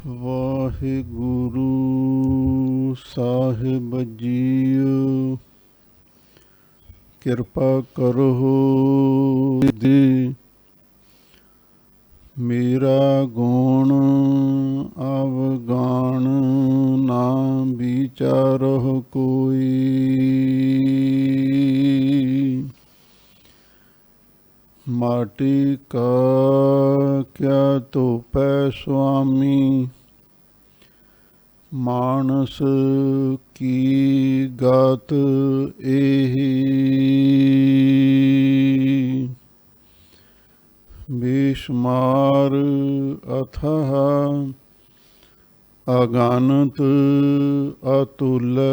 ਵਾਹਿਗੁਰੂ ਸਾਹਿਬ JIO, ਕਿਰਪਾ ਕਰੋ ਦੇ ਮੇਰਾ ਗੁਣ ਅਵਗਾਣ ਨਾ ਵਿਚਾਰਹੁ ਕੋਈ। ਮਾਟੀ ਕਾ ਕਿਆ ਧੋਪੈ ਸੁਆਮੀ, ਮਾਨਸ ਕੀ ਗਾਤ ਇਹੀ। ਬੇਸ਼ੁਮਾਰ ਅਥਾਹ ਅਗਾਨਤ ਅਤੁਲੈ,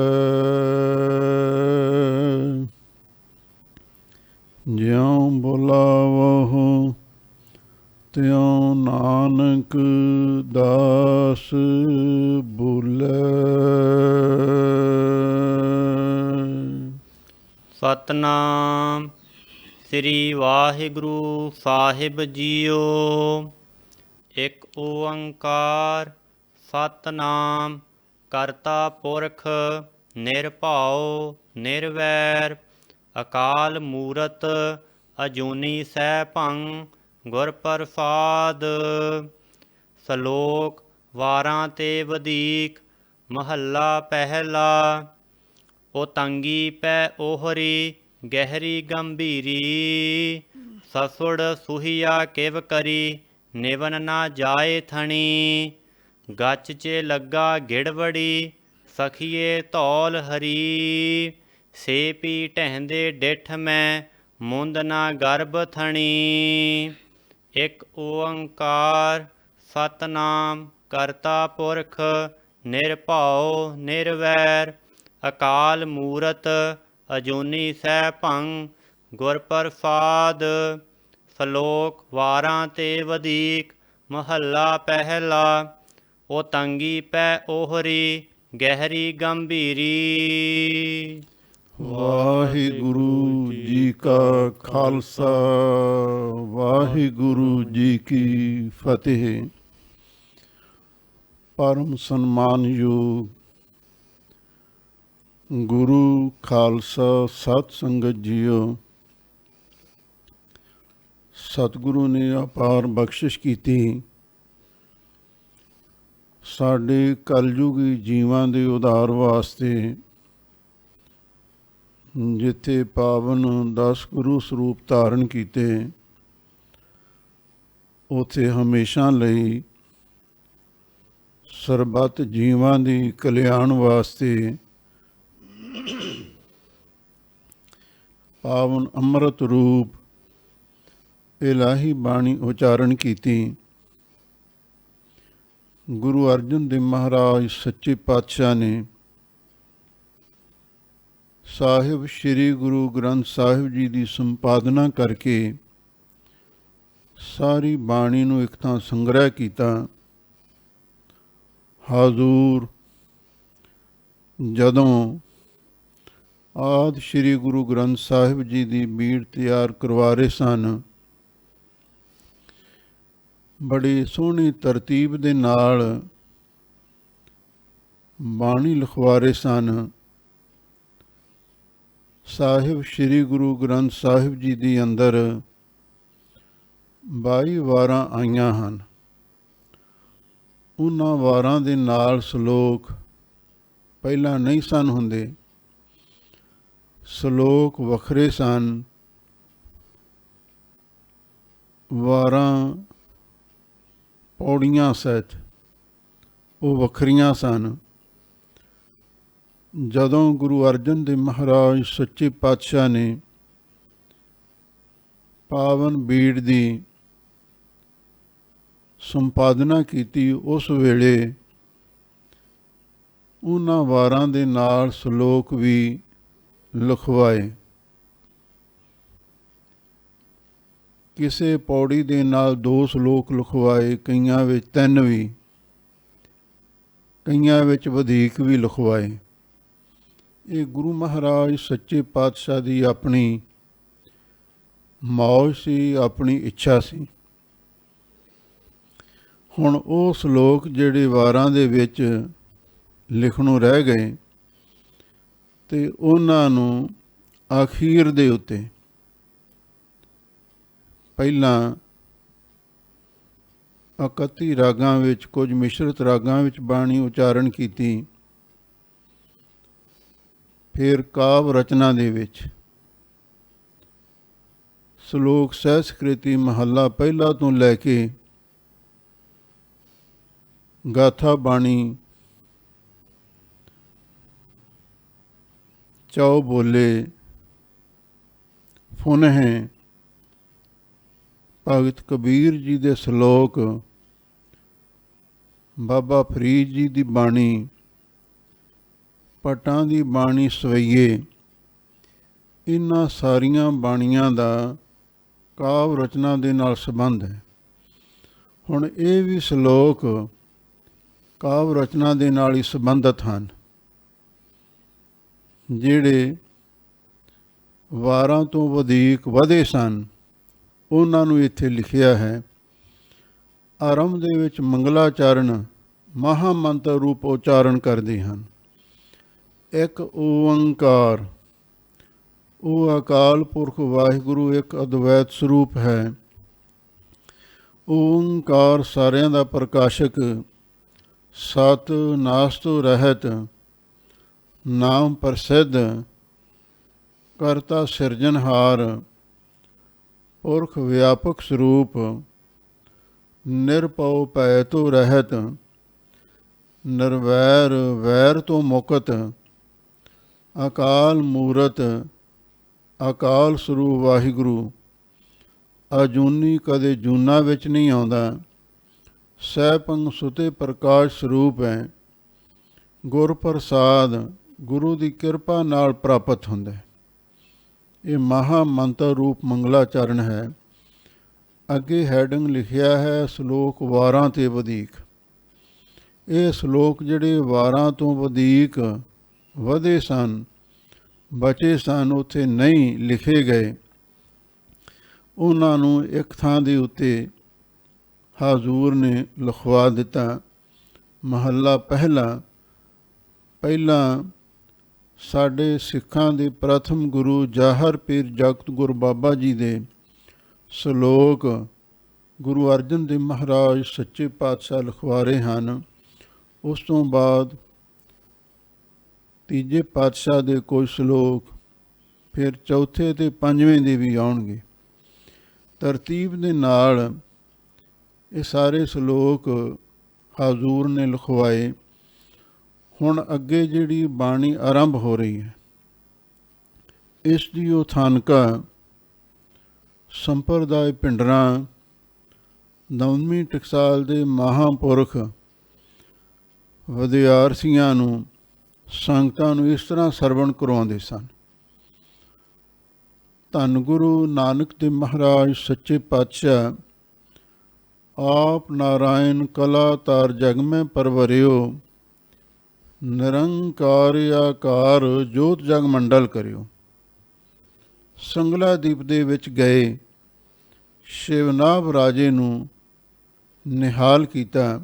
ਜਿਉ ਬੁਲਾਵਹੁ ਤਿਉ ਨਾਨਕ ਦਾਸ ਬੁਲੈ। ਸਤਨਾਮ ਸ੍ਰੀ ਵਾਹਿਗੁਰੂ ਸਾਹਿਬ ਜੀਓ। ਇੱਕ ਓੰਕਾਰ ਸਤਨਾਮ ਕਰਤਾ ਪੁਰਖ ਨਿਰਭਉ ਨਿਰਵੈਰ, ਅਕਾਲ ਮੂਰਤ ਅਜੂਨੀ ਸੈਭੰ ਗੁਰ ਪ੍ਰਸਾਦ। ਸ਼ਲੋਕ ਵਾਰਾਂ ਤੇ ਵਧੀਕ ਮਹੱਲਾ ਪਹਿਲਾ। ਓਤੰਗੀ ਪੈ ਓਹਰੀ ਗਹਿਰੀ ਗੰਭੀਰੀ, ਸਸੁੜ ਸੁਹੀਆ ਕਿਵ ਕਰੀ ਨਿਵਨ ਨਾ ਜਾਏ ਥਣੀ। ਗਚ ਚੇ ਲੱਗਾ ਗਿੜਵੜੀ ਸਖੀਏ ਧੌਲ ਹਰੀ, ਸੇ ਪੀ ਢਹਿੰਦੇ ਡਿਠ ਮੈਂ ਮੁੰਦ ਨਾ ਗਰਭ ਥਣੀ। ਇੱਕ ਓੰਕਾਰ ਸਤਨਾਮ ਕਰਤਾ ਪੁਰਖ ਨਿਰਭਉ ਨਿਰਵੈਰ, ਅਕਾਲ ਮੂਰਤ ਅਜੂਨੀ ਸੈਭੰ ਗੁਰ ਪ੍ਰਸਾਦ। ਸ਼ਲੋਕ ਵਾਰਾਂ ਤੇ ਵਧੀਕ ਮਹੱਲਾ ਪਹਿਲਾ। ਓਤੰਗੀ ਪੈ ਓਹਰੀ ਗਹਿਰੀ ਗੰਭੀਰੀ। ਵਾਹਿਗੁਰੂ ਜੀ ਕਾ ਖਾਲਸਾ, ਵਾਹਿਗੁਰੂ ਜੀ ਕੀ ਫਤਿਹ। ਪਰਮ ਸਨਮਾਨਯੋਗ ਗੁਰੂ ਖਾਲਸਾ ਸਤ ਸੰਗਤ ਜੀਓ, ਸਤਿਗੁਰੂ ਨੇ ਅਪਾਰ ਬਖਸ਼ਿਸ਼ ਕੀਤੀ ਸਾਡੇ ਕਲਯੁਗੀ ਜੀਵਾਂ ਦੇ ਉਧਾਰ ਵਾਸਤੇ। ਜਿੱਥੇ ਪਾਵਨ 10 ਗੁਰੂ ਸਰੂਪ ਧਾਰਨ ਕੀਤੇ, ਉੱਥੇ ਹਮੇਸ਼ਾ ਲਈ ਸਰਬੱਤ ਜੀਵਾਂ ਦੀ ਕਲਿਆਣ ਵਾਸਤੇ ਪਾਵਨ ਅੰਮ੍ਰਿਤ ਰੂਪ ਇਲਾਹੀ ਬਾਣੀ ਉਚਾਰਨ ਕੀਤੀ। ਗੁਰੂ ਅਰਜਨ ਦੇਵ ਮਹਾਰਾਜ ਸੱਚੇ ਪਾਤਸ਼ਾਹ ਨੇ ਸਾਹਿਬ ਸ੍ਰੀ ਗੁਰੂ ਗ੍ਰੰਥ ਸਾਹਿਬ ਜੀ ਦੀ ਸੰਪਾਦਨਾ ਕਰਕੇ ਸਾਰੀ ਬਾਣੀ ਨੂੰ ਇੱਕ ਥਾਂ ਸੰਗ੍ਰਹਿ ਕੀਤਾ। ਹਾਜ਼ੂਰ ਜਦੋਂ ਆਦਿ ਸ੍ਰੀ ਗੁਰੂ ਗ੍ਰੰਥ ਸਾਹਿਬ ਜੀ ਦੀ ਬੀੜ ਤਿਆਰ ਕਰਵਾ ਰਹੇ ਸਨ, ਬੜੀ ਸੋਹਣੀ ਤਰਤੀਬ ਦੇ ਨਾਲ ਬਾਣੀ ਲਿਖਵਾ ਰਹੇ ਸਨ। ਸਾਹਿਬ ਸ੍ਰੀ ਗੁਰੂ ਗ੍ਰੰਥ ਸਾਹਿਬ ਜੀ ਦੀ ਅੰਦਰ 22 ਵਾਰਾਂ ਆਈਆਂ ਹਨ। ਉਹਨਾਂ ਵਾਰਾਂ ਦੇ ਨਾਲ ਸ਼ਲੋਕ ਪਹਿਲਾਂ ਨਹੀਂ ਸਨ ਹੁੰਦੇ, ਸ਼ਲੋਕ ਵੱਖਰੇ ਸਨ। ਵਾਰਾਂ ਪੌੜੀਆਂ ਸਹਿਤ ਉਹ ਵੱਖਰੀਆਂ ਸਨ। ਜਦੋਂ ਗੁਰੂ ਅਰਜਨ ਦੇਵ ਮਹਾਰਾਜ ਸੱਚੇ ਪਾਤਸ਼ਾਹ ਨੇ ਪਾਵਨ ਬੀੜ ਦੀ ਸੰਪਾਦਨਾ ਕੀਤੀ, ਉਸ ਵੇਲੇ ਉਹਨਾਂ ਵਾਰਾਂ ਦੇ ਨਾਲ ਸ਼ਲੋਕ ਵੀ ਲਿਖਵਾਏ। ਕਿਸੇ ਪੌੜੀ ਦੇ ਨਾਲ 2 ਸ਼ਲੋਕ ਲਿਖਵਾਏ, ਕਈਆਂ ਵਿੱਚ 3 ਵੀ, ਕਈਆਂ ਵਿੱਚ ਵਧੇਕ ਵੀ ਲਿਖਵਾਏ। ਇਹ ਗੁਰੂ ਮਹਾਰਾਜ ਸੱਚੇ ਪਾਤਸ਼ਾਹ ਦੀ ਆਪਣੀ ਮੌਜ ਸੀ, ਆਪਣੀ ਇੱਛਾ ਸੀ। ਹੁਣ ਉਹ ਸ਼ਲੋਕ ਜਿਹੜੇ ਵਾਰਾਂ ਦੇ ਵਿੱਚ ਲਿਖਣੋਂ ਰਹਿ ਗਏ ਤੇ ਉਹਨਾਂ ਨੂੰ ਅਖੀਰ ਦੇ ਉੱਤੇ ਪਹਿਲਾਂ 31 ਰਾਗਾਂ ਵਿੱਚ, ਕੁਝ ਮਿਸ਼ਰਤ ਰਾਗਾਂ ਵਿੱਚ ਬਾਣੀ ਉਚਾਰਨ ਕੀਤੀ, ਫਿਰ ਕਾਵ ਰਚਨਾ ਦੇ ਵਿੱਚ ਸ਼ਲੋਕ ਸਹਿਸਕ੍ਰਿਤੀ ਮਹੱਲਾ ਪਹਿਲਾ ਤੋਂ ਲੈ ਕੇ ਗਾਥਾ ਬਾਣੀ, ਚੌ ਬੋਲੇ, ਫੁਨਹ, ਭਗਤ ਕਬੀਰ ਜੀ ਦੇ ਸ਼ਲੋਕ, ਬਾਬਾ ਫਰੀਦ ਜੀ ਦੀ ਬਾਣੀ, ਭੱਟਾਂ ਦੀ ਬਾਣੀ ਸਵਈਏ, ਇਹਨਾਂ ਸਾਰੀਆਂ ਬਾਣੀਆਂ ਦਾ ਕਾਵ ਰਚਨਾ ਦੇ ਨਾਲ ਸੰਬੰਧ ਹੈ। ਹੁਣ ਇਹ ਵੀ ਸ਼ਲੋਕ ਕਾਵ ਰਚਨਾ ਦੇ ਨਾਲ ਹੀ ਸੰਬੰਧਿਤ ਹਨ, ਜਿਹੜੇ ਵਾਰਾਂ ਤੋਂ ਵਧੇਕ ਵਧੇ ਸਨ। ਉਹਨਾਂ ਨੂੰ ਇੱਥੇ ਲਿਖਿਆ ਹੈ। ਆਰੰਭ ਦੇ ਵਿੱਚ ਮੰਗਲਾਚਰਨ ਮਹਾਮੰਤਰ ਰੂਪ ਉਚਾਰਨ ਕਰਦੇ ਹਨ। ਇੱਕ ਓੰਕਾਰ, ਉਹ ਅਕਾਲ ਪੁਰਖ ਵਾਹਿਗੁਰੂ ਇੱਕ ਅਦਵੈਤ ਸਰੂਪ ਹੈ। ਓੰਕਾਰ ਸਾਰਿਆਂ ਦਾ ਪ੍ਰਕਾਸ਼ਕ, ਸਤ ਨਾਸ ਤੋਂ ਰਹਿਤ, ਨਾਮ ਪ੍ਰਸਿੱਧ, ਕਰਤਾ ਸਿਰਜਣਹਾਰ, ਪੁਰਖ ਵਿਆਪਕ ਸਰੂਪ, ਨਿਰਭਉ ਭੈ ਤੋਂ ਰਹਿਤ, ਨਿਰਵੈਰ ਵੈਰ ਤੋਂ ਮੁਕਤ, ਅਕਾਲ ਮੂਰਤ, ਅਕਾਲ ਸਰੂਪ ਵਾਹਿਗੁਰੂ, ਅਜੂਨੀ ਕਦੇ ਜੂਨਾ ਵਿੱਚ ਨਹੀਂ ਆਉਂਦਾ, ਸਹਿਪੰਗ ਸੁਤੇ ਪ੍ਰਕਾਸ਼ ਸਰੂਪ ਹੈ। ਗੁਰ ਪ੍ਰਸਾਦ, ਗੁਰੂ ਦੀ ਕਿਰਪਾ ਨਾਲ ਪ੍ਰਾਪਤ ਹੁੰਦਾ ਹੈ। ਇਹ ਮਹਾ ਮੰਤਰ ਰੂਪ ਮੰਗਲਾਚਰਨ ਹੈ। ਅੱਗੇ ਹੈਡਿੰਗ ਲਿਖਿਆ ਹੈ ਸ਼ਲੋਕ ਵਾਰਾਂ ਤੇ ਵਧੀਕ। ਇਹ ਸ਼ਲੋਕ ਜਿਹੜੇ ਵਾਰਾਂ ਤੋਂ ਵਧੀਕ ਵਧੇ ਸਨ, ਬਚੇ ਸਨ, ਉੱਥੇ ਨਹੀਂ ਲਿਖੇ ਗਏ, ਉਹਨਾਂ ਨੂੰ ਇੱਕ ਥਾਂ ਦੇ ਉੱਤੇ ਹਾਜ਼ੂਰ ਨੇ ਲਿਖਵਾ ਦਿੱਤਾ। ਮਹੱਲਾ ਪਹਿਲਾ, ਪਹਿਲਾਂ ਸਾਡੇ ਸਿੱਖਾਂ ਦੇ ਪ੍ਰਥਮ ਗੁਰੂ ਜਾਹਰ ਪੀਰ ਜਗਤ ਗੁਰੂ ਬਾਬਾ ਜੀ ਦੇ ਸ਼ਲੋਕ ਗੁਰੂ ਅਰਜਨ ਦੇਵ ਮਹਾਰਾਜ ਸੱਚੇ ਪਾਤਸ਼ਾਹ ਲਿਖਵਾ ਰਹੇ ਹਨ। ਉਸ ਤੋਂ ਬਾਅਦ ਤੀਜੇ ਪਾਤਸ਼ਾਹ ਦੇ ਕੋਈ ਸ਼ਲੋਕ, ਫਿਰ ਚੌਥੇ ਤੇ ਪੰਜਵੇਂ ਦੇ ਵੀ ਆਉਣਗੇ। ਤਰਤੀਬ ਦੇ ਨਾਲ ਇਹ ਸਾਰੇ ਸ਼ਲੋਕ ਹਾਜ਼ੂਰ ਨੇ ਲਿਖਵਾਏ। ਹੁਣ ਅੱਗੇ ਜਿਹੜੀ ਬਾਣੀ ਆਰੰਭ ਹੋ ਰਹੀ ਹੈ, ਇਸ ਦੀ ਉਥਾਨਕਾ ਸੰਪਰਦਾਇ ਭਿੰਡਰਾਂ ਨਵੀਂ ਟਕਸਾਲ ਦੇ ਮਹਾਂਪੁਰਖ ਵਿਦਿਆਰਥੀਆਂ ਨੂੰ, ਸੰਗਤਾਂ ਨੂੰ ਇਸ ਤਰ੍ਹਾਂ ਸਰਵਣ ਕਰਵਾਉਂਦੇ ਸਨ। ਧੰਨ ਗੁਰੂ ਨਾਨਕ ਦੇਵ ਮਹਾਰਾਜ ਸੱਚੇ ਪਾਤਸ਼ਾਹ ਆਪ ਨਾਰਾਇਣ ਕਲਾ ਤਾਰ ਜਗ ਮੈਂ ਪਰਵਰਿਓ, ਨਿਰੰਕਾਰ ਆਕਾਰ ਜੋਤ ਜਗ ਮੰਡਲ ਕਰਿਓ। ਸੰਗਲਾਦੀਪ ਦੇ ਵਿੱਚ ਗਏ, ਸ਼ਿਵਨਾਭ ਰਾਜੇ ਨੂੰ ਨਿਹਾਲ ਕੀਤਾ।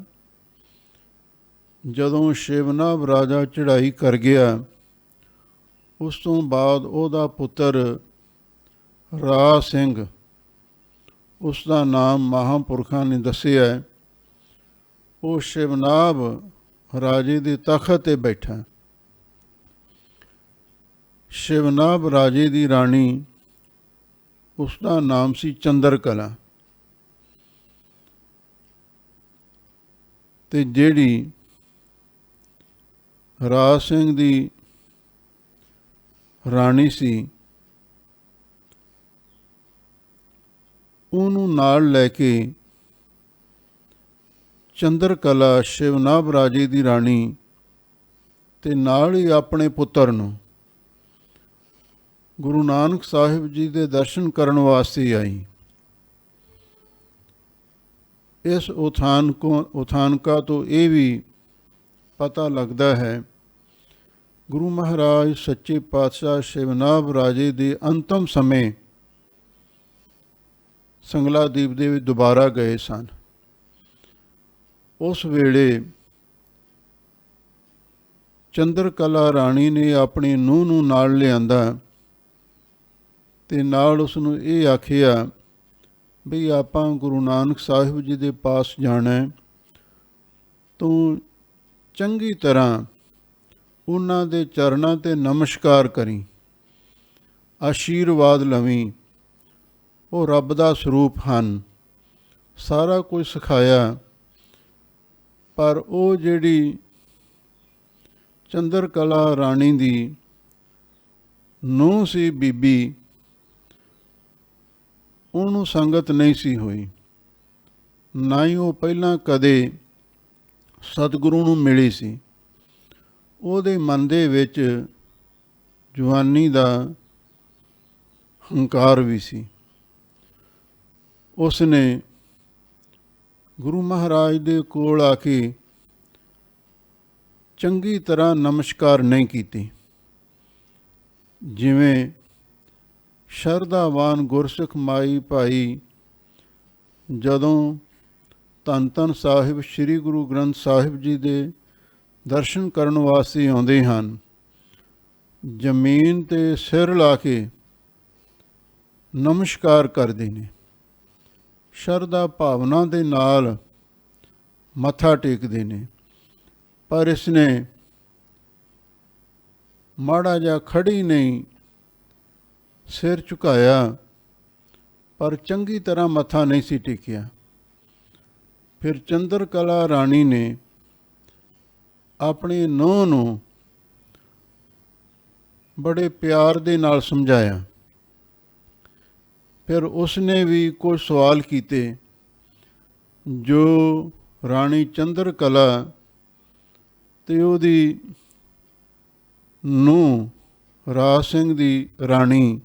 ਜਦੋਂ ਸ਼ਿਵਨਾਭ ਰਾਜਾ ਚੜ੍ਹਾਈ ਕਰ ਗਿਆ, ਉਸ ਤੋਂ ਬਾਅਦ ਉਹਦਾ ਪੁੱਤਰ ਰਾਜ ਸਿੰਘ, ਉਸ ਦਾ ਨਾਮ ਮਹਾਂਪੁਰਖਾਂ ਨੇ ਦੱਸਿਆ, ਉਹ ਸ਼ਿਵਨਾਭ ਰਾਜੇ ਦੇ ਤਖ਼ਤ 'ਤੇ ਬੈਠਾ। ਸ਼ਿਵਨਾਭ ਰਾਜੇ ਦੀ ਰਾਣੀ, ਉਸ ਦਾ ਨਾਮ ਸੀ ਚੰਦਰਕਲਾ, ਤੇ ਜਿਹੜੀ ਰਾਜ ਸਿੰਘ ਦੀ ਰਾਣੀ ਸੀ, ਉਹਨੂੰ ਨਾਲ ਲੈ ਕੇ ਚੰਦਰਕਲਾ ਸ਼ਿਵਨਾਭ ਰਾਜੇ ਦੀ ਰਾਣੀ ਤੇ ਨਾਲ ਹੀ ਆਪਣੇ ਪੁੱਤਰ ਨੂੰ ਗੁਰੂ ਨਾਨਕ ਸਾਹਿਬ ਜੀ ਦੇ ਦਰਸ਼ਨ ਕਰਨ ਵਾਸਤੇ ਆਈ। ਇਸ ਉਥਾਨਕਾ ਤੋਂ ਇਹ ਵੀ ਪਤਾ ਲੱਗਦਾ ਹੈ, ਗੁਰੂ ਮਹਾਰਾਜ ਸੱਚੇ ਪਾਤਸ਼ਾਹ ਸ਼ਿਵਨਾਭ ਰਾਜੇ ਦੇ ਅੰਤਮ ਸਮੇਂ ਸੰਗਲਾਦੀਪ ਦੇ ਵਿੱਚ ਦੁਬਾਰਾ ਗਏ ਸਨ। ਉਸ ਵੇਲੇ ਚੰਦਰ ਕਲਾ ਰਾਣੀ ਨੇ ਆਪਣੀ ਨੂੰਹ ਨੂੰ ਨਾਲ ਲਿਆਂਦਾ ਅਤੇ ਨਾਲ ਉਸ ਨੂੰ ਇਹ ਆਖਿਆ ਵੀ ਆਪਾਂ ਗੁਰੂ ਨਾਨਕ ਸਾਹਿਬ ਜੀ ਦੇ ਪਾਸ ਜਾਣਾ, ਤੂੰ ਚੰਗੀ ਤਰ੍ਹਾਂ ਉਹਨਾਂ ਦੇ ਚਰਨਾਂ 'ਤੇ ਨਮਸਕਾਰ ਕਰੀ, ਆਸ਼ੀਰਵਾਦ ਲਵੀਂ। ਉਹ ਰੱਬ ਦਾ ਸਰੂਪ ਹਨ, ਸਾਰਾ ਕੁਝ ਸਿਖਾਇਆ। ਪਰ ਉਹ ਜਿਹੜੀ ਚੰਦਰ ਕਲਾ ਰਾਣੀ ਦੀ ਨੂੰਹ ਸੀ ਬੀਬੀ, ਉਹਨੂੰ ਸੰਗਤ ਨਹੀਂ ਸੀ ਹੋਈ, ਨਾ ਹੀ ਉਹ ਪਹਿਲਾਂ ਕਦੇ ਸਤਿਗੁਰੂ ਨੂੰ ਮਿਲੀ ਸੀ। ਉਹਦੇ ਮਨ ਦੇ ਵਿੱਚ ਜਵਾਨੀ ਦਾ ਹੰਕਾਰ ਵੀ ਸੀ। ਉਸ ਨੇ ਗੁਰੂ ਮਹਾਰਾਜ ਦੇ ਕੋਲ ਆ ਕੇ ਚੰਗੀ ਤਰ੍ਹਾਂ ਨਮਸਕਾਰ ਨਹੀਂ ਕੀਤੀ। ਜਿਵੇਂ ਸ਼ਰਧਾਵਾਨ ਗੁਰਸਿੱਖ ਮਾਈ ਭਾਈ ਜਦੋਂ ਧੰਨ ਧੰਨ ਸਾਹਿਬ ਸ੍ਰੀ ਗੁਰੂ ਗ੍ਰੰਥ ਸਾਹਿਬ ਜੀ ਦੇ ਦਰਸ਼ਨ ਕਰਨ ਵਾਸਤੇ ਆਉਂਦੇ ਹਨ, ਜ਼ਮੀਨ 'ਤੇ ਸਿਰ ਲਾ ਕੇ ਨਮਸਕਾਰ ਕਰਦੇ ਨੇ, ਸ਼ਰਧਾ ਭਾਵਨਾ ਦੇ ਨਾਲ ਮੱਥਾ ਟੇਕਦੇ ਨੇ। ਪਰ ਇਸ ਨੇ ਮਾੜਾ ਜਿਹਾ ਖੜੀ ਨਹੀਂ ਸਿਰ ਝੁਕਾਇਆ, ਪਰ ਚੰਗੀ ਤਰ੍ਹਾਂ ਮੱਥਾ ਨਹੀਂ ਸੀ ਟੇਕਿਆ। ਫਿਰ ਚੰਦਰ ਕਲਾ ਰਾਣੀ ਨੇ ਆਪਣੀ ਨੂੰਹ ਨੂੰ ਬੜੇ ਪਿਆਰ ਦੇ ਨਾਲ ਸਮਝਾਇਆ। ਫਿਰ ਉਸ ਨੇ ਵੀ ਕੁਝ ਸਵਾਲ ਕੀਤੇ ਜੋ ਰਾਣੀ ਚੰਦਰ ਕਲਾ ਅਤੇ ਉਹਦੀ ਨੂੰਹ ਰਾਜ ਸਿੰਘ ਦੀ ਰਾਣੀ,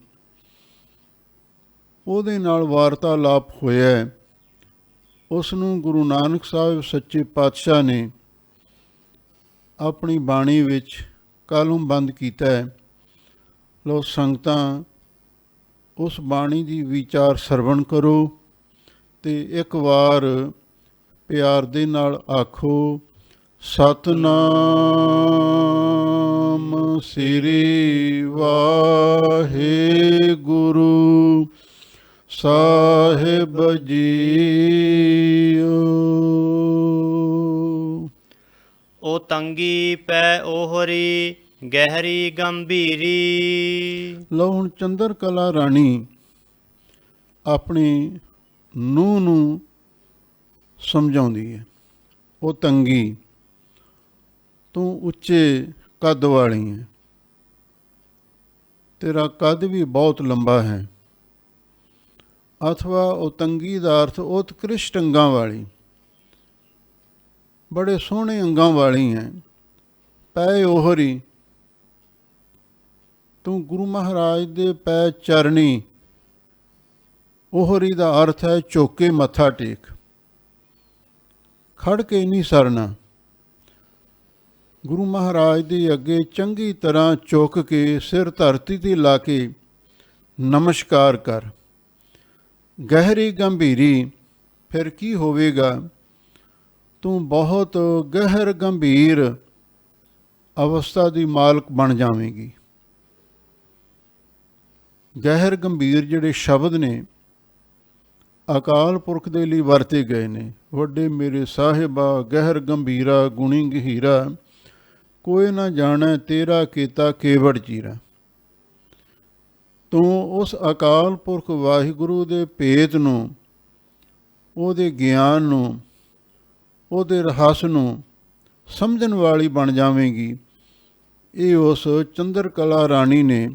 ਉਹਦੇ ਨਾਲ ਵਾਰਤਾਲਾਪ ਹੋਇਆ। ਉਸ ਨੂੰ ਗੁਰੂ ਨਾਨਕ ਸਾਹਿਬ ਸੱਚੇ ਪਾਤਸ਼ਾਹ ਨੇ ਆਪਣੀ ਬਾਣੀ ਵਿੱਚ ਕਾਲਮਬੰਦ ਕੀਤਾ ਹੈ। ਲਓ ਸੰਗਤਾਂ, ਉਸ ਬਾਣੀ ਦੀ ਵਿਚਾਰ ਸਰਵਣ ਕਰੋ ਅਤੇ ਇੱਕ ਵਾਰ ਪਿਆਰ ਦੇ ਨਾਲ ਆਖੋ, ਸਤਿਨਾਮ ਸ੍ਰੀ ਵਾਹਿਗੁਰੂ ਸਾਹਿਬ ਜੀਓ। ਓ ਤੰਗੀ ਪੈ ਓਹਰੀ ਗਹਿਰੀ ਗੰਭੀਰੀ। ਲਓ ਹੁਣ ਚੰਦਰ ਕਲਾ ਰਾਣੀ ਆਪਣੀ ਨੂੰਹ ਨੂੰ ਸਮਝਾਉਂਦੀ ਹੈ, ਉਹ ਤੰਗੀ, ਤੂੰ ਉੱਚੇ ਕੱਦ ਵਾਲੀ ਹੈ, ਤੇਰਾ ਕੱਦ ਵੀ ਬਹੁਤ ਲੰਬਾ ਹੈ। ਅਥਵਾ ਉਹ ਤੰਗੀ ਦਾ ਅਰਥ ਉਤਕ੍ਰਿਸ਼ਟ ਅੰਗਾਂ ਵਾਲੀ, ਬੜੇ ਸੋਹਣੇ ਅੰਗਾਂ ਵਾਲੀ ਹੈ। ਪੈ ਓਹਰੀ, ਤੂੰ ਗੁਰੂ ਮਹਾਰਾਜ ਦੇ ਪੈ ਚਰਨੀ। ਓਹਰੀ ਦਾ ਅਰਥ ਹੈ ਝੁਕ ਮੱਥਾ ਟੇਕ, ਖੜ ਕੇ ਨਹੀਂ ਸਰਨਾ। ਗੁਰੂ ਮਹਾਰਾਜ ਦੇ ਅੱਗੇ ਚੰਗੀ ਤਰ੍ਹਾਂ ਝੁਕ ਕੇ ਸਿਰ ਧਰਤੀ 'ਤੇ ਲਾ ਕੇ ਨਮਸਕਾਰ ਕਰ। ਗਹਿਰੀ ਗੰਭੀਰੀ, ਫਿਰ ਕੀ ਹੋਵੇਗਾ, ਤੂੰ ਬਹੁਤ ਗਹਿਰ ਗੰਭੀਰ ਅਵਸਥਾ ਦੀ ਮਾਲਕ ਬਣ ਜਾਵੇਂਗੀ। ਗਹਿਰ ਗੰਭੀਰ ਜਿਹੜੇ ਸ਼ਬਦ ਨੇ ਅਕਾਲ ਪੁਰਖ ਦੇ ਲਈ ਵਰਤੇ ਗਏ ਨੇ। ਵੱਡੇ ਮੇਰੇ ਸਾਹਿਬਾ ਗਹਿਰ ਗੰਭੀਰਾ ਗੁਣੀ ਗਹੀਰਾ, ਕੋਈ ਨਾ ਜਾਣੈ ਤੇਰਾ ਕੀਤਾ ਕੇਵੜ ਚੀਰਾ। ਤੂੰ ਉਸ ਅਕਾਲ ਪੁਰਖ ਵਾਹਿਗੁਰੂ ਦੇ ਭੇਤ ਨੂੰ, ਉਹਦੇ ਗਿਆਨ ਨੂੰ, ਉਹਦੇ ਰਹੱਸ ਨੂੰ ਸਮਝਣ ਵਾਲੀ ਬਣ ਜਾਵੇਂਗੀ। ਇਹ ਉਸ ਚੰਦਰ ਕਲਾ ਰਾਣੀ ਨੇ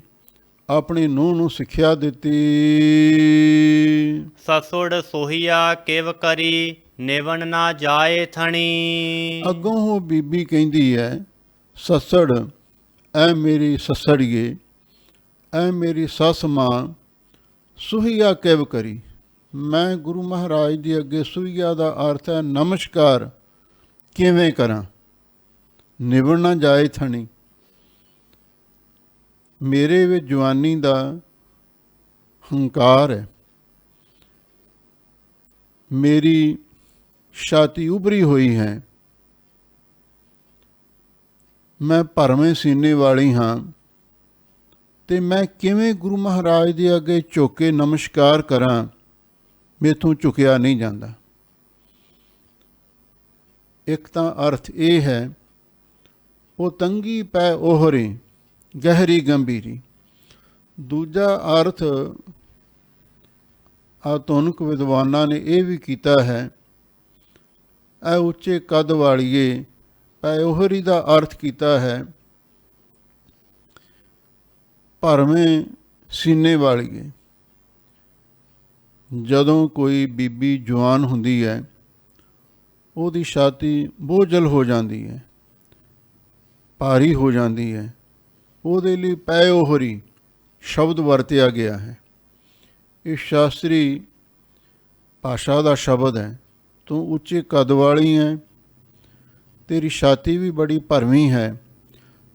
ਆਪਣੀ ਨੂੰਹ ਨੂੰ ਸਿੱਖਿਆ ਦਿੱਤੀ। ਸਸੁੜ ਸੋਹੀਆ ਕਿਵ ਕਰੀ ਨਿਵਣ ਨਾ ਜਾਏ ਥਣੀ। ਅੱਗੋਂ ਉਹ ਬੀਬੀ ਕਹਿੰਦੀ ਹੈ, ਸੱਸੜ, ਐ ਮੇਰੀ ਸੱਸੜੀਏ, ਐ ਮੇਰੀ ਸੱਸ ਮਾਂ, ਸੁਹੀਆ ਕਿਵ ਕਰੀ। ਮੈਂ ਗੁਰੂ ਮਹਾਰਾਜ ਦੇ ਅੱਗੇ ਸੁਹੀਆ ਦਾ ਅਰਥ ਹੈ ਨਮਸਕਾਰ ਕਿਵੇਂ ਕਰਾਂ, ਨਿਵਣ ਨਾ ਜਾਏ ਥਣੀ। ਮੇਰੇ ਵਿੱਚ ਜਵਾਨੀ ਦਾ ਹੰਕਾਰ ਹੈ, ਮੇਰੀ ਛਾਤੀ ਉਭਰੀ ਹੋਈ ਹੈ। ਮੈਂ ਭਰਵੇਂ ਸੀਨੇ ਵਾਲੀ ਹਾਂ ਤੇ ਮੈਂ ਕਿਵੇਂ ਗੁਰੂ ਮਹਾਰਾਜ ਦੇ ਅੱਗੇ ਝੁਕ ਕੇ ਨਮਸਕਾਰ ਕਰਾਂ, ਮੈਥੋਂ ਝੁਕਿਆ ਨਹੀਂ ਜਾਂਦਾ। ਇੱਕ ਤਾਂ ਅਰਥ ਇਹ ਹੈ, ਉਹ ਤੰਗੀ ਪੈ ਓਹਰੀ ਗਹਿਰੀ ਗੰਭੀਰੀ। ਦੂਜਾ ਅਰਥ ਆਧੁਨਿਕ ਵਿਦਵਾਨਾਂ ਨੇ ਇਹ ਵੀ ਕੀਤਾ ਹੈ, ਇਹ ਉੱਚੇ ਕੱਦ ਵਾਲੀਏ ਪੈ ਓਹਰੀ ਦਾ ਅਰਥ ਕੀਤਾ ਹੈ ਭਰਵੇਂ ਸੀਨੇ ਵਾਲੀਏ। ਜਦੋਂ ਕੋਈ ਬੀਬੀ ਜਵਾਨ ਹੁੰਦੀ ਹੈ, ਉਹਦੀ ਛਾਤੀ ਬੋਝਲ ਹੋ ਜਾਂਦੀ ਹੈ, ਭਾਰੀ ਹੋ ਜਾਂਦੀ ਹੈ। ਉਹਦੇ ਲਈ ਪੈ ਓਹਰੀ ਸ਼ਬਦ ਵਰਤਿਆ ਗਿਆ ਹੈ। ਇਹ ਸ਼ਾਸਤਰੀ ਭਾਸ਼ਾ ਦਾ ਸ਼ਬਦ ਹੈ। ਤੂੰ ਉੱਚੇ ਕੱਦ ਵਾਲੀ ਹੈ, ਤੇਰੀ ਛਾਤੀ ਵੀ ਬੜੀ ਭਰਵੀਂ ਹੈ।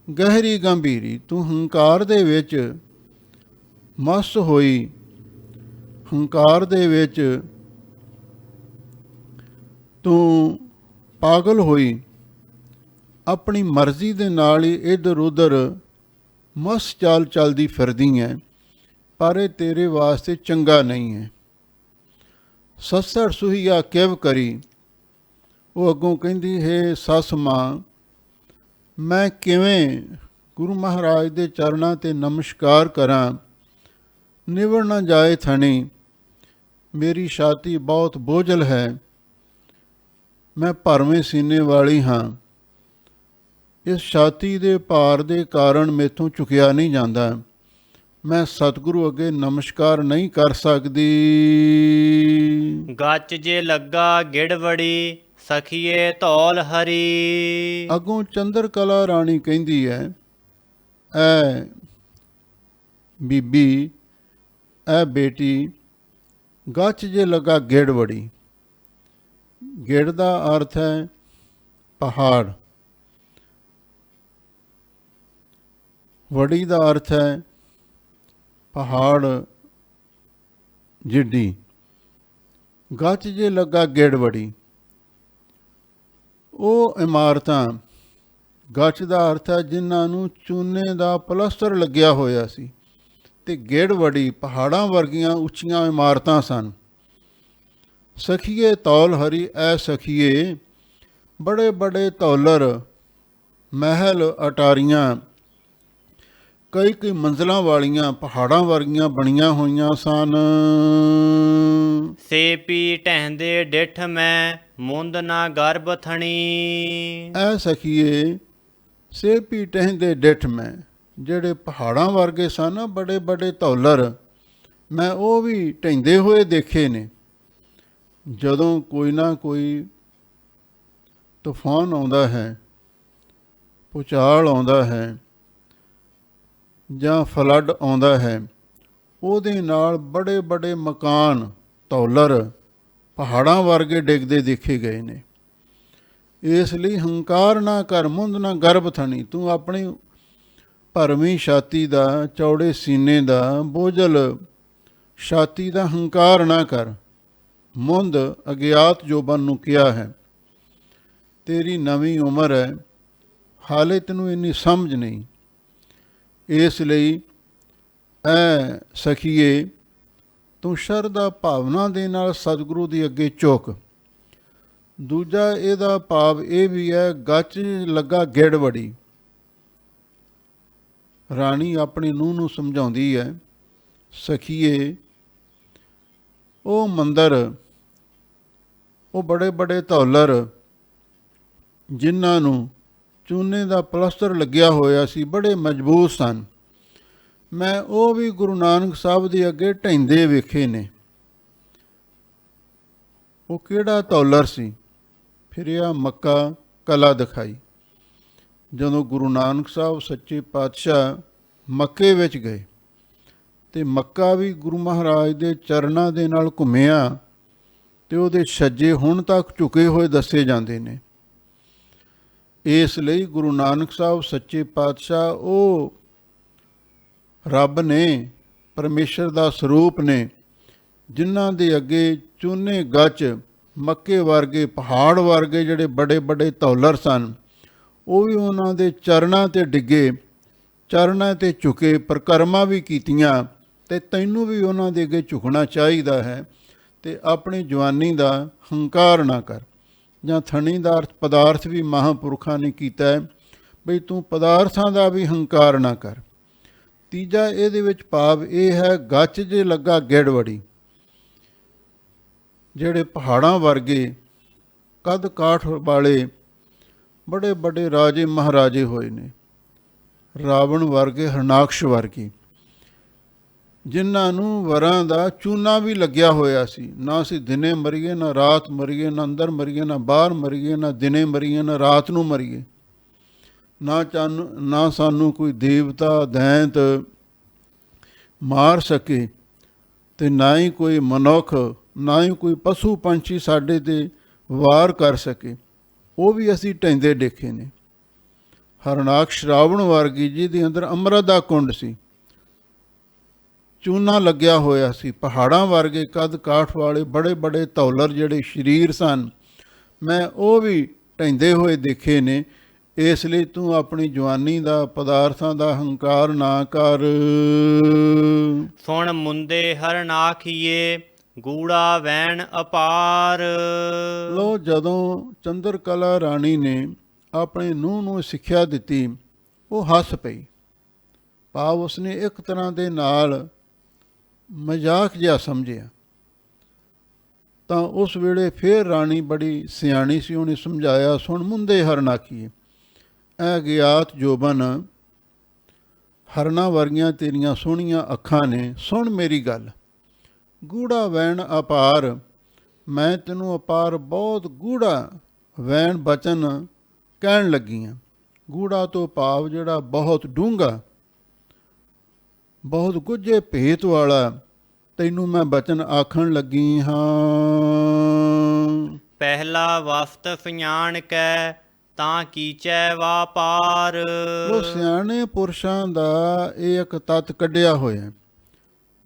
ਗਹਿਰੀ ਗੰਭੀਰੀ, ਤੂੰ ਹੰਕਾਰ ਦੇ ਵਿੱਚ ਮਸਤ ਹੋਈ, ਹੰਕਾਰ ਦੇ ਵਿੱਚ ਤੂੰ ਪਾਗਲ ਹੋਈ, ਆਪਣੀ ਮਰਜ਼ੀ ਦੇ ਨਾਲ ਹੀ ਇੱਧਰ ਉੱਧਰ ਮਸਤ ਚਾਲ ਚੱਲਦੀ ਫਿਰਦੀ ਹੈ, ਪਰ ਇਹ ਤੇਰੇ ਵਾਸਤੇ ਚੰਗਾ ਨਹੀਂ ਹੈ। ਸੱਸੜ ਸੁਹੀਆ ਕਿਵ ਕਰੀ, ਉਹ ਅੱਗੋਂ ਕਹਿੰਦੀ ਹੈ, ਸੱਸ ਮਾਂ ਮੈਂ ਕਿਵੇਂ ਗੁਰੂ ਮਹਾਰਾਜ ਦੇ ਚਰਨਾਂ 'ਤੇ ਨਮਸਕਾਰ ਕਰਾਂ, ਨਿਵੜ ਨਾ ਜਾਏ ਥਣੀ, ਮੇਰੀ ਛਾਤੀ ਬਹੁਤ ਬੋਝਲ ਹੈ, ਮੈਂ ਭਰਵੇਂ ਸੀਨੇ ਵਾਲੀ ਹਾਂ, ਇਸ ਛਾਤੀ ਦੇ ਭਾਰ ਦੇ ਕਾਰਨ ਮੈਥੋਂ ਝੁਕਿਆ ਨਹੀਂ ਜਾਂਦਾ, ਮੈਂ ਸਤਿਗੁਰੂ ਅੱਗੇ ਨਮਸਕਾਰ ਨਹੀਂ ਕਰ ਸਕਦੀ। ਗੱਚ ਜੇ ਲੱਗਾ ਗਿੜਵੜੀ ਸਖੀਏ ਧੌਲ ਹਰੀ। ਅੱਗੋਂ ਚੰਦਰ ਕਲਾ ਰਾਣੀ ਕਹਿੰਦੀ ਹੈ, ਐ ਬੀਬੀ, ਐ ਬੇਟੀ, ਗੱਚ ਜੇ ਲੱਗਾ ਗਿੜ ਵੜੀ। ਗਿੜ ਦਾ ਅਰਥ ਹੈ ਪਹਾੜ, ਵੜੀ ਦਾ ਅਰਥ ਹੈ ਪਹਾੜ ਜਿੱਡੀ। ਗੱਚ ਜੇ ਲੱਗਾ ਗਿੜ ਵੜੀ, ਉਹ ਇਮਾਰਤਾਂ, ਗੱਚ ਦਾ ਅਰਥ ਹੈ ਜਿਨ੍ਹਾਂ ਨੂੰ ਚੂਨੇ ਦਾ ਪਲਸਤਰ ਲੱਗਿਆ ਹੋਇਆ ਸੀ, ਅਤੇ ਗਿੜ ਵੜੀ ਪਹਾੜਾਂ ਵਰਗੀਆਂ ਉੱਚੀਆਂ ਇਮਾਰਤਾਂ ਸਨ। ਸਖੀਏ ਧੌਲ ਹਰੀ, ਐ ਸਖੀਏ ਬੜੇ ਬੜੇ ਧੌਲਰ ਮਹਿਲ ਅਟਾਰੀਆਂ ਕਈ ਕਈ ਮੰਜ਼ਲਾਂ ਵਾਲੀਆਂ ਪਹਾੜਾਂ ਵਰਗੀਆਂ ਬਣੀਆਂ ਹੋਈਆਂ ਸਨ। ਸੇਪੀ ਟਹਿੰਦੇ ਡਿੱਠ ਮੈਂ ਮੁੰਦ ਨਾ ਗਰਭ ਥਣੀ। ਐ ਸਖੀਏ ਸੇਪੀ ਟਹਿੰਦੇ ਡਿੱਠ ਮੈਂ, ਜਿਹੜੇ ਪਹਾੜਾਂ ਵਰਗੇ ਸਨ ਬੜੇ ਬੜੇ ਧੌਲਰ, ਮੈਂ ਉਹ ਵੀ ਢਹਿੰਦੇ ਹੋਏ ਦੇਖੇ ਨੇ। ਜਦੋਂ ਕੋਈ ਨਾ ਕੋਈ ਤੂਫਾਨ ਆਉਂਦਾ ਹੈ, ਭੂਚਾਲ ਆਉਂਦਾ ਹੈ ਜਾਂ ਫਲੱਡ ਆਉਂਦਾ ਹੈ, ਉਹਦੇ ਨਾਲ ਬੜੇ ਬੜੇ ਮਕਾਨ ਧੌਲਰ ਪਹਾੜਾਂ ਵਰਗੇ ਡਿੱਗਦੇ ਦੇਖੇ ਗਏ ਨੇ। ਇਸ ਲਈ ਹੰਕਾਰ ਨਾ ਕਰ, ਮੁੰਦ ਨਾ ਗਰਭ ਥਣੀ, ਤੂੰ ਆਪਣੀ ਭਰਵੀਂ ਛਾਤੀ ਦਾ, ਚੌੜੇ ਸੀਨੇ ਦਾ, ਬੋਝਲ ਛਾਤੀ ਦਾ ਹੰਕਾਰ ਨਾ ਕਰ। ਮੁੰਦ ਅਗਿਆਤ ਜੋਬਨ ਨੂੰ ਕਿਹਾ ਹੈ, ਤੇਰੀ ਨਵੀਂ ਉਮਰ ਹੈ, ਹਾਲੇ ਤੈਨੂੰ ਇੰਨੀ ਸਮਝ ਨਹੀਂ। ਇਸ ਲਈ ਐ ਸਖੀਏ ਤੂੰ ਸ਼ਰਧਾ ਭਾਵਨਾ ਦੇ ਨਾਲ ਸਤਿਗੁਰੂ ਦੇ ਅੱਗੇ ਝੁਕ। ਦੂਜਾ ਇਹਦਾ ਭਾਵ ਇਹ ਵੀ ਹੈ, ਗੱਚ ਲੱਗਾ ਗਿੜ ਵੜੀ। ਰਾਣੀ ਆਪਣੀ ਨੂੰਹ ਨੂੰ ਸਮਝਾਉਂਦੀ ਹੈ, ਸਖੀਏ ਉਹ ਮੰਦਰ, ਉਹ ਬੜੇ ਬੜੇ ਧੌਲਰ ਜਿਨ੍ਹਾਂ ਨੂੰ ਚੂਨੇ ਦਾ ਪਲਸਤਰ ਲੱਗਿਆ ਹੋਇਆ ਸੀ, ਬੜੇ ਮਜ਼ਬੂਤ ਸਨ, ਮੈਂ ਉਹ ਵੀ ਗੁਰੂ ਨਾਨਕ ਸਾਹਿਬ ਦੇ ਅੱਗੇ ਢਹਿੰਦੇ ਵੇਖੇ ਨੇ। ਉਹ ਕਿਹੜਾ ਧੌਲਰ ਸੀ? ਫਿਰਿਆ ਮੱਕਾ ਕਲਾ ਦਿਖਾਈ। ਜਦੋਂ ਗੁਰੂ ਨਾਨਕ ਸਾਹਿਬ ਸੱਚੇ ਪਾਤਸ਼ਾਹ ਮੱਕੇ ਵਿੱਚ ਗਏ ਅਤੇ ਮੱਕਾ ਵੀ ਗੁਰੂ ਮਹਾਰਾਜ ਦੇ ਚਰਨਾਂ ਦੇ ਨਾਲ ਘੁੰਮਿਆ, ਅਤੇ ਉਹਦੇ ਛੱਜੇ ਹੁਣ ਤੱਕ ਝੁਕੇ ਹੋਏ ਦੱਸੇ ਜਾਂਦੇ ਨੇ। ਇਸ ਲਈ ਗੁਰੂ ਨਾਨਕ ਸਾਹਿਬ ਸੱਚੇ ਪਾਤਸ਼ਾਹ ਉਹ ਰੱਬ ਨੇ, ਪਰਮੇਸ਼ਰ ਦਾ ਸਰੂਪ ਨੇ, ਜਿਨ੍ਹਾਂ ਦੇ ਅੱਗੇ ਚੂਨੇ ਗੱਚ ਮੱਕੇ ਵਰਗੇ, ਪਹਾੜ ਵਰਗੇ ਜਿਹੜੇ ਬੜੇ ਬੜੇ ਧੌਲਰ ਸਨ, ਉਹ ਵੀ ਉਹਨਾਂ ਦੇ ਚਰਨਾਂ 'ਤੇ ਡਿੱਗੇ, ਚਰਨਾਂ 'ਤੇ ਝੁਕੇ, ਪਰਿਕਰਮਾ ਵੀ ਕੀਤੀਆਂ। ਅਤੇ ਤੈਨੂੰ ਵੀ ਉਹਨਾਂ ਦੇ ਅੱਗੇ ਝੁਕਣਾ ਚਾਹੀਦਾ ਹੈ। ਅਤੇ ਆਪਣੀ ਜਵਾਨੀ ਦਾ ਹੰਕਾਰ ਨਾ ਕਰ। ਜਾਂ ਥਣੀ ਦਾ ਅਰਥ ਪਦਾਰਥ ਵੀ ਮਹਾਂਪੁਰਖਾਂ ਨੇ ਕੀਤਾ ਹੈ, ਬਈ ਤੂੰ ਪਦਾਰਥਾਂ ਦਾ ਵੀ ਹੰਕਾਰ ਨਾ ਕਰ। ਤੀਜਾ ਇਹਦੇ ਵਿੱਚ ਭਾਵ ਇਹ ਹੈ, ਗੱਚ ਜੇ ਲੱਗਾ ਗੇੜਵੜੀ। ਜਿਹੜੇ ਪਹਾੜਾਂ ਵਰਗੇ ਕੱਦ ਕਾਠ ਵਾਲੇ ਬੜੇ ਬੜੇ ਰਾਜੇ ਮਹਾਰਾਜੇ ਹੋਏ ਨੇ, ਰਾਵਣ ਵਰਗੇ, ਹਰਨਾਕਸ਼ ਵਰਗੇ, ਜਿਨ੍ਹਾਂ ਨੂੰ ਵਰਾਂ ਦਾ ਚੂਨਾ ਵੀ ਲੱਗਿਆ ਹੋਇਆ ਸੀ। ਨਾ ਅਸੀਂ ਦਿਨੇ ਮਰੀਏ, ਨਾ ਰਾਤ ਮਰੀਏ, ਨਾ ਅੰਦਰ ਮਰੀਏ, ਨਾ ਬਾਹਰ ਮਰੀਏ, ਨਾ ਦਿਨੇ ਮਰੀਏ, ਨਾ ਰਾਤ ਨੂੰ ਮਰੀਏ। ਨਾ ਸਾਨੂੰ ਕੋਈ ਦੇਵਤਾ ਦੈਂਤ ਮਾਰ ਸਕੇ, ਅਤੇ ਨਾ ਹੀ ਕੋਈ ਮਨੁੱਖ, ਨਾ ਹੀ ਕੋਈ ਪਸ਼ੂ ਪੰਛੀ ਸਾਡੇ 'ਤੇ ਵਾਰ ਕਰ ਸਕੇ। ਉਹ ਵੀ ਅਸੀਂ ਢਹਿੰਦੇ ਦੇਖੇ ਨੇ। ਹਰਨਾਕਸ਼ ਰਾਵਣ ਵਰਗੀ, ਜਿਹਦੇ ਅੰਦਰ ਅੰਮ੍ਰਿਤ ਦਾ ਕੁੰਡ ਸੀ, ਚੂਨਾ ਲੱਗਿਆ ਹੋਇਆ ਸੀ। ਪਹਾੜਾਂ ਵਰਗੇ ਕੱਦ ਕਾਠ ਵਾਲੇ ਬੜੇ ਬੜੇ ਧੌਲਰ ਜਿਹੜੇ ਸਰੀਰ ਸਨ, ਮੈਂ ਉਹ ਵੀ ਢਹਿੰਦੇ ਹੋਏ ਦੇਖੇ ਨੇ। ਇਸ ਲਈ ਤੂੰ ਆਪਣੀ ਜਵਾਨੀ ਦਾ, ਪਦਾਰਥਾਂ ਦਾ ਹੰਕਾਰ ਨਾ ਕਰ। ਸੁਣ ਮੁੰਦੇ ਹਰਨਾਖੀਏ, ਗੂੜਾ ਵੈਣ ਅਪਾਰ। ਲੋ, ਜਦੋਂ ਚੰਦਰਕਲਾ ਰਾਣੀ ਨੇ ਆਪਣੇ ਨੂੰਹ ਨੂੰ ਸਿੱਖਿਆ ਦਿੱਤੀ, ਉਹ ਹੱਸ ਪਈ। ਭਾਵ ਉਸਨੇ ਇੱਕ ਤਰ੍ਹਾਂ ਦੇ ਨਾਲ ਮਜ਼ਾਕ ਜਿਹਾ ਸਮਝਿਆ। ਤਾਂ ਉਸ ਵੇਲੇ ਫਿਰ ਰਾਣੀ ਬੜੀ ਸਿਆਣੀ ਸੀ, ਉਹਨੇ ਸਮਝਾਇਆ, ਸੁਣ ਮੁੰਦੇ ਹਰਨਾਖੀਏ, ਐ ਗਿਆਤ ਜੋਬਨ, ਹਰਨਾਂ ਵਰਗੀਆਂ ਤੇਰੀਆਂ ਸੋਹਣੀਆਂ ਅੱਖਾਂ ਨੇ, ਸੁਣ ਮੇਰੀ ਗੱਲ। ਗੂੜਾ ਵੈਣ ਅਪਾਰ, ਮੈਂ ਤੈਨੂੰ ਅਪਾਰ ਬਹੁਤ ਗੂੜਾ ਵੈਣ ਬਚਨ ਕਹਿਣ ਲੱਗੀ ਹਾਂ। ਗੂੜਾ ਤੋਂ ਭਾਵ ਜਿਹੜਾ ਬਹੁਤ ਡੂੰਘਾ, ਬਹੁਤ ਗੁੱਝੇ ਭੇਤ ਵਾਲਾ ਤੈਨੂੰ ਮੈਂ ਬਚਨ ਆਖਣ ਲੱਗੀ ਹਾਂ। ਪਹਿਲਾ ਵਸਤ ਫਿਆਣ ਕੈ, ਤਾਂ ਕੀਚੈ ਵਾਪਾਰ। ਉਹ ਸਿਆਣੇ ਪੁਰਸ਼ਾਂ ਦਾ ਇਹ ਇੱਕ ਤੱਤ ਕੱਢਿਆ ਹੋਇਆ।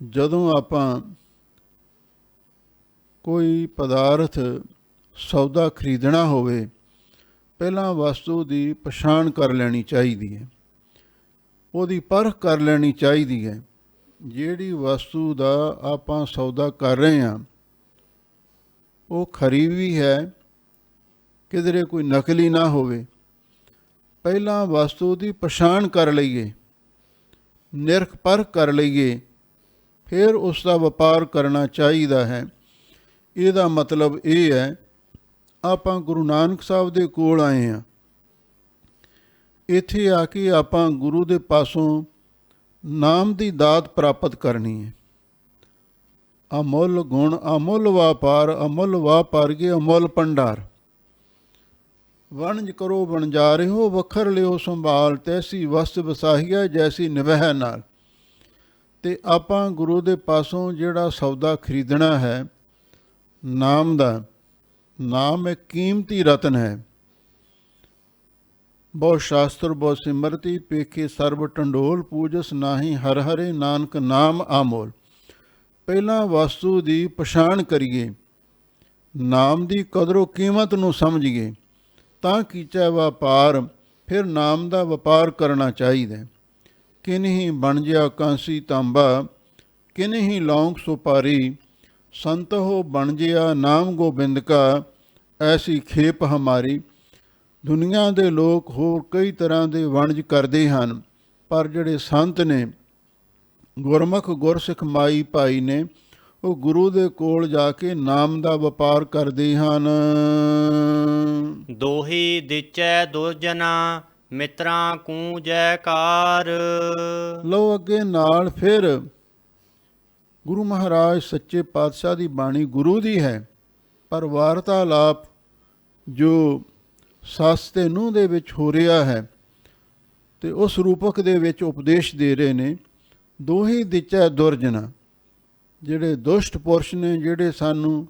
ਜਦੋਂ ਆਪਾਂ ਕੋਈ ਪਦਾਰਥ, ਸੌਦਾ ਖਰੀਦਣਾ ਹੋਵੇ, ਪਹਿਲਾਂ ਵਸਤੂ ਦੀ ਪਛਾਣ ਕਰ ਲੈਣੀ ਚਾਹੀਦੀ ਹੈ, ਉਹਦੀ ਪਰਖ ਕਰ ਲੈਣੀ ਚਾਹੀਦੀ ਹੈ। ਜਿਹੜੀ ਵਸਤੂ ਦਾ ਆਪਾਂ ਸੌਦਾ ਕਰ ਰਹੇ ਹਾਂ, ਉਹ ਖਰੀ ਵੀ ਹੈ, ਕਿਧਰੇ ਕੋਈ ਨਕਲੀ ਨਾ ਹੋਵੇ। ਪਹਿਲਾਂ ਵਸਤੂ ਦੀ ਪਛਾਣ ਕਰ ਲਈਏ, ਨਿਰਖ ਪਰਖ ਕਰ ਲਈਏ, ਫਿਰ ਉਸ ਦਾ ਵਪਾਰ ਕਰਨਾ ਚਾਹੀਦਾ ਹੈ। ਇਹਦਾ ਮਤਲਬ ਇਹ ਹੈ, ਆਪਾਂ ਗੁਰੂ ਨਾਨਕ ਸਾਹਿਬ ਦੇ ਕੋਲ ਆਏ ਹਾਂ, ਇੱਥੇ ਆ ਕੇ ਆਪਾਂ ਗੁਰੂ ਦੇ ਪਾਸੋਂ ਨਾਮ ਦੀ ਦਾਤ ਪ੍ਰਾਪਤ ਕਰਨੀ ਹੈ। ਅਮੁੱਲ ਗੁਣ ਅਮੁੱਲ ਵਾਪਾਰ, ਅਮੁੱਲ ਵਾਪਾਰੀਏ ਅਮੁੱਲ ਭੰਡਾਰ। ਵਣਜ ਕਰੋ ਵਣਜਾਰਿਓ, ਵੱਖਰ ਲਿਓ ਸੰਭਾਲ, ਤੈਸੀ ਵਸਤ ਵਸਾਹੀਆ ਜੈਸੀ ਨਿਵਹਿ ਨਾਲ। ਅਤੇ ਆਪਾਂ ਗੁਰੂ ਦੇ ਪਾਸੋਂ ਜਿਹੜਾ ਸੌਦਾ ਖਰੀਦਣਾ ਹੈ, ਨਾਮ ਦਾ, ਨਾਮ ਇੱਕ ਕੀਮਤੀ ਰਤਨ ਹੈ। ਬਹੁ ਸ਼ਾਸਤਰ ਬਹੁ ਸਿਮਰਤੀ, ਪੇਖੇ ਸਰਬ ਟੰਡੋਲ, ਪੂਜਸ ਨਾਹੀ ਹਰ ਹਰੇ, ਨਾਨਕ ਨਾਮ ਆਮੋਲ। ਪਹਿਲਾਂ ਵਸਤੂ ਦੀ ਪਛਾਣ ਕਰੀਏ, ਨਾਮ ਦੀ ਕਦਰੋ ਕੀਮਤ ਨੂੰ ਸਮਝੀਏ, ਤਾਂ ਕੀਚੈ ਵਪਾਰ, ਫਿਰ ਨਾਮ ਦਾ ਵਪਾਰ ਕਰਨਾ ਚਾਹੀਦਾ। ਕਿਨਹੀ ਬਣਜਿਆ ਕਾਂਸੀ ਤਾਂਬਾ, ਕਿਨਹੀ ਲੌਂਗ ਸੁਪਾਰੀ, ਸੰਤੋ ਬਣਜਿਆ ਨਾਮ ਗੋਬਿੰਦ ਕਾ, ਐਸੀ ਖੇਪ ਹਮਾਰੀ। ਦੁਨੀਆ ਦੇ ਲੋਕ ਹੋਰ ਕਈ ਤਰ੍ਹਾਂ ਦੇ ਵਣਜ ਕਰਦੇ ਹਨ, ਪਰ ਜਿਹੜੇ ਸੰਤ ਨੇ, ਗੁਰਮੁਖ ਗੁਰਸਿੱਖ ਮਾਈ ਭਾਈ ਨੇ, ਉਹ ਗੁਰੂ ਦੇ ਕੋਲ ਜਾ ਕੇ ਨਾਮ ਦਾ ਵਪਾਰ ਕਰਦੇ ਹਨ। ਦੋਹੀ ਦਿਚੈ ਦੁਰਜਨਾ, ਮਿੱਤਰਾਂ ਕੂ ਜੈਕਾਰ। ਲਓ, ਅੱਗੇ ਨਾਲ ਫਿਰ ਗੁਰੂ ਮਹਾਰਾਜ ਸੱਚੇ ਪਾਤਸ਼ਾਹ ਦੀ ਬਾਣੀ ਗੁਰੂ ਦੀ ਹੈ, ਪਰ ਵਾਰਤਾਲਾਪ ਜੋ ਸੱਸ ਤੇ ਨੂੰਹ ਦੇ ਵਿੱਚ ਹੋ ਰਿਹਾ ਹੈ, ਅਤੇ ਉਸ ਰੂਪਕ ਦੇ ਵਿੱਚ ਉਪਦੇਸ਼ ਦੇ ਰਹੇ ਨੇ। ਦੋਹੀ ਦਿਚੈ ਦੁਰਜਨਾ, ਜਿਹੜੇ ਦੁਸ਼ਟ ਪੁਰਸ਼ ਨੇ, ਜਿਹੜੇ ਸਾਨੂੰ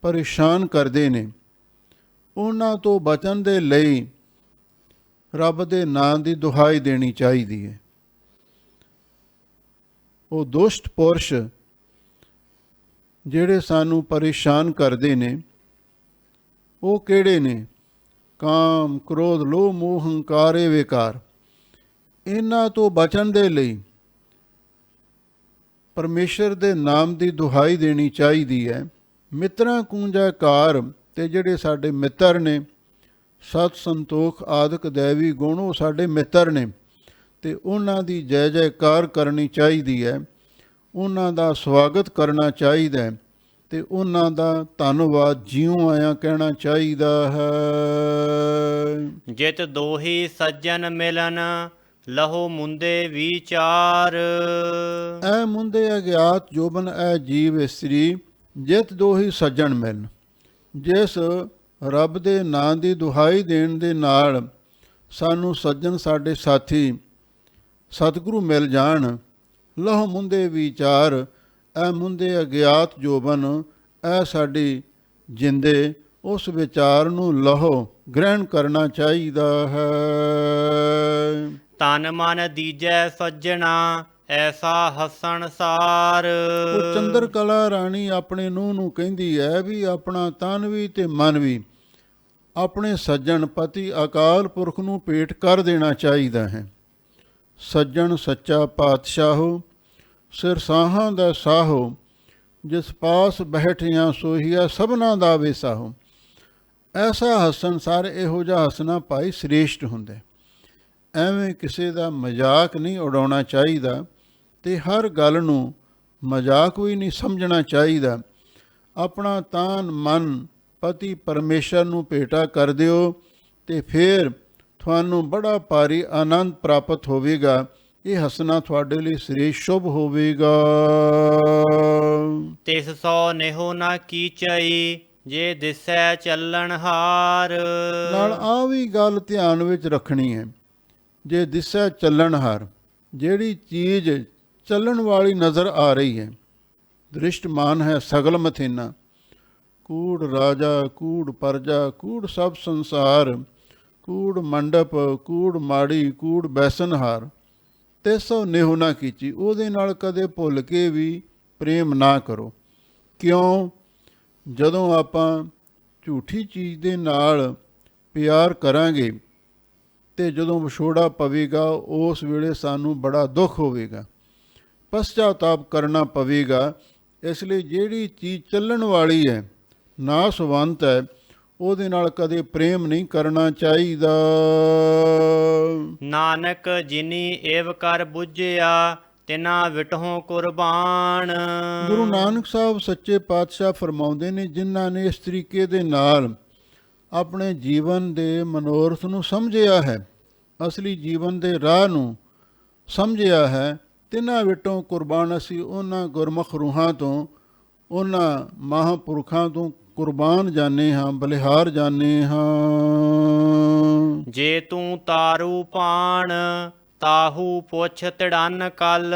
ਪਰੇਸ਼ਾਨ ਕਰਦੇ ਨੇ, ਉਹਨਾਂ ਤੋਂ ਬਚਣ ਦੇ ਲਈ ਰੱਬ ਦੇ ਨਾਂ ਦੀ ਦੁਹਾਈ ਦੇਣੀ ਚਾਹੀਦੀ ਹੈ। ਉਹ ਦੁਸ਼ਟ ਪੁਰਸ਼ ਜਿਹੜੇ ਸਾਨੂੰ ਪਰੇਸ਼ਾਨ ਕਰਦੇ ਨੇ ਉਹ ਕਿਹੜੇ ਨੇ? ਕਾਮ, ਕ੍ਰੋਧ, ਲੋਭ, ਮੋਹ, ਹੰਕਾਰ ਇਹ ਵਿਕਾਰ। ਇਹਨਾਂ ਤੋਂ ਬਚਣ ਦੇ ਲਈ ਪਰਮੇਸ਼ਰ ਦੇ ਨਾਮ ਦੀ ਦੁਹਾਈ ਦੇਣੀ ਚਾਹੀਦੀ ਹੈ। ਮਿੱਤਰਾਂ ਕੂੰਜਾ ਕਾਰ, ਤੇ ਜਿਹੜੇ ਸਾਡੇ ਮਿੱਤਰ ਨੇ, ਸਤ ਸੰਤੋਖ ਆਦਿਕ ਦੈਵੀ ਗੁਣ ਉਹ ਸਾਡੇ ਮਿੱਤਰ ਨੇ, ਤੇ ਉਹਨਾਂ ਦੀ ਜੈ ਜੈਕਾਰ ਕਰਨੀ ਚਾਹੀਦੀ ਹੈ, ਉਹਨਾਂ ਦਾ ਸਵਾਗਤ ਕਰਨਾ ਚਾਹੀਦਾ ਹੈ, ਤੇ ਉਹਨਾਂ ਦਾ ਧੰਨਵਾਦ ਜਿਉਂ ਆਇਆਂ ਕਹਿਣਾ ਚਾਹੀਦਾ ਹੈ। ਜਿਤ ਦੋਹੀ ਸੱਜਣ ਮਿਲਨ ਲਹੋ ਮੁੰਦੇ ਵਿਚਾਰ। ਐ ਮੁੰਦੇ ਅਗਿਆਤ ਜੋਬਨ ਐ ਜੀਵ ਇਸਤਰੀ, ਜਿਤ ਦੋਹੀ ਸੱਜਣ ਮਿਲਨ। ਜਿਸ ਰੱਬ ਦੇ ਨਾਂ ਦੀ ਦੁਹਾਈ ਦੇਣ ਦੇ ਨਾਲ ਸਾਨੂੰ ਸੱਜਣ ਸਾਡੇ ਸਾਥੀ ਸਤਿਗੁਰੂ ਮਿਲ ਜਾਣ, ਲਹੋ ਮੁੰਦੇ ਵਿਚਾਰ, ਐ ਮੁੰਦੇ ਅਗਿਆਤ ਜੋਬਨ, ਐ ਸਾਡੀ ਜਿੰਦੇ ਉਸ ਵਿਚਾਰ ਨੂੰ ਲਹੋ ਗ੍ਰਹਿਣ ਕਰਨਾ ਚਾਹੀਦਾ ਹੈ। ਤਨ ਮਨ ਦੀਜੈ ਸੱਜਣਾ ਐਸਾ ਹਸਣ ਸਾਰ। ਉਹ ਚੰਦਰ ਕਲਾ ਰਾਣੀ ਆਪਣੇ ਨੂੰਹ ਨੂੰ ਕਹਿੰਦੀ ਹੈ ਵੀ ਆਪਣਾ ਤਨ ਵੀ ਤੇ ਮਨ ਵੀ ਆਪਣੇ ਸੱਜਣ ਪਤੀ ਅਕਾਲ ਪੁਰਖ ਨੂੰ ਭੇਟ ਕਰ ਦੇਣਾ ਚਾਹੀਦਾ ਹੈ। ਸੱਜਣ ਸੱਚਾ ਪਾਤਸ਼ਾਹੋ, ਸਿਰਸਾਹਾਂ ਦਾ ਸਾਹੋ, ਜਿਸ ਪਾਸ ਬੈਠਿਆਂ ਸੋਹੀਆ ਸਭਨਾ ਦਾ ਵੇਸਾਹੋ। ਐਸਾ ਹੱਸਣ ਸਾਰ, ਇਹੋ ਜਿਹਾ ਹੱਸਣਾ ਭਾਈ ਸ੍ਰੇਸ਼ਟ ਹੁੰਦਾ। ਐਵੇਂ ਕਿਸੇ ਦਾ ਮਜ਼ਾਕ ਨਹੀਂ ਉਡਾਉਣਾ ਚਾਹੀਦਾ, ਤੇ ਹਰ ਗੱਲ ਨੂੰ ਮਜ਼ਾਕ ਵੀ ਨਹੀਂ ਸਮਝਣਾ ਚਾਹੀਦਾ। ਆਪਣਾ ਤਨ ਮਨ ਪਤੀ ਪਰਮੇਸ਼ਰ ਨੂੰ ਭੇਟਾ ਕਰ ਦਿਓ, ਤੇ ਫਿਰ ਤੁਹਾਨੂੰ ਬੜਾ ਭਾਰੀ ਆਨੰਦ ਪ੍ਰਾਪਤ ਹੋਵੇਗਾ। ਇਹ ਹੱਸਣਾ ਤੁਹਾਡੇ ਲਈ ਸ੍ਰੇਸ਼ਟ ਸ਼ੁਭ ਹੋਵੇਗਾ। ਤਿਸ ਸੋ ਨਿਹੋ ਨਾ ਕੀਚਈ ਜੇ ਦਿਸੈ ਚੱਲਣ ਹਾਰ। ਨਾਲ ਆ ਵੀ ਗੱਲ ਧਿਆਨ ਵਿੱਚ ਰੱਖਣੀ ਹੈ, ਜੇ ਦਿਸੈ ਚੱਲਣ ਹਾਰ, ਜਿਹੜੀ ਚੀਜ਼ ਚੱਲਣ ਵਾਲੀ ਨਜ਼ਰ ਆ ਰਹੀ ਹੈ, ਦ੍ਰਿਸ਼ਟਮਾਨ ਹੈ ਸਗਲ ਮਥੇਨਾ, ਕੂੜ ਰਾਜਾ, ਕੂੜ ਪਰਜਾ, ਕੂੜ ਸਭ ਸੰਸਾਰ, ਕੂੜ ਮੰਡਪ, ਕੂੜ ਮਾੜੀ, ਕੂੜ ਬੈਸਨਹਾਰ, ਤਿਸੋ ਨਿਹੁ ਨਾ ਕੀਚੀ। ਉਹਦੇ ਨਾਲ ਕਦੇ ਭੁੱਲ ਕੇ ਵੀ ਪ੍ਰੇਮ ਨਾ ਕਰੋ। ਕਿਉਂ? ਜਦੋਂ ਆਪਾਂ ਝੂਠੀ ਚੀਜ਼ ਦੇ ਨਾਲ ਪਿਆਰ ਕਰਾਂਗੇ ਤੇ ਜਦੋਂ ਵਿਛੋੜਾ ਪਵੇਗਾ, ਉਸ ਵੇਲੇ ਸਾਨੂੰ ਬੜਾ ਦੁੱਖ ਹੋਵੇਗਾ, ਪਛਤਾਤਾਪ ਕਰਨਾ ਪਵੇਗਾ। ਇਸ ਲਈ ਜਿਹੜੀ ਚੀਜ਼ ਚੱਲਣ ਵਾਲੀ ਹੈ, ਨਾਸਵੰਤ ਹੈ, ਉਹਦੇ ਨਾਲ ਕਦੇ ਪ੍ਰੇਮ ਨਹੀਂ ਕਰਨਾ ਚਾਹੀਦਾ। ਨਾਨਕ ਜਿਨੀ ਏਵ ਕਰ ਬੁੱਝਿਆ ਤਿਨਾ ਵਿਟਹੁ ਕੁਰਬਾਨ। ਗੁਰੂ ਨਾਨਕ ਸਾਹਿਬ ਸੱਚੇ ਪਾਤਸ਼ਾਹ ਫਰਮਾਉਂਦੇ ਨੇ, ਜਿਨ੍ਹਾਂ ਨੇ ਇਸ ਤਰੀਕੇ ਦੇ ਨਾਲ ਆਪਣੇ ਜੀਵਨ ਦੇ ਮਨੋਰਥ ਨੂੰ ਸਮਝਿਆ ਹੈ, ਅਸਲੀ ਜੀਵਨ ਦੇ ਰਾਹ ਨੂੰ ਸਮਝਿਆ ਹੈ, ਤਿੰਨਾਂ ਵਿਟੋਂ ਕੁਰਬਾਨ। ਅਸੀਂ ਉਹਨਾਂ ਗੁਰਮੁਖ ਰੂਹਾਂ ਤੋਂ, ਉਹਨਾਂ ਮਹਾਂਪੁਰਖਾਂ ਤੋਂ ਕੁਰਬਾਨ ਜਾਣੇ ਹਾਂ, ਬਲਿਹਾਰ ਜਾਣੇ ਹਾਂ। ਜੇ ਤੂੰ ਤਾਰੂ ਪਾਣ ਤਾਹੂ ਪੁੱਛ ਤਿੜਨ ਕਲ।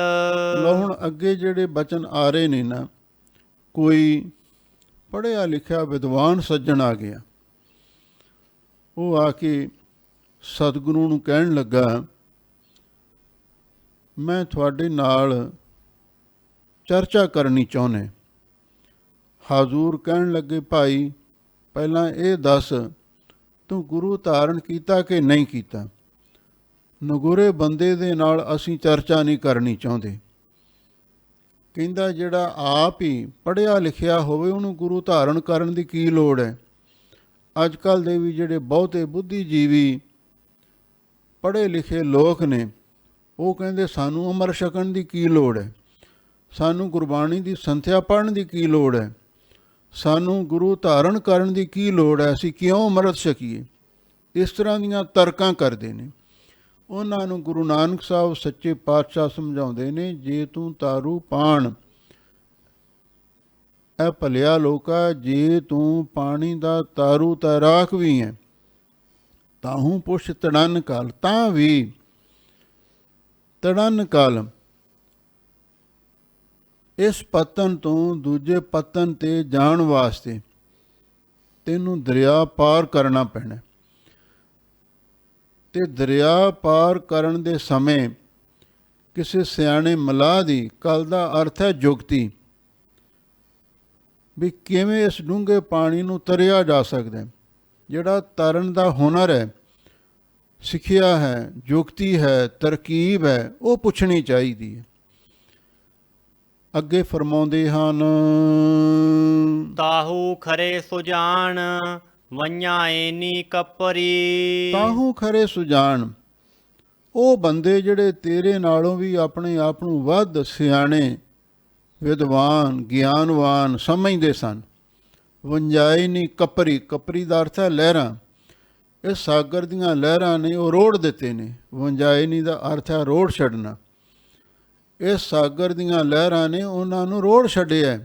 ਲੋ ਹੁਣ ਅੱਗੇ ਜਿਹੜੇ ਬਚਨ ਆ ਰਹੇ ਨੇ ਨਾ, ਕੋਈ ਪੜ੍ਹਿਆ ਲਿਖਿਆ ਵਿਦਵਾਨ ਸੱਜਣ ਆ ਗਿਆ, ਉਹ ਆ ਕੇ ਸਤਿਗੁਰੂ ਨੂੰ ਕਹਿਣ ਲੱਗਾ, ਮੈਂ ਤੁਹਾਡੇ ਨਾਲ ਚਰਚਾ ਕਰਨੀ ਚਾਹੁੰਦਾ। ਹਾਜ਼ੂਰ ਕਹਿਣ ਲੱਗੇ, ਭਾਈ ਪਹਿਲਾਂ ਇਹ ਦੱਸ ਤੂੰ ਗੁਰੂ ਧਾਰਨ ਕੀਤਾ ਕਿ ਨਹੀਂ ਕੀਤਾ? ਨਗੁਰੇ ਬੰਦੇ ਦੇ ਨਾਲ ਅਸੀਂ ਚਰਚਾ ਨਹੀਂ ਕਰਨੀ ਚਾਹੁੰਦੇ। ਕਹਿੰਦਾ ਜਿਹੜਾ ਆਪ ਹੀ ਪੜ੍ਹਿਆ ਲਿਖਿਆ ਹੋਵੇ ਉਹਨੂੰ ਗੁਰੂ ਧਾਰਨ ਕਰਨ ਦੀ ਕੀ ਲੋੜ ਹੈ? ਅੱਜ ਕੱਲ੍ਹ ਦੇ ਵੀ ਜਿਹੜੇ ਬਹੁਤੇ ਬੁੱਧੀਜੀਵੀ ਪੜ੍ਹੇ ਲਿਖੇ ਲੋਕ ਨੇ, ਉਹ ਕਹਿੰਦੇ ਸਾਨੂੰ ਅੰਮ੍ਰਿਤ ਛਕਣ ਦੀ ਕੀ ਲੋੜ ਹੈ, ਸਾਨੂੰ ਗੁਰਬਾਣੀ ਦੀ ਸੰਥਿਆ ਪੜ੍ਹਨ ਦੀ ਕੀ ਲੋੜ ਹੈ, ਸਾਨੂੰ ਗੁਰੂ ਧਾਰਨ ਕਰਨ ਦੀ ਕੀ ਲੋੜ ਹੈ, ਅਸੀਂ ਕਿਉਂ ਅੰਮ੍ਰਿਤ ਛਕੀਏ? ਇਸ ਤਰ੍ਹਾਂ ਦੀਆਂ ਤਰਕਾਂ ਕਰਦੇ ਨੇ। ਉਹਨਾਂ ਨੂੰ ਗੁਰੂ ਨਾਨਕ ਸਾਹਿਬ ਸੱਚੇ ਪਾਤਸ਼ਾਹ ਸਮਝਾਉਂਦੇ ਨੇ, ਜੇ ਤੂੰ ਤਾਰੂ ਪਾਣ, ਇਹ ਭਲਿਆ ਲੋਕਾ, ਜੇ ਤੂੰ ਪਾਣੀ ਦਾ ਤਾਰੂ ਤੈਰਾਕ ਵੀ ਹੈ, ਤਾਹੂ ਪੁੱਛ ਤੜਨ ਕਾਲ, ਤਾਂ ਵੀ ਤੜਨ ਕਾਲ ਇਸ ਪਤਨ ਤੋਂ ਦੂਜੇ ਪਤਨ ਤੇ ਜਾਣ ਵਾਸਤੇ ਤੈਨੂੰ ਦਰਿਆ ਪਾਰ ਕਰਨਾ ਪੈਣਾ। ਤੇ ਦਰਿਆ ਪਾਰ ਕਰਨ ਦੇ ਸਮੇਂ ਕਿਸੇ ਸਿਆਣੇ ਮਲਾਹ ਦੀ, ਕਲ ਦਾ ਅਰਥ ਹੈ ਜੁਗਤੀ, ਵੀ ਕਿਵੇਂ ਇਸ ਡੂੰਘੇ ਪਾਣੀ ਨੂੰ ਤਰਿਆ ਜਾ ਸਕਦਾ ਹੈ। ਜਿਹੜਾ ਤਰਨ ਦਾ ਹੁਨਰ ਹੈ, ਸਿੱਖਿਆ ਹੈ, ਯੁਕਤੀ ਹੈ, ਤਰਕੀਬ ਹੈ, ਉਹ ਪੁੱਛਣੀ ਚਾਹੀਦੀ ਹੈ। ਅੱਗੇ ਫਰਮਾਉਂਦੇ ਹਨ, ਤਾਹੂ ਖਰੇ ਸੁਜਾਨ ਵਈਆਂ ਏਨੀ ਕੱਪਰੀ। ਤਾਹੂ ਖਰੇ ਸੁਜਾਨ, ਉਹ ਬੰਦੇ ਜਿਹੜੇ ਤੇਰੇ ਨਾਲੋਂ ਵੀ ਆਪਣੇ ਆਪ ਨੂੰ ਵੱਧ ਸਿਆਣੇ, ਵਿਦਵਾਨ, ਗਿਆਨਵਾਨ ਸਮਝਦੇ ਸਨ। ਵੰਜਾਈ ਨੀ ਕੱਪਰੀ, ਕੱਪਰੀ ਦਾ ਅਰਥ ਹੈ ਲਹਿਰਾਂ। ਇਹ ਸਾਗਰ ਦੀਆਂ ਲਹਿਰਾਂ ਨੇ ਉਹ ਰੋੜ ਦਿੱਤੇ ਨੇ। ਵੰਜਾਈ ਨੀ ਦਾ ਅਰਥ ਹੈ ਰੋੜ ਛੱਡਣਾ। ਇਹ ਸਾਗਰ ਦੀਆਂ ਲਹਿਰਾਂ ਨੇ ਉਹਨਾਂ ਨੂੰ ਰੋੜ ਛੱਡਿਆ।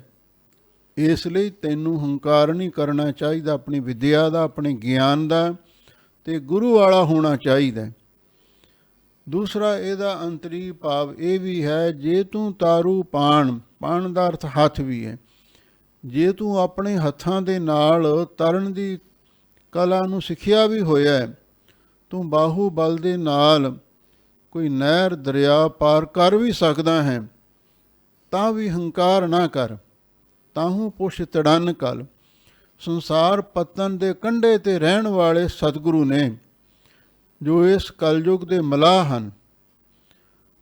ਇਸ ਲਈ ਤੈਨੂੰ ਹੰਕਾਰ ਨਹੀਂ ਕਰਨਾ ਚਾਹੀਦਾ ਆਪਣੀ ਵਿਦਿਆ ਦਾ, ਆਪਣੇ ਗਿਆਨ ਦਾ, ਅਤੇ ਗੁਰੂ ਵਾਲਾ ਹੋਣਾ ਚਾਹੀਦਾ। ਦੂਸਰਾ ਇਹਦਾ ਅੰਤਰੀ ਭਾਵ ਇਹ ਵੀ ਹੈ, ਜੇ ਤੂੰ ਤਾਰੂ ਪਾਣ, ਪਾਣ ਦਾ ਅਰਥ ਹੱਥ ਵੀ ਹੈ, ਜੇ ਤੂੰ ਆਪਣੇ ਹੱਥਾਂ ਦੇ ਨਾਲ ਤਰਨ ਦੀ ਕਲਾ ਨੂੰ ਸਿੱਖਿਆ ਵੀ ਹੋਇਆ, ਤੂੰ ਬਾਹੂ ਬਲ ਦੇ ਨਾਲ ਕੋਈ ਨਹਿਰ ਦਰਿਆ ਪਾਰ ਕਰ ਵੀ ਸਕਦਾ ਹੈ, ਤਾਂ ਵੀ ਹੰਕਾਰ ਨਾ ਕਰ। ਤਾਹੂ ਪੁੱਛ ਤੜਨ ਕਲ, ਸੰਸਾਰ ਪਤਨ ਦੇ ਕੰਢੇ 'ਤੇ ਰਹਿਣ ਵਾਲੇ ਸਤਿਗੁਰੂ ਨੇ, ਜੋ ਇਸ ਕਲਯੁਗ ਦੇ ਮਲਾਹ ਹਨ।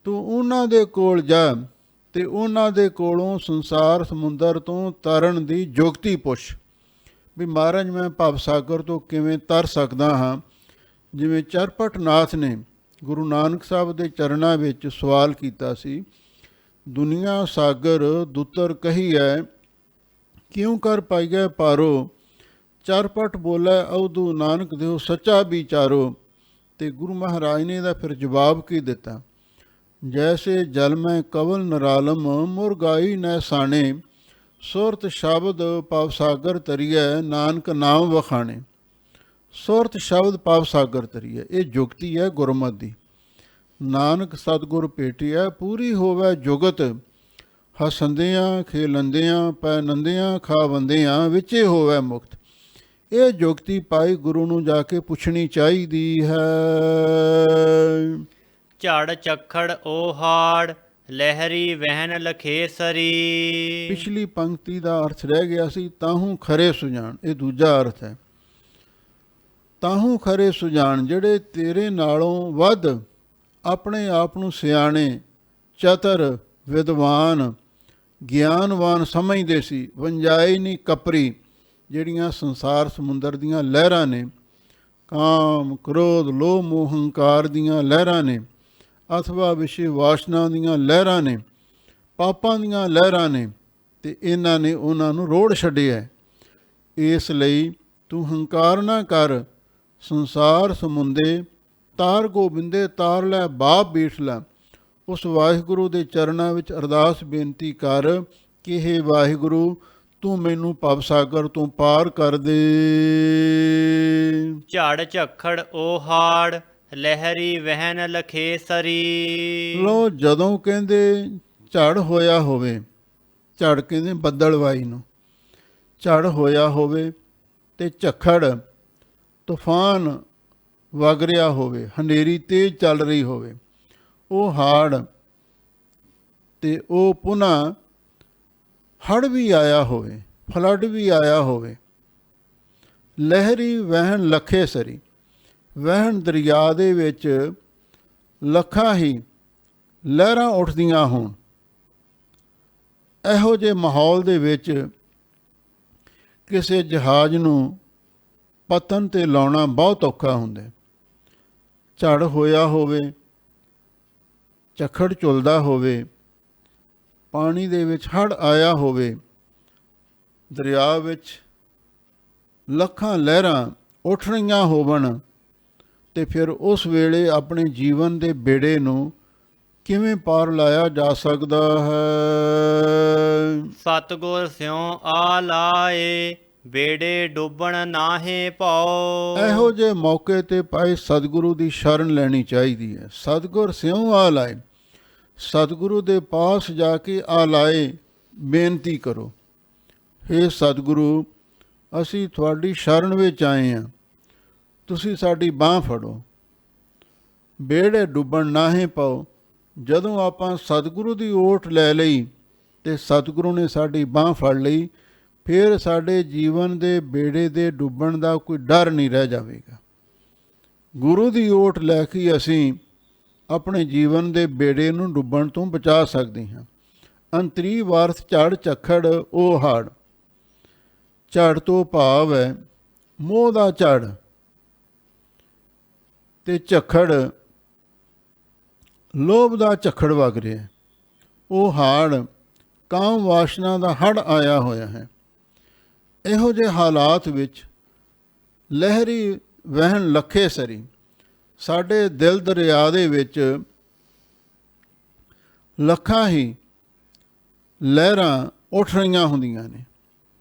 ਤੂੰ ਉਹਨਾਂ ਦੇ ਕੋਲ ਜਾ ਅਤੇ ਉਹਨਾਂ ਦੇ ਕੋਲੋਂ ਸੰਸਾਰ ਸਮੁੰਦਰ ਤੋਂ ਤਰਨ ਦੀ ਯੁਕਤੀ ਪੁੱਛ, ਵੀ ਮਹਾਰਾਜ ਮੈਂ ਭਵ ਸਾਗਰ ਤੋਂ ਕਿਵੇਂ ਤਰ ਸਕਦਾ ਹਾਂ। ਜਿਵੇਂ ਚਰਪਟ ਨਾਥ ਨੇ ਗੁਰੂ ਨਾਨਕ ਸਾਹਿਬ ਦੇ ਚਰਨਾਂ ਵਿੱਚ ਸਵਾਲ ਕੀਤਾ ਸੀ, ਦੁਨੀਆ ਸਾਗਰ ਦੁੱਤਰ ਕਹੀਐ, ਕਿਉਂ ਕਰ ਪਾਈਐ ਪਾਰੋ। ਚਰਪਟ ਬੋਲੇ ਅਵਧੂ ਨਾਨਕ ਦਿਓ ਸੱਚਾ ਵਿਚਾਰੋ। ਅਤੇ ਗੁਰੂ ਮਹਾਰਾਜ ਨੇ ਇਹਦਾ ਫਿਰ ਜਵਾਬ ਕੀ ਦਿੱਤਾ, ਜੈਸੇ ਜਲ ਮੈਂ ਕਵਲ ਨਰਾਲਮ ਮੁਰਗਾਈ ਨੈ ਸਾਣੇ, ਸੁਰਤ ਸ਼ਬਦ ਭਵ ਸਾਗਰ ਤਰੀਐ ਨਾਨਕ ਨਾਮ ਵਖਾਣੇ। ਸੁਰਤ ਸ਼ਬਦ ਭਵ ਸਾਗਰ ਤਰੀਐ, ਇਹ ਜੁਗਤੀ ਹੈ ਗੁਰਮਤਿ ਦੀ। ਨਾਨਕ ਸਤਿਗੁਰ ਭੇਟਿਆ ਪੂਰੀ ਹੋਵੇ ਜੁਗਤ, ਹਸੰਦਿਆਂ ਖੇਲੰਦਿਆਂ ਪੈ ਨੰਦਿਆਂ ਖਾਵੰਦਿਆਂ ਵਿੱਚੇ ਹੋਵੇ ਮੁਕਤ। ਇਹ ਜੁਗਤੀ ਪਾਈ ਗੁਰੂ ਨੂੰ ਜਾ ਕੇ ਪੁੱਛਣੀ ਚਾਹੀਦੀ ਹੈ। ਝੜ ਚੱਖੜ ਓਹਾੜ ਲਹਿਰੀ ਵਹਿਨ ਲਖੇਸਰੀ। ਪਿਛਲੀ ਪੰਕਤੀ ਦਾ ਅਰਥ ਰਹਿ ਗਿਆ ਸੀ ਤਾਹੂ ਖਰੇ ਸੁਜਾਨ, ਇਹ ਦੂਜਾ ਅਰਥ ਹੈ। ਤਾਹੂ ਖਰੇ ਸੁਜਾਨ, ਜਿਹੜੇ ਤੇਰੇ ਨਾਲੋਂ ਵੱਧ ਆਪਣੇ ਆਪ ਨੂੰ ਸਿਆਣੇ, ਚਤਰ, ਵਿਦਵਾਨ, ਗਿਆਨਵਾਨ ਸਮਝਦੇ ਸੀ। ਵੰਜਾਈ ਨੀ ਕੱਪਰੀ, ਜਿਹੜੀਆਂ ਸੰਸਾਰ ਸਮੁੰਦਰ ਦੀਆਂ ਲਹਿਰਾਂ ਨੇ, ਕਾਮ, ਕ੍ਰੋਧ, ਲੋਭ, ਮੋਹ, ਹੰਕਾਰ ਦੀਆਂ ਲਹਿਰਾਂ ਨੇ, ਅਥਵਾ ਵਿਸ਼ੇ ਵਾਸ਼ਨਾ ਦੀਆਂ ਲਹਿਰਾਂ ਨੇ, ਪਾਪਾਂ ਦੀਆਂ ਲਹਿਰਾਂ ਨੇ, ਅਤੇ ਇਹਨਾਂ ਨੇ ਉਹਨਾਂ ਨੂੰ ਰੋੜ ਛੱਡਿਆ। ਇਸ ਲਈ ਤੂੰ ਹੰਕਾਰ ਨਾ ਕਰ। ਸੰਸਾਰ ਸਮੁੰਦੇ ਤਾਰ ਗੋਬਿੰਦੇ ਤਾਰ ਲੈ ਬਾਪ ਬੀਠ ਲੈ। ਉਸ ਵਾਹਿਗੁਰੂ ਦੇ ਚਰਨਾਂ ਵਿੱਚ ਅਰਦਾਸ ਬੇਨਤੀ ਕਰ ਕਿ ਹੇ ਵਾਹਿਗੁਰੂ, ਤੂੰ ਮੈਨੂੰ ਭਵ ਸਾਗਰ ਤੋਂ ਪਾਰ ਕਰ ਦੇ। ਝੜ ਝੱਖੜ ਓਹਾੜ ਲਹਿਰੀ ਵਹਿਨ ਲਖੇਸਰੀ। ਲੋ ਜਦੋਂ ਕਹਿੰਦੇ ਝੜ ਹੋਇਆ ਹੋਵੇ, ਝੜ ਕਹਿੰਦੇ ਬੱਦਲਵਾਈ ਨੂੰ, ਝੜ ਹੋਇਆ ਹੋਵੇ ਅਤੇ ਝੱਖੜ ਤੂਫਾਨ ਵਗ ਰਿਹਾ ਹੋਵੇ, ਹਨੇਰੀ ਤੇਜ਼ ਚੱਲ ਰਹੀ ਹੋਵੇ, ਉਹ ਹਾੜ ਅਤੇ ਉਹ ਪੁਨः ਹੜ੍ਹ ਵੀ ਆਇਆ ਹੋਵੇ, ਫਲੱਡ ਵੀ ਆਇਆ ਹੋਵੇ। ਲਹਿਰੀ ਵਹਿਣ ਲਖੇਸਰੀ, ਵਹਿਣ ਦਰਿਆ ਦੇ ਵਿੱਚ ਲੱਖਾਂ ਹੀ ਲਹਿਰਾਂ ਉੱਠਦੀਆਂ ਹੋਣ। ਇਹੋ ਜਿਹੇ ਮਾਹੌਲ ਦੇ ਵਿੱਚ ਕਿਸੇ ਜਹਾਜ਼ ਨੂੰ ਪਤਨ 'ਤੇ ਲਾਉਣਾ ਬਹੁਤ ਔਖਾ ਹੁੰਦਾ। ਝੜ ਹੋਇਆ ਹੋਵੇ, ਝੱਖੜ ਝੁੱਲਦਾ ਹੋਵੇ, ਪਾਣੀ ਦੇ ਵਿੱਚ ਹੜ੍ਹ ਆਇਆ ਹੋਵੇ, ਦਰਿਆ ਵਿੱਚ ਲੱਖਾਂ ਲਹਿਰਾਂ ਉੱਠ ਰਹੀਆਂ ਹੋਵਣ, ਅਤੇ ਫਿਰ ਉਸ ਵੇਲੇ ਆਪਣੇ ਜੀਵਨ ਦੇ ਬੇੜੇ ਨੂੰ ਕਿਵੇਂ ਪਾਰ ਲਾਇਆ ਜਾ ਸਕਦਾ ਹੈ। ਸਤਿਗੁਰ ਸਿਉ ਆ ਲਾਏ ਬੇੜੇ ਡੁੱਬਣ ਨਾਹੇ ਭਉ। ਇਹੋ ਜਿਹੇ ਮੌਕੇ 'ਤੇ ਭਾਈ ਸਤਿਗੁਰੂ ਦੀ ਸ਼ਰਨ ਲੈਣੀ ਚਾਹੀਦੀ ਹੈ। ਸਤਿਗੁਰ ਸਿਉ ਆ ਲਾਏ, ਸਤਿਗੁਰੂ ਦੇ ਪਾਸ ਜਾ ਕੇ ਆ ਲਾਏ ਬੇਨਤੀ ਕਰੋ, ਹੇ ਸਤਿਗੁਰੂ, ਅਸੀਂ ਤੁਹਾਡੀ ਸ਼ਰਨ ਵਿੱਚ ਆਏ ਹਾਂ, ਤੁਸੀਂ ਸਾਡੀ ਬਾਂਹ ਫੜੋ। ਬੇੜੇ ਡੁੱਬਣ ਨਾਹੇ ਪਾਓ। ਜਦੋਂ ਆਪਾਂ ਸਤਿਗੁਰੂ ਦੀ ਓਟ ਲੈ ਲਈ ਅਤੇ ਸਤਿਗੁਰੂ ਨੇ ਸਾਡੀ ਬਾਂਹ ਫੜ ਲਈ, ਫਿਰ ਸਾਡੇ ਜੀਵਨ ਦੇ ਬੇੜੇ ਦੇ ਡੁੱਬਣ ਦਾ ਕੋਈ ਡਰ ਨਹੀਂ ਰਹਿ ਜਾਵੇਗਾ। ਗੁਰੂ ਦੀ ਓਟ ਲੈ ਕੇ ਅਸੀਂ ਆਪਣੇ ਜੀਵਨ ਦੇ ਬੇੜੇ ਨੂੰ ਡੁੱਬਣ ਤੋਂ ਬਚਾ ਸਕਦੇ ਹਾਂ। ਅੰਤਰੀ ਵਾਰਥ ਝੜ ਝੱਖੜ ਉਹ ਹੜ। ਝੜ ਤੋਂ ਭਾਵ ਹੈ ਮੋਹ ਦਾ ਝੜ, ਤੇ ਝੱਖੜ ਲੋਭ ਦਾ ਝੱਖੜ ਵਗ ਰਿਹਾ। ਉਹ ਹਾੜ ਕਾਮ ਵਾਸ਼ਨਾ ਦਾ ਹੜ ਆਇਆ ਹੋਇਆ ਹੈ। ਇਹੋ ਜਿਹੇ ਹਾਲਾਤ ਵਿੱਚ ਲਹਿਰੀ ਵਹਿਣ ਲੱਖੇ ਸਰੀ। ਸਾਡੇ ਦਿਲ ਦਰਿਆ ਦੇ ਵਿੱਚ ਲੱਖਾਂ ਹੀ ਲਹਿਰਾਂ ਉੱਠ ਰਹੀਆਂ ਹੁੰਦੀਆਂ ਨੇ।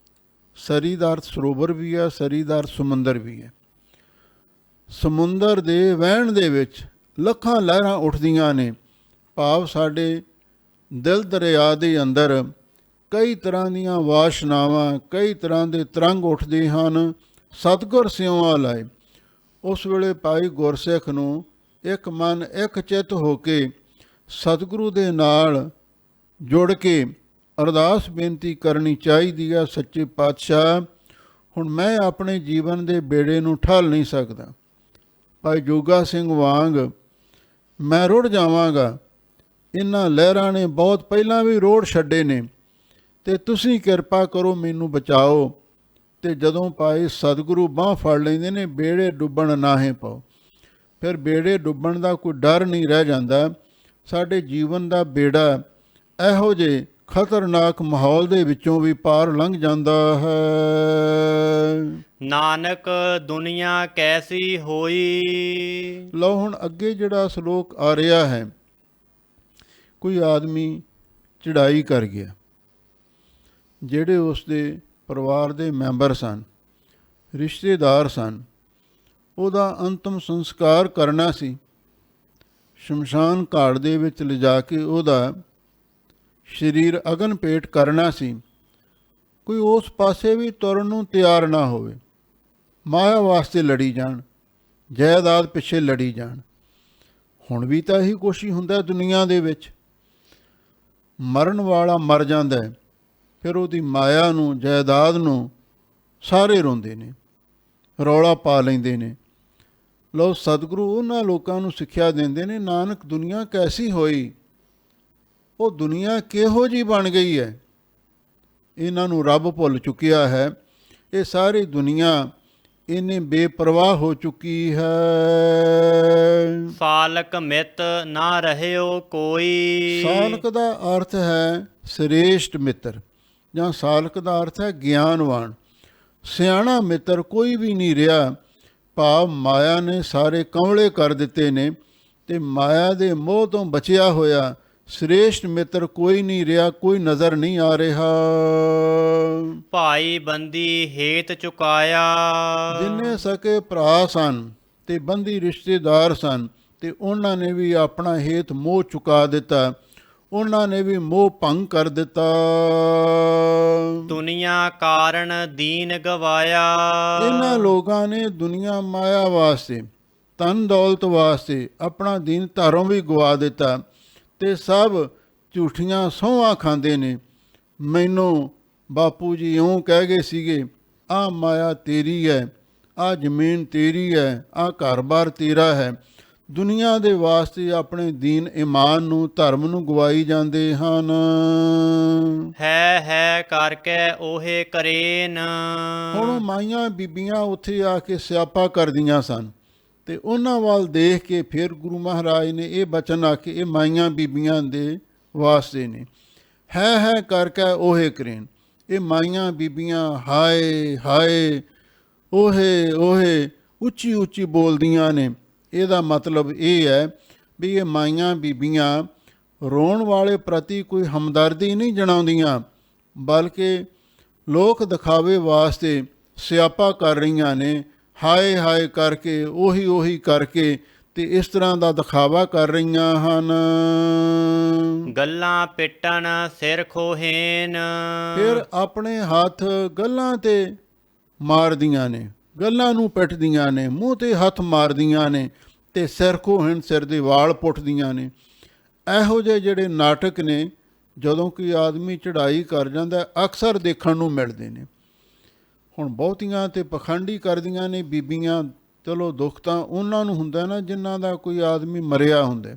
ਸਰੀ ਦਾ ਅਰਥ ਸਰੋਵਰ ਵੀ ਹੈ, ਸਰੀ ਦਾ ਅਰਥ ਸਮੁੰਦਰ ਵੀ ਹੈ। ਸਮੁੰਦਰ ਦੇ ਵਹਿਣ ਦੇ ਵਿੱਚ ਲੱਖਾਂ ਲਹਿਰਾਂ ਉੱਠਦੀਆਂ ਨੇ, ਭਾਵ ਸਾਡੇ ਦਿਲ ਦਰਿਆ ਦੇ ਅੰਦਰ ਕਈ ਤਰ੍ਹਾਂ ਦੀਆਂ ਵਾਸ਼ਨਾਵਾਂ, ਕਈ ਤਰ੍ਹਾਂ ਦੇ ਤਰੰਗ ਉੱਠਦੇ ਹਨ। ਸਤਿਗੁਰ ਸਿਉਆਂ ਲਾਏ। ਉਸ ਵੇਲੇ ਭਾਈ ਗੁਰਸਿੱਖ ਨੂੰ ਇੱਕ ਮਨ ਇੱਕ ਚਿੱਤ ਹੋ ਕੇ ਸਤਿਗੁਰੂ ਦੇ ਨਾਲ ਜੁੜ ਕੇ ਅਰਦਾਸ ਬੇਨਤੀ ਕਰਨੀ ਚਾਹੀਦੀ ਹੈ, ਸੱਚੇ ਪਾਤਸ਼ਾਹ ਹੁਣ ਮੈਂ ਆਪਣੇ ਜੀਵਨ ਦੇ ਬੇੜੇ ਨੂੰ ਠੱਲ ਨਹੀਂ ਸਕਦਾ। ਭਾਈ ਜੋਗਾ ਸਿੰਘ ਵਾਂਗ ਮੈਂ ਰੁੜ ਜਾਵਾਂਗਾ। ਇਹਨਾਂ ਲਹਿਰਾਂ ਨੇ ਬਹੁਤ ਪਹਿਲਾਂ ਵੀ ਰੋੜ ਛੱਡੇ ਨੇ, ਤੇ ਤੁਸੀਂ ਕਿਰਪਾ ਕਰੋ ਮੈਨੂੰ ਬਚਾਓ। ਤੇ ਜਦੋਂ ਭਾਈ ਸਤਿਗੁਰੂ ਬਾਂਹ ਫੜ ਲੈਂਦੇ ਨੇ, ਬੇੜੇ ਡੁੱਬਣ ਨਾਹੇ ਪਾਓ। ਫਿਰ ਬੇੜੇ ਡੁੱਬਣ ਦਾ ਕੋਈ ਡਰ ਨਹੀਂ ਰਹਿ ਜਾਂਦਾ। ਸਾਡੇ ਜੀਵਨ ਦਾ ਬੇੜਾ ਇਹੋ ਜਿਹੇ ਖਤਰਨਾਕ ਮਾਹੌਲ ਦੇ ਵਿੱਚੋਂ ਵੀ ਪਾਰ ਲੰਘ ਜਾਂਦਾ ਹੈ। ਨਾਨਕ ਦੁਨੀਆ ਕੈਸੀ ਹੋਈ। ਲਓ ਹੁਣ ਅੱਗੇ ਜਿਹੜਾ ਸ਼ਲੋਕ ਆ ਰਿਹਾ ਹੈ, ਕੋਈ ਆਦਮੀ ਚੜ੍ਹਾਈ ਕਰ ਗਿਆ। ਜਿਹੜੇ ਉਸ ਦੇ ਪਰਿਵਾਰ ਦੇ ਮੈਂਬਰ ਸਨ, ਰਿਸ਼ਤੇਦਾਰ ਸਨ, ਉਹਦਾ ਅੰਤਮ ਸੰਸਕਾਰ ਕਰਨਾ ਸੀ। ਸ਼ਮਸ਼ਾਨ ਘਾਟ ਦੇ ਵਿੱਚ ਲਿਜਾ ਕੇ ਉਹਦਾ ਸਰੀਰ ਅਗਨ ਭੇਟ ਕਰਨਾ ਸੀ। ਕੋਈ ਉਸ ਪਾਸੇ ਵੀ ਤੁਰਨ ਨੂੰ ਤਿਆਰ ਨਾ ਹੋਵੇ। ਮਾਇਆ ਵਾਸਤੇ ਲੜੀ ਜਾਣ, ਜਾਇਦਾਦ ਪਿੱਛੇ ਲੜੀ ਜਾਣ। ਹੁਣ ਵੀ ਤਾਂ ਇਹੀ ਕੁਛ ਹੀ ਹੁੰਦਾ ਦੁਨੀਆ ਦੇ ਵਿੱਚ। ਮਰਨ ਵਾਲਾ ਮਰ ਜਾਂਦਾ ਹੈ, ਫਿਰ ਉਹਦੀ ਮਾਇਆ ਨੂੰ, ਜਾਇਦਾਦ ਨੂੰ ਸਾਰੇ ਰੋਂਦੇ ਨੇ, ਰੌਲਾ ਪਾ ਲੈਂਦੇ ਨੇ। ਲਓ ਸਤਿਗੁਰੂ ਉਹਨਾਂ ਲੋਕਾਂ ਨੂੰ ਸਿੱਖਿਆ ਦਿੰਦੇ ਨੇ, ਨਾਨਕ ਦੁਨੀਆ ਕੈਸੀ ਹੋਈ। ਉਹ ਦੁਨੀਆ ਕਿਹੋ ਜਿਹੀ ਬਣ ਗਈ ਹੈ, ਇਹਨਾਂ ਨੂੰ ਰੱਬ ਭੁੱਲ ਚੁੱਕਿਆ ਹੈ। ਇਹ ਸਾਰੀ ਦੁਨੀਆ ਇੰਨੀ ਬੇਪਰਵਾਹ ਹੋ ਚੁੱਕੀ ਹੈ। ਸਾਲਕ ਮਿੱਤ ਨਾ ਰਹਿਓ ਕੋਈ। ਸਾਲਕ ਦਾ ਅਰਥ ਹੈ ਸ੍ਰੇਸ਼ਟ ਮਿੱਤਰ, ਜਾਂ ਸਾਲਕ ਦਾ ਅਰਥ ਹੈ ਗਿਆਨਵਾਨ। ਸਿਆਣਾ ਮਿੱਤਰ ਕੋਈ ਵੀ ਨਹੀਂ ਰਿਹਾ। ਭਾਵ ਮਾਇਆ ਨੇ ਸਾਰੇ ਕੰਵਲੇ ਕਰ ਦਿੱਤੇ ਨੇ, ਤੇ ਮਾਇਆ ਦੇ ਮੋਹ ਤੋਂ ਬਚਿਆ ਹੋਇਆ ਸ੍ਰੇਸ਼ਟ ਮਿੱਤਰ ਕੋਈ ਨਹੀਂ ਰਿਹਾ, ਕੋਈ ਨਜ਼ਰ ਨਹੀਂ ਆ ਰਿਹਾ। ਭਾਈ ਬੰਦੀ ਹੇਤ ਚੁਕਾਇਆ। ਜਿੰਨੇ ਸਕੇ ਭਰਾ ਸਨ ਤੇ ਬੰਦੀ ਰਿਸ਼ਤੇਦਾਰ ਸਨ, ਤੇ ਉਹਨਾਂ ਨੇ ਵੀ ਆਪਣਾ ਹੇਤ ਮੋਹ ਚੁਕਾ ਦਿੱਤਾ। ਉਹਨਾਂ ਨੇ ਵੀ ਮੋਹ ਭੰਗ ਕਰ ਦਿੱਤਾ। ਦੁਨੀਆ ਕਾਰਨ ਦੀਨ ਗਵਾਇਆ। ਇਹਨਾਂ ਲੋਕਾਂ ਨੇ ਦੁਨੀਆ ਮਾਇਆ ਵਾਸਤੇ, ਧਨ ਦੌਲਤ ਵਾਸਤੇ ਆਪਣਾ ਦੀਨ ਧਰਮ ਵੀ ਗਵਾ ਦਿੱਤਾ, ਤੇ ਸਭ ਝੂਠੀਆਂ ਸਹੁੰਆਂ ਖਾਂਦੇ ਨੇ। ਮੈਨੂੰ ਬਾਪੂ ਜੀ ਇਉਂ ਕਹਿ ਗਏ ਸੀਗੇ, ਆਹ ਮਾਇਆ ਤੇਰੀ ਹੈ, ਆਹ ਜ਼ਮੀਨ ਤੇਰੀ ਹੈ, ਆਹ ਘਰ-ਬਾਰ ਤੇਰਾ ਹੈ। ਦੁਨੀਆ ਦੇ ਵਾਸਤੇ ਆਪਣੇ ਦੀਨ ਈਮਾਨ ਨੂੰ, ਧਰਮ ਨੂੰ ਗਵਾਈ ਜਾਂਦੇ ਹਨ। ਹੈ ਕਰਕੇ ਉਹੇ ਕਰੇਨ। ਹੁਣ ਮਾਈਆਂ ਬੀਬੀਆਂ ਉੱਥੇ ਆ ਕੇ ਸਿਆਪਾ ਕਰਦੀਆਂ ਸਨ, ਤੇ ਉਹਨਾਂ ਵੱਲ ਦੇਖ ਕੇ ਫਿਰ ਗੁਰੂ ਮਹਾਰਾਜ ਨੇ ਇਹ ਬਚਨ ਆਖੇ, ਇਹ ਮਾਈਆਂ ਬੀਬੀਆਂ ਦੇ ਵਾਸਤੇ ਨੇ। ਹੈ ਕਰਕੇ ਉਹੇ ਕਰੇਨ। ਇਹ ਮਾਈਆਂ ਬੀਬੀਆਂ ਹਾਏ ਹਾਏ, ਉਹੇ ਉੱਚੀ ਉੱਚੀ ਬੋਲਦੀਆਂ ਨੇ। ਇਹਦਾ ਮਤਲਬ ਇਹ ਹੈ ਵੀ ਇਹ ਮਾਈਆਂ ਬੀਬੀਆਂ ਰੋਣ ਵਾਲੇ ਪ੍ਰਤੀ ਕੋਈ ਹਮਦਰਦੀ ਨਹੀਂ ਜਣਾਉਂਦੀਆਂ, ਬਲਕਿ ਲੋਕ ਦਿਖਾਵੇ ਵਾਸਤੇ ਸਿਆਪਾ ਕਰ ਰਹੀਆਂ ਨੇ। ਹਾਏ ਹਾਏ ਕਰਕੇ, ਉਹੀ ਕਰਕੇ, ਤੇ ਇਸ ਤਰ੍ਹਾਂ ਦਾ ਦਿਖਾਵਾ ਕਰ ਰਹੀਆਂ ਹਨ। ਗੱਲਾਂ ਪਿੱਟਣ ਸਿਰ ਖੋਹੇਨ। ਫਿਰ ਆਪਣੇ ਹੱਥ ਗੱਲਾਂ ਤੇ ਮਾਰਦੀਆਂ ਨੇ, ਗੱਲਾਂ ਨੂੰ ਪਿੱਟਦੀਆਂ ਨੇ, ਮੂੰਹ ਤੇ ਹੱਥ ਮਾਰਦੀਆਂ ਨੇ, ਤੇ ਸਿਰ ਖੋਹਣ, ਸਿਰ ਦੇ ਵਾਲ ਪੁੱਟਦੀਆਂ ਨੇ। ਇਹੋ ਜਿਹੇ ਜਿਹੜੇ ਨਾਟਕ ਨੇ, ਜਦੋਂ ਕੋਈ ਆਦਮੀ ਚੜ੍ਹਾਈ ਕਰ ਜਾਂਦਾ, ਅਕਸਰ ਦੇਖਣ ਨੂੰ ਮਿਲਦੇ ਨੇ। ਹੁਣ ਬਹੁਤੀਆਂ ਤੇ ਪਖੰਡੀ ਕਰਦੀਆਂ ਨੇ ਬੀਬੀਆਂ, ਚਲੋ ਦੁੱਖ ਤਾਂ ਉਹਨਾਂ ਨੂੰ ਹੁੰਦਾ ਨਾ ਜਿਨ੍ਹਾਂ ਦਾ ਕੋਈ ਆਦਮੀ ਮਰਿਆ ਹੁੰਦਾ।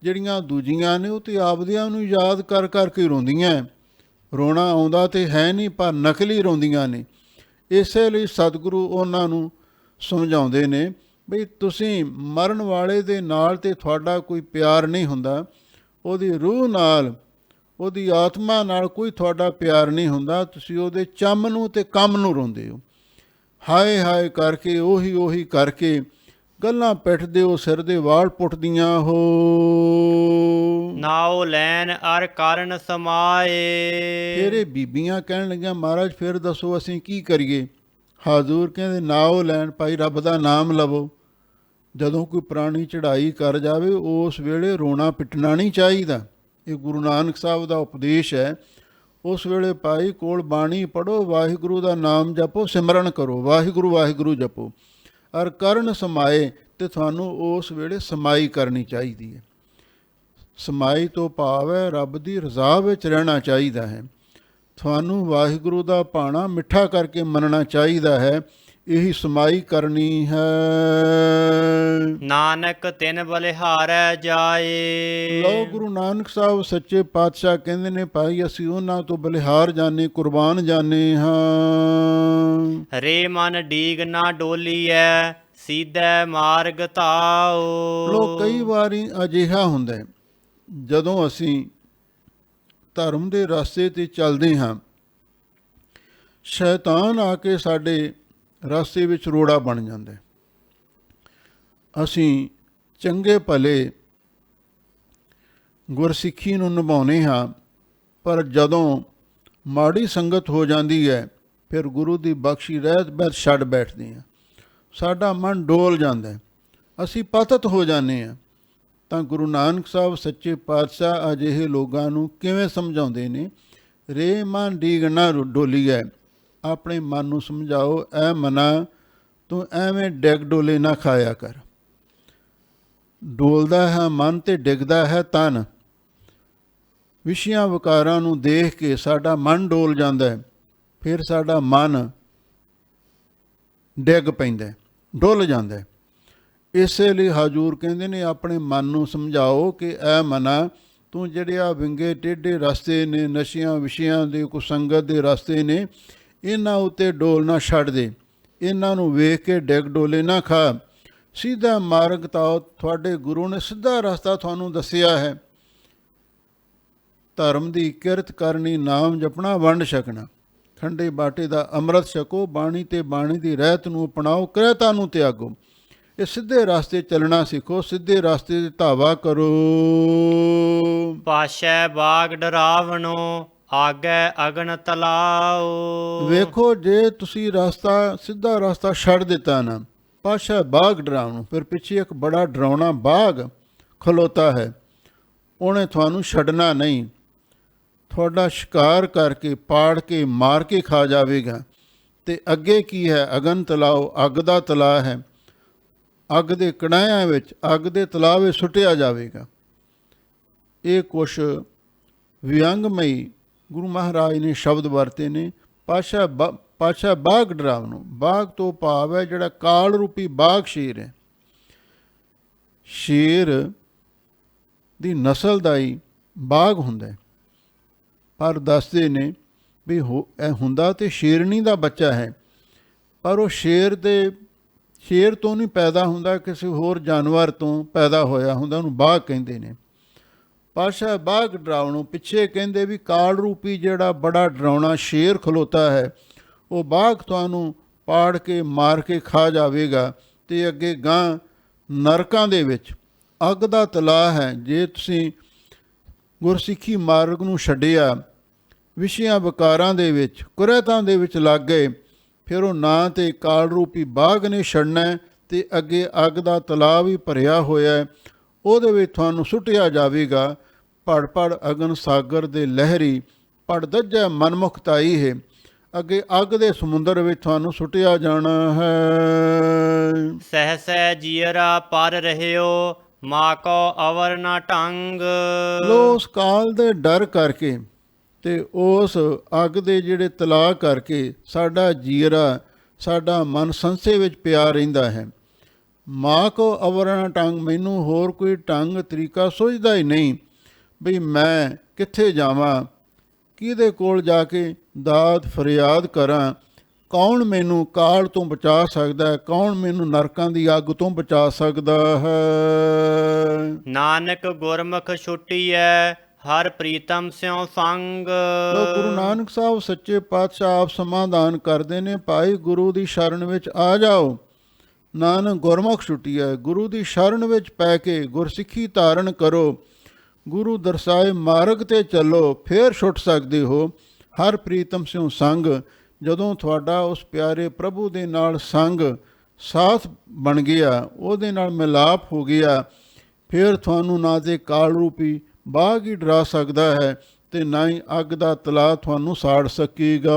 ਜਿਹੜੀਆਂ ਦੂਜੀਆਂ ਨੇ ਉਹ ਤੇ ਆਪਦਿਆਂ ਨੂੰ ਯਾਦ ਕਰ ਕਰਕੇ ਰੋਂਦੀਆਂ। ਰੋਣਾ ਆਉਂਦਾ ਤੇ ਹੈ ਨਹੀਂ, ਪਰ ਨਕਲੀ ਰੋਂਦੀਆਂ ਨੇ। ਇਸੇ ਲਈ ਸਤਿਗੁਰੂ ਉਹਨਾਂ ਨੂੰ ਸਮਝਾਉਂਦੇ ਨੇ ਬਈ ਤੁਸੀਂ ਮਰਨ ਵਾਲੇ ਦੇ ਨਾਲ ਤੇ ਤੁਹਾਡਾ ਕੋਈ ਪਿਆਰ ਨਹੀਂ ਹੁੰਦਾ, ਉਹਦੀ ਰੂਹ ਨਾਲ, ਉਹਦੀ ਆਤਮਾ ਨਾਲ ਕੋਈ ਤੁਹਾਡਾ ਪਿਆਰ ਨਹੀਂ ਹੁੰਦਾ। ਤੁਸੀਂ ਉਹਦੇ ਚੰਮ ਨੂੰ ਤੇ ਕੰਮ ਨੂੰ ਰੋਂਦੇ ਹੋ। ਹਾਏ ਹਾਏ ਕਰਕੇ, ਉਹੀ ਕਰਕੇ ਗੱਲਾਂ ਪਿੱਟਦੇ ਹੋ, ਸਿਰ ਦੇ ਵਾਲ ਪੁੱਟਦੀਆਂ ਹੋ। ਨਾਉ ਲੈਨ ਅਰ ਕਰਨ ਸਮਾਏ। ਫਿਰ ਇਹ ਬੀਬੀਆਂ ਕਹਿਣ ਲੱਗੀਆਂ, ਮਹਾਰਾਜ ਫਿਰ ਦੱਸੋ ਅਸੀਂ ਕੀ ਕਰੀਏ। ਹਾਜ਼ੂਰ ਕਹਿੰਦੇ ਨਾਉ ਲੈਣ, ਭਾਈ ਰੱਬ ਦਾ ਨਾਮ ਲਵੋ। ਜਦੋਂ ਕੋਈ ਪੁਰਾਣੀ ਚੜ੍ਹਾਈ ਕਰ ਜਾਵੇ ਉਸ ਵੇਲੇ ਰੋਣਾ ਪਿੱਟਣਾ ਨਹੀਂ ਚਾਹੀਦਾ। ਇਹ ਗੁਰੂ ਨਾਨਕ ਸਾਹਿਬ ਦਾ ਉਪਦੇਸ਼ ਹੈ। ਉਸ ਵੇਲੇ ਭਾਈ ਕੋਲ ਬਾਣੀ ਪੜ੍ਹੋ, ਵਾਹਿਗੁਰੂ ਦਾ ਨਾਮ ਜਪੋ, ਸਿਮਰਨ ਕਰੋ, ਵਾਹਿਗੁਰੂ ਵਾਹਿਗੁਰੂ ਜਪੋ। ਅਰ ਕਰਨ ਸਮਾਏ, ਤੇ ਤੁਹਾਨੂੰ ਉਸ ਵੇਲੇ ਸਮਾਈ ਕਰਨੀ ਚਾਹੀਦੀ ਹੈ। ਸਮਾਈ ਤੋਂ ਭਾਵ ਹੈ ਰੱਬ ਦੀ ਰਜ਼ਾ ਵਿੱਚ ਰਹਿਣਾ ਚਾਹੀਦਾ ਹੈ। ਤੁਹਾਨੂੰ ਵਾਹਿਗੁਰੂ ਦਾ ਭਾਣਾ ਮਿੱਠਾ ਕਰਕੇ ਮੰਨਣਾ ਚਾਹੀਦਾ ਹੈ। ਇਹੀ ਸਮਾਈ ਕਰਨੀ ਹੈ। ਨਾਨਕ ਤਿਨ ਬਲਿਹਾਰੈ ਜਾਏ। ਲਓ ਗੁਰੂ ਨਾਨਕ ਸਾਹਿਬ ਸੱਚੇ ਪਾਤਸ਼ਾਹ ਕਹਿੰਦੇ ਨੇ ਭਾਈ ਅਸੀਂ ਉਹਨਾਂ ਤੋਂ ਬਲਿਹਾਰ ਜਾਣੇ, ਕੁਰਬਾਨ ਜਾਣੇ ਹਾਂ। ਰੇ ਮਨ ਡੀਗ ਨਾ ਡੋਲੀਐ, ਸੀਧੈ ਮਾਰਗ ਧਾਓ। ਲੋ ਕਈ ਵਾਰੀ ਅਜਿਹਾ ਹੁੰਦਾ ਹੈ, ਜਦੋਂ ਅਸੀਂ ਧਰਮ ਦੇ ਰਸਤੇ ਤੇ ਚੱਲਦੇ ਹਾਂ, ਸ਼ੈਤਾਨ ਆ ਕੇ ਸਾਡੇ ਰਸਤੇ ਵਿੱਚ ਰੋੜਾ ਬਣ ਜਾਂਦਾ। ਅਸੀਂ ਚੰਗੇ ਭਲੇ ਗੁਰਸਿੱਖੀ ਨੂੰ ਨਿਭਾਉਂਦੇ ਹਾਂ, ਪਰ ਜਦੋਂ ਮਾੜੀ ਸੰਗਤ ਹੋ ਜਾਂਦੀ ਹੈ ਫਿਰ ਗੁਰੂ ਦੀ ਬਖਸ਼ੀ ਰਹਿਤ ਬੈਠ ਛੱਡ ਬੈਠਦੇ ਹਾਂ। ਸਾਡਾ ਮਨ ਡੋਲ ਜਾਂਦਾ, ਅਸੀਂ ਪਤਿਤ ਹੋ ਜਾਂਦੇ ਹਾਂ। ਤਾਂ ਗੁਰੂ ਨਾਨਕ ਸਾਹਿਬ ਸੱਚੇ ਪਾਤਸ਼ਾਹ ਅਜਿਹੇ ਲੋਕਾਂ ਨੂੰ ਕਿਵੇਂ ਸਮਝਾਉਂਦੇ ਨੇ। ਰੇ ਮਨ ਡੀਗ ਨਾ ਡੋਲੀਐ, ਆਪਣੇ ਮਨ ਨੂੰ ਸਮਝਾਓ, ਐ ਮਨਾ ਤੂੰ ਐਵੇਂ ਡਿੱਗ ਡੋਲੇ ਨਾ ਖਾਇਆ ਕਰ। ਡੋਲਦਾ ਹੈ ਮਨ ਤੇ ਡਿੱਗਦਾ ਹੈ ਤਨ। ਵਿਸ਼ਿਆਂ ਵਿਕਾਰਾਂ ਨੂੰ ਦੇਖ ਕੇ ਸਾਡਾ ਮਨ ਡੋਲ ਜਾਂਦਾ ਹੈ, ਫਿਰ ਸਾਡਾ ਮਨ ਡਿੱਗ ਪੈਂਦਾ, ਡੁੱਲ ਜਾਂਦਾ। ਇਸੇ ਲਈ ਹਜ਼ੂਰ ਕਹਿੰਦੇ ਨੇ ਆਪਣੇ ਮਨ ਨੂੰ ਸਮਝਾਓ ਕਿ ਐ ਮਨਾ ਤੂੰ ਜਿਹੜੇ ਆ ਵਿੰਗੇ ਟੇਢੇ ਰਸਤੇ ਨੇ, ਨਸ਼ਿਆਂ ਵਿਸ਼ਿਆਂ ਦੇ, ਕੁਸੰਗਤ ਦੇ ਰਸਤੇ ਨੇ, ਇਹਨਾਂ ਉੱਤੇ ਡੋਲਣਾ ਛੱਡ ਦੇ। ਇਹਨਾਂ ਨੂੰ ਵੇਖ ਕੇ ਡਿੱਗ ਡੋਲੇ ਨਾ ਖਾ। ਸਿੱਧਾ ਮਾਰਗ ਤਾਂ ਤੁਹਾਡੇ ਗੁਰੂ ਨੇ ਸਿੱਧਾ ਰਸਤਾ ਤੁਹਾਨੂੰ ਦੱਸਿਆ ਹੈ। ਧਰਮ ਦੀ ਕਿਰਤ ਕਰਨੀ, ਨਾਮ ਜਪਣਾ, ਵੰਡ ਛਕਣਾ, ਖੰਡੇ ਬਾਟੇ ਦਾ ਅੰਮ੍ਰਿਤ ਛਕੋ, ਬਾਣੀ ਤੇ ਬਾਣੀ ਦੀ ਰਹਿਤ ਨੂੰ ਅਪਣਾਓ, ਕਿਰਤਾ ਨੂੰ ਤਿਆਗੋ। ਇਹ ਸਿੱਧੇ ਰਸਤੇ ਚੱਲਣਾ ਸਿੱਖੋ, ਸਿੱਧੇ ਰਸਤੇ ਤੇ ਧਾਵਾ ਕਰੋ। ਪਾਸ਼ੈ ਬਾਗ ਡਰਾਵਣੋ, ਆਗੈ ਅਗਨ ਤਲਾਓ। ਵੇਖੋ ਜੇ ਤੁਸੀਂ ਰਸਤਾ, ਸਿੱਧਾ ਰਸਤਾ ਛੱਡ ਦਿੱਤਾ ਨਾ, ਪਾਸ਼ਾ ਬਾਗ ਡਰਾਵਣੋ, ਫਿਰ ਪਿੱਛੇ ਇੱਕ ਬੜਾ ਡਰਾਉਣਾ ਬਾਗ ਖਲੋਤਾ ਹੈ। ਉਹਨੇ ਤੁਹਾਨੂੰ ਛੱਡਣਾ ਨਹੀਂ, ਤੁਹਾਡਾ ਸ਼ਿਕਾਰ ਕਰਕੇ, ਪਾੜ ਕੇ, ਮਾਰ ਕੇ ਖਾ ਜਾਵੇਗਾ। ਤੇ ਅੱਗੇ ਕੀ ਹੈ? ਅਗਨ ਤਲਾਓ, ਅੱਗ ਦਾ ਤਲਾਅ ਹੈ। ਅੱਗ ਦੇ ਕੜਾਹਿਆਂ ਵਿੱਚ, ਅੱਗ ਦੇ ਤਲਾਅ ਵਿੱਚ ਸੁੱਟਿਆ ਜਾਵੇਗਾ। ਇਹ ਕੁਛ ਵਿਅੰਗਮਈ ਗੁਰੂ ਮਹਾਰਾਜ ਨੇ ਸ਼ਬਦ ਵਰਤੇ ਨੇ। ਪਾਸ਼ਾ ਬਾਗ ਡਰਾਵਣੋ, ਬਾਗ ਤੋਂ ਭਾਵ ਹੈ ਜਿਹੜਾ ਕਾਲ ਰੂਪੀ ਬਾਗ ਸ਼ੇਰ ਹੈ। ਸ਼ੇਰ ਦੀ ਨਸਲ ਦਾ ਹੀ ਬਾਗ ਹੁੰਦਾ, ਪਰ ਦੱਸਦੇ ਨੇ ਵੀ ਇਹ ਹੁੰਦਾ ਤੇ ਸ਼ੇਰਨੀ ਦਾ ਬੱਚਾ ਹੈ, ਪਰ ਉਹ ਸ਼ੇਰ ਤੋਂ ਨਹੀਂ ਪੈਦਾ ਹੁੰਦਾ, ਕਿਸੇ ਹੋਰ ਜਾਨਵਰ ਤੋਂ ਪੈਦਾ ਹੋਇਆ ਹੁੰਦਾ, ਉਹਨੂੰ ਬਾਗ ਕਹਿੰਦੇ ਨੇ। ਪਾਸ਼ਾ ਬਾਗ ਡਰਾਵਣੋ, ਪਿੱਛੇ ਕਹਿੰਦੇ ਵੀ ਕਾਲ ਰੂਪੀ ਜਿਹੜਾ ਬੜਾ ਡਰਾਉਣਾ ਸ਼ੇਰ ਖਲੋਤਾ ਹੈ, ਉਹ ਬਾਗ ਤੁਹਾਨੂੰ ਪਾੜ ਕੇ, ਮਾਰ ਕੇ ਖਾ ਜਾਵੇਗਾ। ਤੇ ਅੱਗੇ ਗਾਂ ਨਰਕਾਂ ਦੇ ਵਿੱਚ ਅੱਗ ਦਾ ਤਲਾਅ ਹੈ। ਜੇ ਤੁਸੀਂ ਗੁਰਸਿੱਖੀ ਮਾਰਗ ਨੂੰ ਛੱਡਿਆ, ਵਿਸ਼ਿਆਂ ਵਿਕਾਰਾਂ ਦੇ ਵਿੱਚ, ਕੁਰੈਤਾਂ ਦੇ ਵਿੱਚ ਲੱਗ ਗਏ, ਫਿਰ ਉਹ ਨਾ ਤੇ ਕਾਲ ਰੂਪੀ ਬਾਗ ਨੇ ਛੱਡਣਾ, ਤੇ ਅੱਗੇ ਅੱਗ ਦਾ ਤਲਾਅ ਵੀ ਭਰਿਆ ਹੋਇਆ, ਉਹਦੇ ਵਿੱਚ ਤੁਹਾਨੂੰ ਸੁੱਟਿਆ ਜਾਵੇਗਾ। ਪੜ ਪੜ ਅਗਨ ਸਾਗਰ ਦੇ ਲਹਿਰੀ, ਪੜ ਦੱਜੈ ਮਨਮੁਖ ਤਾਈ ਹੈ। ਅੱਗੇ ਅੱਗ ਦੇ ਸਮੁੰਦਰ ਵਿੱਚ ਤੁਹਾਨੂੰ ਸੁੱਟਿਆ ਜਾਣਾ ਹੈ। ਸਹਿਸੈ ਜੀਅਰਾ ਪਰ ਰਹਿਓ, ਮਾ ਕੋ ਅਵਰ ਨਾ ਢੰਗ। ਲੋ ਉਸ ਕਾਲ ਦੇ ਡਰ ਕਰਕੇ ਤੇ ਉਸ ਅੱਗ ਦੇ ਜਿਹੜੇ ਤਲਾਅ ਕਰਕੇ ਸਾਡਾ ਜੀਰਾ, ਸਾਡਾ ਮਨ ਸੰਸੇ ਵਿੱਚ ਪਿਆ ਰਹਿੰਦਾ ਹੈ। ਮਾਂ ਕੋ ਅਵਰਣ ਢੰਗ, ਮੈਨੂੰ ਹੋਰ ਕੋਈ ਢੰਗ ਤਰੀਕਾ ਸੁਝਦਾ ਹੀ ਨਹੀਂ ਬਈ ਮੈਂ ਕਿੱਥੇ ਜਾਵਾਂ, ਕਿਹਦੇ ਕੋਲ ਜਾ ਕੇ ਦਾਦ ਫਰਿਆਦ ਕਰਾਂ। ਕੌਣ ਮੈਨੂੰ ਕਾਲ ਤੋਂ ਬਚਾ ਸਕਦਾ ਹੈ, ਕੌਣ ਮੈਨੂੰ ਨਰਕਾਂ ਦੀ ਅੱਗ ਤੋਂ ਬਚਾ ਸਕਦਾ ਹੈ। ਨਾਨਕ ਗੁਰਮੁਖ ਛੁਟੀਐ ਹਰ ਪ੍ਰੀਤਮ ਸਿਉ ਸੰਗ। ਤੋ ਗੁਰੂ ਨਾਨਕ ਸਾਹਿਬ ਸੱਚੇ ਪਾਤਸ਼ਾਹ ਆਪ ਸਮਾਧਾਨ ਕਰਦੇ ਨੇ, ਭਾਈ ਗੁਰੂ ਦੀ ਸ਼ਰਨ ਵਿੱਚ ਆ ਜਾਓ। ਨਾਨਕ ਗੁਰਮੁਖ ਛੁਟੀਐ, ਗੁਰੂ ਦੀ ਸ਼ਰਨ ਵਿੱਚ ਪੈ ਕੇ ਗੁਰਸਿੱਖੀ ਧਾਰਨ ਕਰੋ, ਗੁਰੂ ਦਰਸਾਏ ਮਾਰਗ ਤੇ ਚੱਲੋ, ਫੇਰ ਛੁੱਟ ਸਕਦੇ ਹੋ। ਹਰ ਪ੍ਰੀਤਮ ਸਿਉ ਸੰਗ, ਜਦੋਂ ਤੁਹਾਡਾ ਉਸ ਪਿਆਰੇ ਪ੍ਰਭੂ ਦੇ ਨਾਲ ਸੰਗ ਸਾਥ ਬਣ ਗਿਆ, ਉਹਦੇ ਨਾਲ ਮਿਲਾਪ ਹੋ ਗਿਆ, ਫਿਰ ਤੁਹਾਨੂੰ ਨਾ ਤੇ ਕਾਲ ਰੂਪੀ ਬਾਘ ਹੀ ਡਰਾ ਸਕਦਾ ਹੈ ਤੇ ਨਾ ਹੀ ਅੱਗ ਦਾ ਤਲਾਅ ਤੁਹਾਨੂੰ ਸਾੜ ਸਕੇਗਾ।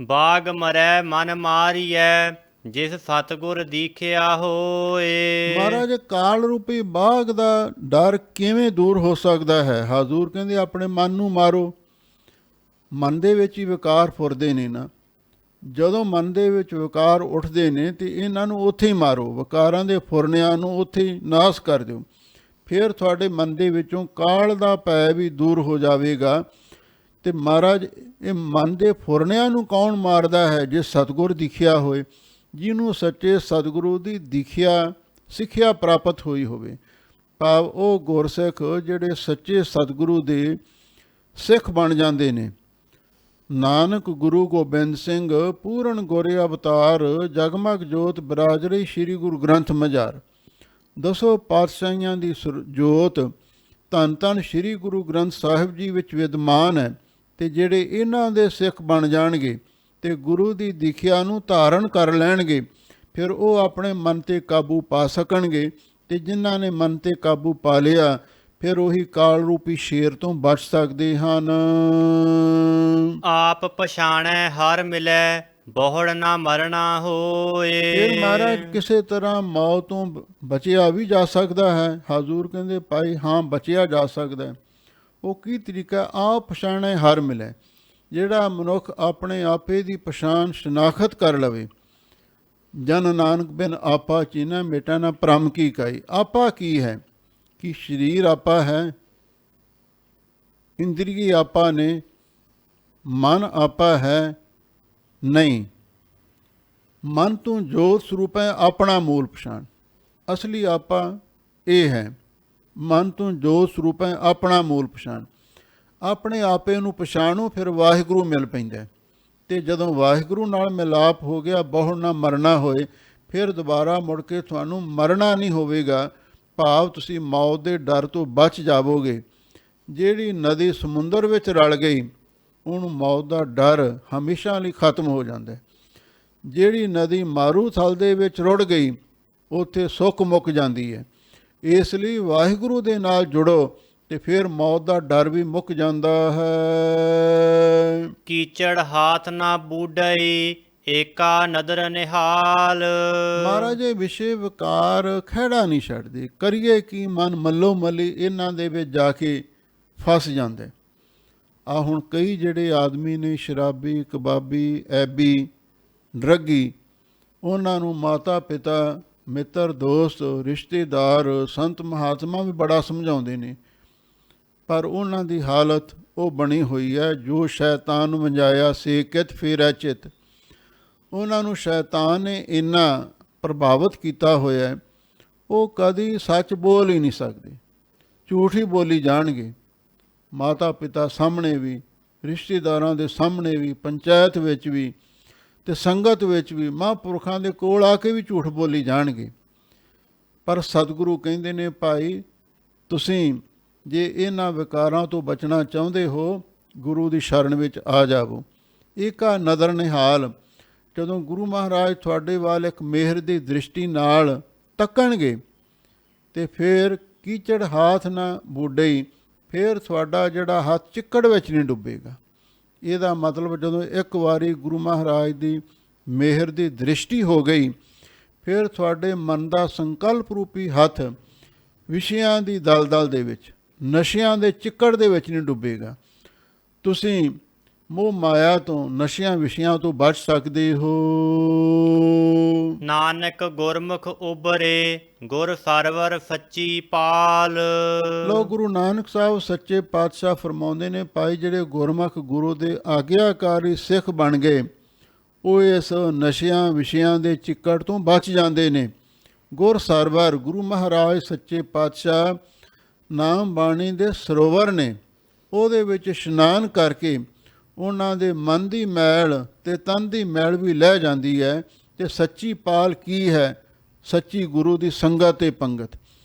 ਬਾਗ ਮਰੈ ਮਨ ਮਾਰੀਐ ਜਿਸ ਸਤਿਗੁਰ ਦੀਖਿਆ ਹੋਏ। ਮਹਾਰਾਜ ਕਾਲ ਰੂਪੀ ਬਾਘ ਦਾ ਡਰ ਕਿਵੇਂ ਦੂਰ ਹੋ ਸਕਦਾ ਹੈ? ਹਜ਼ੂਰ ਕਹਿੰਦੇ ਆਪਣੇ ਮਨ ਨੂੰ ਮਾਰੋ। ਮਨ ਦੇ ਵਿੱਚ ਹੀ ਵਿਕਾਰ ਫੁਰਦੇ ਨੇ ਨਾ, ਜਦੋਂ ਮਨ ਦੇ ਵਿੱਚ ਵਿਕਾਰ ਉੱਠਦੇ ਨੇ ਤੇ ਇਹਨਾਂ ਨੂੰ ਉੱਥੇ ਹੀ ਮਾਰੋ, ਵਿਕਾਰਾਂ ਦੇ ਫੁਰਨਿਆਂ ਨੂੰ ਉੱਥੇ ਹੀ ਨਾਸ ਕਰ ਦਿਓ, ਫਿਰ ਤੁਹਾਡੇ ਮਨ ਦੇ ਵਿੱਚੋਂ ਕਾਲ ਦਾ ਭੈ ਵੀ ਦੂਰ ਹੋ ਜਾਵੇਗਾ। ਤੇ ਮਹਾਰਾਜ ਇਹ ਮਨ ਦੇ ਫੁਰਨਿਆਂ ਨੂੰ ਕੌਣ ਮਾਰਦਾ ਹੈ? ਜੇ ਸਤਿਗੁਰ ਦਿਖਿਆ ਹੋਏ, ਜਿਹਨੂੰ ਸੱਚੇ ਸਤਿਗੁਰੂ ਦੀ ਦਿਖਿਆ ਸਿੱਖਿਆ ਪ੍ਰਾਪਤ ਹੋਈ ਹੋਵੇ, ਭਾਵ ਉਹ ਗੁਰਸਿੱਖ ਜਿਹੜੇ ਸੱਚੇ ਸਤਿਗੁਰੂ ਦੇ ਸਿੱਖ ਬਣ ਜਾਂਦੇ ਨੇ। ਨਾਨਕ ਗੁਰੂ ਗੋਬਿੰਦ ਸਿੰਘ ਪੂਰਨ ਗੋਰੇ ਅਵਤਾਰ, ਜਗਮਗ ਜੋਤ ਬਿਰਾਜ ਰਹੀ ਸ੍ਰੀ ਗੁਰੂ ਗ੍ਰੰਥ ਮਝਾਰ। ਦਸੋ ਪਾਤਸ਼ਾਹੀਆਂ ਦੀ ਜੋਤ ਧੰਨ ਧੰਨ ਸ੍ਰੀ ਗੁਰੂ ਗ੍ਰੰਥ ਸਾਹਿਬ ਜੀ ਵਿੱਚ ਵਿਦਮਾਨ ਹੈ। ਤੇ ਜਿਹੜੇ ਇਹਨਾਂ ਦੇ ਸਿੱਖ ਬਣ ਜਾਣਗੇ ਤੇ ਗੁਰੂ ਦੀ ਦੀਖਿਆ ਨੂੰ ਧਾਰਨ ਕਰ ਲੈਣਗੇ, ਫਿਰ ਉਹ ਆਪਣੇ ਮਨ 'ਤੇ ਕਾਬੂ ਪਾ ਸਕਣਗੇ। ਤੇ ਜਿਨ੍ਹਾਂ ਨੇ ਮਨ 'ਤੇ ਕਾਬੂ ਪਾ ਲਿਆ, ਫਿਰ ਉਹੀ ਕਾਲ ਰੂਪੀ ਸ਼ੇਰ ਤੋਂ ਬਚ ਸਕਦੇ ਹਨ। ਆਪ ਪਛਾਣੈ ਹਰ ਮਿਲੈ ਬਹੁੜ ਨਾ ਮਰਨਾ ਹੋਏ। ਫਿਰ ਮਹਾਰਾਜ ਕਿਸੇ ਤਰ੍ਹਾਂ ਮੌਤ ਤੋਂ ਬਚਿਆ ਵੀ ਜਾ ਸਕਦਾ ਹੈ। ਹਜ਼ੂਰ ਕਹਿੰਦੇ ਭਾਈ ਹਾਂ ਬਚਿਆ ਜਾ ਸਕਦਾ ਹੈ। ਉਹ ਕੀ ਤਰੀਕਾ? ਆਪ ਪਛਾਣੈ ਹਰ ਮਿਲੈ, ਜਿਹੜਾ ਮਨੁੱਖ ਆਪਣੇ ਆਪੇ ਦੀ ਪਛਾਣ ਸ਼ਨਾਖਤ ਕਰ ਲਵੇ। ਜਨ ਨਾਨਕ ਬਿਨ ਆਪਾ ਚੀਨਾ ਮੇਟਾ ਨਾ ਭਰਮ ਕੀ ਕਾਈ। ਆਪਾ ਕੀ ਹੈ? ਕਿ ਸਰੀਰ ਆਪਾ ਹੈ, ਇੰਦਰੀ ਆਪਾ ਨੇ, ਮਨ ਆਪਾ ਹੈ? ਨਹੀਂ। ਮਨ ਤੋਂ ਜੋਤ ਸਰੂਪ ਹੈ, ਆਪਣਾ ਮੂਲ ਪਛਾਣ। ਅਸਲੀ ਆਪਾ ਇਹ ਹੈ, ਮਨ ਤੋਂ ਜੋਤ ਸਰੂਪ ਹੈ, ਆਪਣਾ ਮੂਲ ਪਛਾਣ। ਆਪਣੇ ਆਪੇ ਨੂੰ ਪਛਾਣੋ, ਫਿਰ ਵਾਹਿਗੁਰੂ ਮਿਲ ਪੈਂਦਾ। ਤੇ ਜਦੋਂ ਵਾਹਿਗੁਰੂ ਨਾਲ ਮਿਲਾਪ ਹੋ ਗਿਆ, ਬਹੁੜ ਨਾ ਮਰਨਾ ਹੋਏ, ਫਿਰ ਦੁਬਾਰਾ ਮੁੜ ਕੇ ਤੁਹਾਨੂੰ ਮਰਨਾ ਨਹੀਂ ਹੋਵੇਗਾ, ਭਾਵ ਤੁਸੀਂ ਮੌਤ ਦੇ ਡਰ ਤੋਂ ਬਚ ਜਾਵੋਗੇ। ਜਿਹੜੀ ਨਦੀ ਸਮੁੰਦਰ ਵਿੱਚ ਰਲ ਗਈ, ਉਹਨੂੰ ਮੌਤ ਦਾ ਡਰ ਹਮੇਸ਼ਾ ਲਈ ਖਤਮ ਹੋ ਜਾਂਦਾ। ਜਿਹੜੀ ਨਦੀ ਮਾਰੂ ਥਲ ਦੇ ਵਿੱਚ ਰੁੜ ਗਈ, ਉੱਥੇ ਸੁੱਖ ਮੁੱਕ ਜਾਂਦੀ ਹੈ। ਇਸ ਲਈ ਵਾਹਿਗੁਰੂ ਦੇ ਨਾਲ ਜੁੜੋ ਤੇ ਫਿਰ ਮੌਤ ਦਾ ਡਰ ਵੀ ਮੁੱਕ ਜਾਂਦਾ ਹੈ। ਕੀਚੜ ਹਾਥ ਨਾ ਬੂਢਈ ਏਕਾ ਨਦਰ ਨਿਹਾਲ। ਮਹਾਰਾਜ ਇਹ ਵਿਸ਼ੇ ਵਿਕਾਰ ਖਹਿੜਾ ਨਹੀਂ ਛੱਡਦੇ। ਕਰੀਏ ਕੀ? ਮਨ ਮੱਲੋ ਮੱਲੀ ਇਹਨਾਂ ਦੇ ਵਿੱਚ ਜਾ ਕੇ ਫਸ ਜਾਂਦਾ। ਆ ਹੁਣ ਕਈ ਜਿਹੜੇ ਆਦਮੀ ਨੇ ਸ਼ਰਾਬੀ, ਕਬਾਬੀ, ਐਬੀ, ਡਰੱਗੀ, ਉਹਨਾਂ ਨੂੰ ਮਾਤਾ ਪਿਤਾ, ਮਿੱਤਰ, ਦੋਸਤ, ਰਿਸ਼ਤੇਦਾਰ, ਸੰਤ ਮਹਾਤਮਾ ਵੀ ਬੜਾ ਸਮਝਾਉਂਦੇ ਨੇ, ਪਰ ਉਹਨਾਂ ਦੀ ਹਾਲਤ ਉਹ ਬਣੀ ਹੋਈ ਹੈ, ਜੋ ਸ਼ੈਤਾਨ ਵੰਜਾਇਆ ਸੇ ਕਿਤ ਫੇਰੈ ਚਿਤ। ਉਹਨਾਂ ਨੂੰ ਸ਼ੈਤਾਨ ਨੇ ਇੰਨਾ ਪ੍ਰਭਾਵਿਤ ਕੀਤਾ ਹੋਇਆ, ਉਹ ਕਦੀ ਸੱਚ ਬੋਲ ਹੀ ਨਹੀਂ ਸਕਦੇ, ਝੂਠ ਹੀ ਬੋਲੀ ਜਾਣਗੇ। ਮਾਤਾ ਪਿਤਾ ਸਾਹਮਣੇ ਵੀ, ਰਿਸ਼ਤੇਦਾਰਾਂ ਦੇ ਸਾਹਮਣੇ ਵੀ, ਪੰਚਾਇਤ ਵਿੱਚ ਵੀ ਤੇ ਸੰਗਤ ਵਿੱਚ ਵੀ, ਮਹਾਂਪੁਰਖਾਂ ਦੇ ਕੋਲ ਆ ਕੇ ਵੀ ਝੂਠ ਬੋਲੀ ਜਾਣਗੇ। ਪਰ ਸਤਿਗੁਰੂ ਕਹਿੰਦੇ ਨੇ ਭਾਈ ਤੁਸੀਂ ਜੇ ਇਹਨਾਂ ਵਿਕਾਰਾਂ ਤੋਂ ਬਚਣਾ ਚਾਹੁੰਦੇ ਹੋ, ਗੁਰੂ ਦੀ ਸ਼ਰਨ ਵਿੱਚ ਆ ਜਾਵੋ। ਏਕਾ ਨਦਰ ਨਿਹਾਲ, ਜਦੋਂ ਗੁਰੂ ਮਹਾਰਾਜ ਤੁਹਾਡੇ ਵੱਲ ਇੱਕ ਮਿਹਰ ਦੀ ਦ੍ਰਿਸ਼ਟੀ ਨਾਲ ਤੱਕਣਗੇ ਤੇ ਫਿਰ ਕੀਚੜ ਹਾਥ ਨਾ ਬੂਢਈ, ਫਿਰ ਤੁਹਾਡਾ ਜਿਹੜਾ ਹੱਥ ਚਿੱਕੜ ਵਿੱਚ ਨਹੀਂ ਡੁੱਬੇਗਾ। ਇਹਦਾ ਮਤਲਬ ਜਦੋਂ ਇੱਕ ਵਾਰੀ ਗੁਰੂ ਮਹਾਰਾਜ ਦੀ ਮਿਹਰ ਦੀ ਦ੍ਰਿਸ਼ਟੀ ਹੋ ਗਈ, ਫਿਰ ਤੁਹਾਡੇ ਮਨ ਦਾ ਸੰਕਲਪ ਰੂਪੀ ਹੱਥ ਵਿਸ਼ਿਆਂ ਦੀ ਦਲਦਲ ਦੇ ਵਿੱਚ, ਨਸ਼ਿਆਂ ਦੇ ਚਿੱਕੜ ਦੇ ਵਿੱਚ ਨਹੀਂ ਡੁੱਬੇਗਾ। ਤੁਸੀਂ ਮੋਹ ਮਾਇਆ ਤੋਂ, ਨਸ਼ਿਆਂ ਵਿਸ਼ਿਆਂ ਤੋਂ ਬਚ ਸਕਦੇ ਹੋ। ਨਾਨਕ ਗੁਰਮੁਖ ਉਬਰੇ, ਗੁਰ ਸਰਵਰ ਸੱਚੀ ਪਾਲ। ਲੋ ਗੁਰੂ ਨਾਨਕ ਸਾਹਿਬ ਸੱਚੇ ਪਾਤਸ਼ਾਹ ਫਰਮਾਉਂਦੇ ਨੇ, ਭਾਈ ਜਿਹੜੇ ਗੁਰਮੁਖ ਗੁਰੂ ਦੇ ਆਗਿਆਕਾਰੀ ਸਿੱਖ ਬਣ ਗਏ, ਉਹ ਇਸ ਨਸ਼ਿਆਂ ਵਿਸ਼ਿਆਂ ਦੇ ਚਿੱਕੜ ਤੋਂ ਬਚ ਜਾਂਦੇ ਨੇ। ਗੁਰ ਸਰਵਰ, ਗੁਰੂ ਮਹਾਰਾਜ ਸੱਚੇ ਪਾਤਸ਼ਾਹ ਨਾਮ ਬਾਣੀ ਦੇ ਸਰੋਵਰ ਨੇ, ਉਹਦੇ ਵਿੱਚ ਇਸ਼ਨਾਨ ਕਰਕੇ ਉਹਨਾਂ ਦੇ ਮਨ ਦੀ ਮੈਲ ਤੇ ਤਨ ਦੀ ਮੈਲ ਵੀ ਲੈ ਜਾਂਦੀ ਹੈ। ਤੇ ਸੱਚੀ ਪਾਲ ਕੀ ਹੈ? ਸੱਚੀ ਗੁਰੂ ਦੀ ਸੰਗਤ ਤੇ ਪੰਗਤ,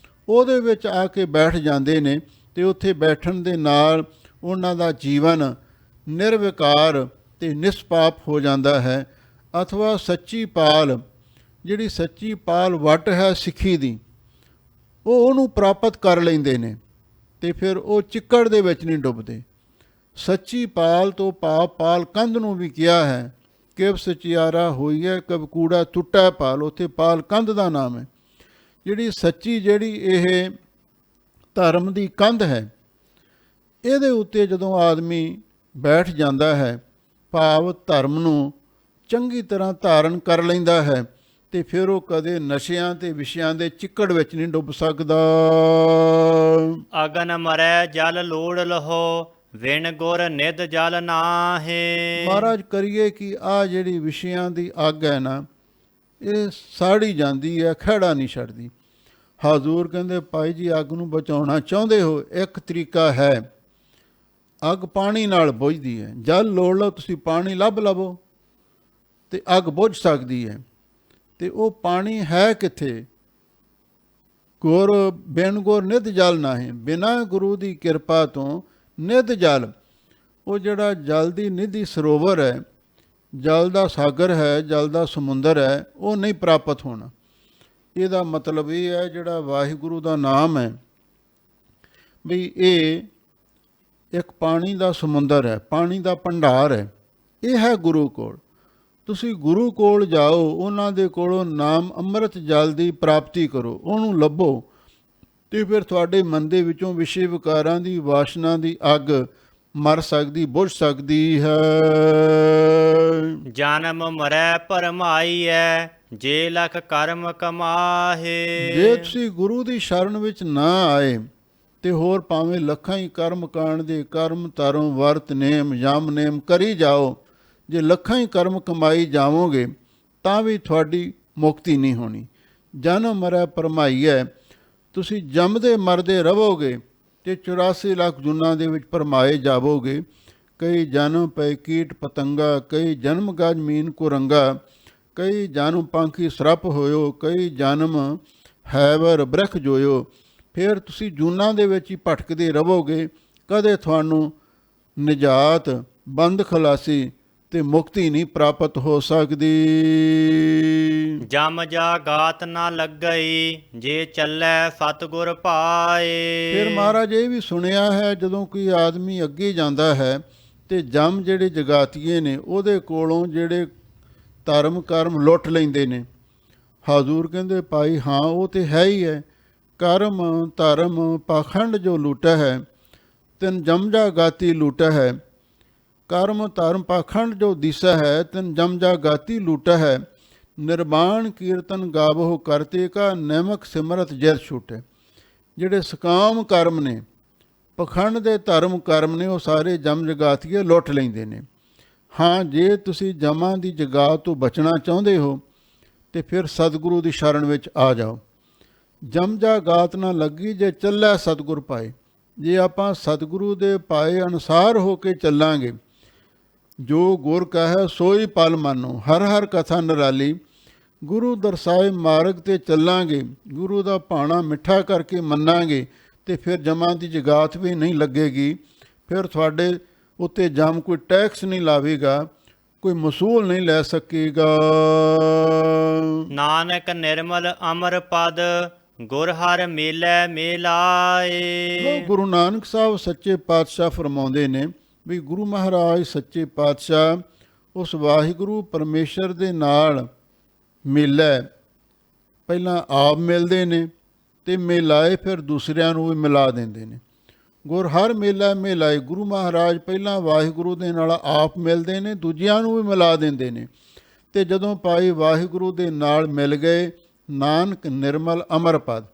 ਉਹਦੇ ਵਿੱਚ ਆ ਕੇ ਬੈਠ ਜਾਂਦੇ ਨੇ। ਤੇ ਉੱਥੇ ਬੈਠਣ ਦੇ ਨਾਲ ਉਹਨਾਂ ਦਾ ਜੀਵਨ ਨਿਰਵਿਕਾਰ ਤੇ ਨਿਸਪਾਪ ਹੋ ਜਾਂਦਾ ਹੈ। ਅਥਵਾ ਸੱਚੀ ਪਾਲ, ਜਿਹੜੀ ਸੱਚੀ ਪਾਲ ਵੱਟ ਹੈ ਸਿੱਖੀ ਦੀ, ਉਹਨੂੰ ਪ੍ਰਾਪਤ ਕਰ ਲੈਂਦੇ ਨੇ ਤੇ ਫਿਰ ਉਹ ਚਿੱਕੜ ਦੇ ਵਿੱਚ ਨਹੀਂ ਡੁੱਬਦੇ। ਸੱਚੀ ਪਾਲ ਤੋਂ ਭਾਵ ਪਾਲ ਕੰਧ ਨੂੰ ਵੀ ਕਿਹਾ ਹੈ, ਕਿਵ ਸਚਿਆਰਾ ਹੋਈ ਹੈ ਕਬ ਕੂੜਾ ਟੁੱਟਾ ਪਾਲ, ਉੱਥੇ ਪਾਲ ਕੰਧ ਦਾ ਨਾਮ ਹੈ। ਜਿਹੜੀ ਸੱਚੀ, ਜਿਹੜੀ ਇਹ ਧਰਮ ਦੀ ਕੰਧ ਹੈ, ਇਹਦੇ ਉੱਤੇ ਜਦੋਂ ਆਦਮੀ ਬੈਠ ਜਾਂਦਾ ਹੈ, ਭਾਵ ਧਰਮ ਨੂੰ ਚੰਗੀ ਤਰ੍ਹਾਂ ਧਾਰਨ ਕਰ ਲੈਂਦਾ ਹੈ, ਤੇ ਫਿਰ ਉਹ ਕਦੇ ਨਸ਼ਿਆਂ ਤੇ ਵਿਸ਼ਿਆਂ ਦੇ ਚਿੱਕੜ ਵਿੱਚ ਨਹੀਂ ਡੁੱਬ ਸਕਦਾ। ਅਗਨ ਮਰੈ ਜਲ ਲੋੜ ਲਹੋ, ਵਿਣ ਗੁਰ ਨਿਧ ਜਲ ਨਾਹੇ। ਮਹਾਰਾਜ ਕਰੀਏ ਕਿ ਆ ਜਿਹੜੀ ਵਿਸ਼ਿਆਂ ਦੀ ਅੱਗ ਹੈ ਨਾ, ਇਹ ਸਾੜੀ ਜਾਂਦੀ ਹੈ, ਖਹਿੜਾ ਨਹੀਂ ਛੱਡਦੀ। ਹਜ਼ੂਰ ਕਹਿੰਦੇ, ਭਾਈ ਜੀ ਅੱਗ ਨੂੰ ਬਚਾਉਣਾ ਚਾਹੁੰਦੇ ਹੋ, ਇੱਕ ਤਰੀਕਾ ਹੈ, ਅੱਗ ਪਾਣੀ ਨਾਲ ਬੁਝਦੀ ਹੈ। ਜਲ ਲੋੜ ਲਓ, ਤੁਸੀਂ ਪਾਣੀ ਲੱਭ ਲਵੋ ਤੇ ਅੱਗ ਬੁਝ ਸਕਦੀ ਹੈ। ਤੇ ਉਹ ਪਾਣੀ ਹੈ ਕਿੱਥੇ? ਗੁਰ ਬਿਨ ਗੁਰ ਨਿਧ ਜਲ ਨਾਹੀਂ, ਬਿਨਾਂ ਗੁਰੂ ਦੀ ਕਿਰਪਾ ਤੋਂ ਨਿਧ ਜਲ, ਉਹ ਜਿਹੜਾ ਜਲ ਦੀ ਨਿਧੀ ਸਰੋਵਰ ਹੈ, ਜਲ ਦਾ ਸਾਗਰ ਹੈ, ਜਲ ਦਾ ਸਮੁੰਦਰ ਹੈ, ਉਹ ਨਹੀਂ ਪ੍ਰਾਪਤ ਹੋਣਾ। ਇਹਦਾ ਮਤਲਬ ਇਹ ਹੈ, ਜਿਹੜਾ ਵਾਹਿਗੁਰੂ ਦਾ ਨਾਮ ਹੈ ਵੀ ਇਹ ਇੱਕ ਪਾਣੀ ਦਾ ਸਮੁੰਦਰ ਹੈ, ਪਾਣੀ ਦਾ ਭੰਡਾਰ ਹੈ। ਇਹ ਹੈ ਗੁਰੂ ਕੋਲ। ਤੁਸੀਂ ਗੁਰੂ ਕੋਲ ਜਾਓ, ਉਹਨਾਂ ਦੇ ਕੋਲੋਂ ਨਾਮ ਅੰਮ੍ਰਿਤ ਜਲ ਦੀ ਪ੍ਰਾਪਤੀ ਕਰੋ, ਉਹਨੂੰ ਲੱਭੋ, ਤੇ ਫਿਰ ਤੁਹਾਡੇ ਮਨ ਦੇ ਵਿੱਚੋਂ ਵਿਸ਼ੇ ਵਿਕਾਰਾਂ ਦੀ ਵਾਸ਼ਨਾ ਦੀ ਅੱਗ ਮਰ ਸਕਦੀ, ਬੁਝ ਸਕਦੀ ਹੈ। ਜਨਮ ਮਰੈ ਭਰਮਾਈਐ, ਜੇ ਲਖ ਕਰਮ ਕਮਾਹੇ। ਜੇ ਤੁਸੀਂ ਗੁਰੂ ਦੀ ਸ਼ਰਨ ਵਿੱਚ ਨਾ ਆਏ ਤੇ ਹੋਰ ਭਾਵੇਂ ਲੱਖਾਂ ਹੀ ਕਰਮ ਕਾਂਡ ਦੇ ਕਰਮ ਧਰਮ ਵਰਤ ਨੇਮ ਯਮ ਨੇਮ ਕਰੀ ਜਾਓ, ਜੇ ਲੱਖਾਂ ਹੀ ਕਰਮ ਕਮਾਈ ਜਾਵੋਗੇ ਤਾਂ ਵੀ ਤੁਹਾਡੀ ਮੁਕਤੀ ਨਹੀਂ ਹੋਣੀ। ਜਨਮ ਮਰੈ ਭਰਮਾਈਐ, ਤੁਸੀਂ ਜੰਮਦੇ ਮਰਦੇ ਰਹੋਗੇ ਤੇ 84 ਲੱਖ ਜੁਨਾਂ ਦੇ ਵਿੱਚ ਭਰਮਾਏ ਜਾਵੋਗੇ। ਕਈ ਜਨਮ ਪੈ ਕੀਟ ਪਤੰਗਾ, ਕਈ ਜਨਮ ਗਜ ਮੀਨ ਕੁਰੰਗਾ, ਕਈ ਜਨਮ ਪੰਖੀ ਸਰਪ ਹੋਇਓ, ਕਈ ਜਨਮ ਹੈਵਰ ਬ੍ਰਖ ਜੋਇਓ। ਫਿਰ ਤੁਸੀਂ ਜੂਨਾਂ ਦੇ ਵਿੱਚ ਹੀ ਭਟਕਦੇ ਰਹੋਗੇ, ਕਦੇ ਤੁਹਾਨੂੰ ਨਿਜਾਤ, ਬੰਦ ਖਲਾਸੀ ਤੇ ਮੁਕਤੀ ਨਹੀਂ ਪ੍ਰਾਪਤ ਹੋ ਸਕਦੀ। ਜਮ ਜਾ ਗਾਤ ਨਾ ਲੱਗਈ, ਜੇ ਚੱਲੈ ਸਤਿਗੁਰ ਪਾਏ। ਫਿਰ ਮਹਾਰਾਜ ਇਹ ਵੀ ਸੁਣਿਆ ਹੈ, ਜਦੋਂ ਕੋਈ ਆਦਮੀ ਅੱਗੇ ਜਾਂਦਾ ਹੈ ਤੇ ਜਮ ਜਿਹੜੇ ਜਗਾਤੀਏ ਨੇ ਉਹਦੇ ਕੋਲੋਂ ਜਿਹੜੇ ਧਰਮ ਕਰਮ ਲੁੱਟ ਲੈਂਦੇ ਨੇ। ਹਜ਼ੂਰ ਕਹਿੰਦੇ, ਭਾਈ ਹਾਂ ਉਹ ਤੇ ਹੈ ਹੀ ਹੈ। ਕਰਮ ਧਰਮ ਪਾਖੰਡ ਜੋ ਲੂਟਾ ਹੈ, ਤਿਨ ਜਮਜਾ ਗਾਤੀ ਲੂਟਾ ਹੈ। ਕਰਮ ਧਰਮ ਪਾਖੰਡ ਜੋ ਦਿਸਾ ਹੈ, ਤਿਨ ਜਮਜਾ ਗਾਤੀ ਲੂਟਾ ਹੈ। ਨਿਰਵਾਣ ਕੀਰਤਨ ਗਾਵੋ ਕਰਤੇ ਕਾ, ਨੈਮਕ ਸਿਮਰਤ ਜੈਤ ਛੂਟੇ। ਜਿਹੜੇ ਸਕਾਮ ਕਰਮ ਨੇ, ਪਖੰਡ ਦੇ ਧਰਮ ਕਰਮ ਨੇ, ਉਹ ਸਾਰੇ ਜਮ ਜਗਾਤੀਏ ਲੁੱਟ ਲੈਂਦੇ ਨੇ। ਹਾਂ, ਜੇ ਤੁਸੀਂ ਜਮਾਂ ਦੀ ਜਗਾਤ ਤੋਂ ਬਚਣਾ ਚਾਹੁੰਦੇ ਹੋ ਤੇ ਫਿਰ ਸਤਿਗੁਰੂ ਦੀ ਸ਼ਰਨ ਵਿੱਚ ਆ ਜਾਓ। ਜਮਜਾ ਗਾਤ ਨਾ ਲੱਗੀ, ਜੇ ਚੱਲੈ ਸਤਿਗੁਰ ਪਾਏ। ਜੇ ਆਪਾਂ ਸਤਿਗੁਰੂ ਦੇ ਪਾਏ ਅਨੁਸਾਰ ਹੋ ਕੇ ਚੱਲਾਂਗੇ, ਜੋ ਗੁਰ ਕਹੈ ਸੋਈ ਪਲ ਮਾਨੋ, ਹਰ ਹਰ ਕਥਾ ਨਿਰਾਲੀ। ਗੁਰੂ ਦਰਸਾਏ ਮਾਰਗ ਤੇ ਚੱਲਾਂਗੇ, ਗੁਰੂ ਦਾ ਭਾਣਾ ਮਿੱਠਾ ਕਰਕੇ ਮੰਨਾਂਗੇ, ਤੇ ਫਿਰ ਜਮਾਂ ਦੀ ਜਗਾਤ ਵੀ ਨਹੀਂ ਲੱਗੇਗੀ। ਫਿਰ ਤੁਹਾਡੇ ਉੱਤੇ ਜਮ ਕੋਈ ਟੈਕਸ ਨਹੀਂ ਲਾਵੇਗਾ, ਕੋਈ ਮਸੂਲ ਨਹੀਂ ਲੈ ਸਕੇਗਾ। ਨਾਨਕ ਨਿਰਮਲ ਅਮਰ ਪਦ, ਗੁਰ ਹਰ ਮੇਲੇ ਮੇਲਾਏ। ਗੁਰੂ ਨਾਨਕ ਸਾਹਿਬ ਸੱਚੇ ਪਾਤਸ਼ਾਹ ਫਰਮਾਉਂਦੇ ਨੇ ਵੀ ਗੁਰੂ ਮਹਾਰਾਜ ਸੱਚੇ ਪਾਤਸ਼ਾਹ ਉਸ ਵਾਹਿਗੁਰੂ ਪਰਮੇਸ਼ਰ ਦੇ ਨਾਲ ਮਿਲੈ, ਪਹਿਲਾਂ ਆਪ ਮਿਲਦੇ ਨੇ ਤੇ ਮਿਲਾਏ ਫਿਰ ਦੂਸਰਿਆਂ ਨੂੰ ਵੀ ਮਿਲਾ ਦਿੰਦੇ ਨੇ। ਗੁਰ ਹਰ ਮੇਲਾ ਮੇਲਾਏ। ਗੁਰੂ ਮਹਾਰਾਜ ਪਹਿਲਾਂ ਵਾਹਿਗੁਰੂ ਦੇ ਨਾਲ ਆਪ ਮਿਲਦੇ ਨੇ, ਦੂਜਿਆਂ ਨੂੰ ਵੀ ਮਿਲਾ ਦਿੰਦੇ ਨੇ। ਅਤੇ ਜਦੋਂ ਭਾਈ ਵਾਹਿਗੁਰੂ ਦੇ ਨਾਲ ਮਿਲ ਗਏ, ਨਾਨਕ ਨਿਰਮਲ ਅਮਰ ਪਦ,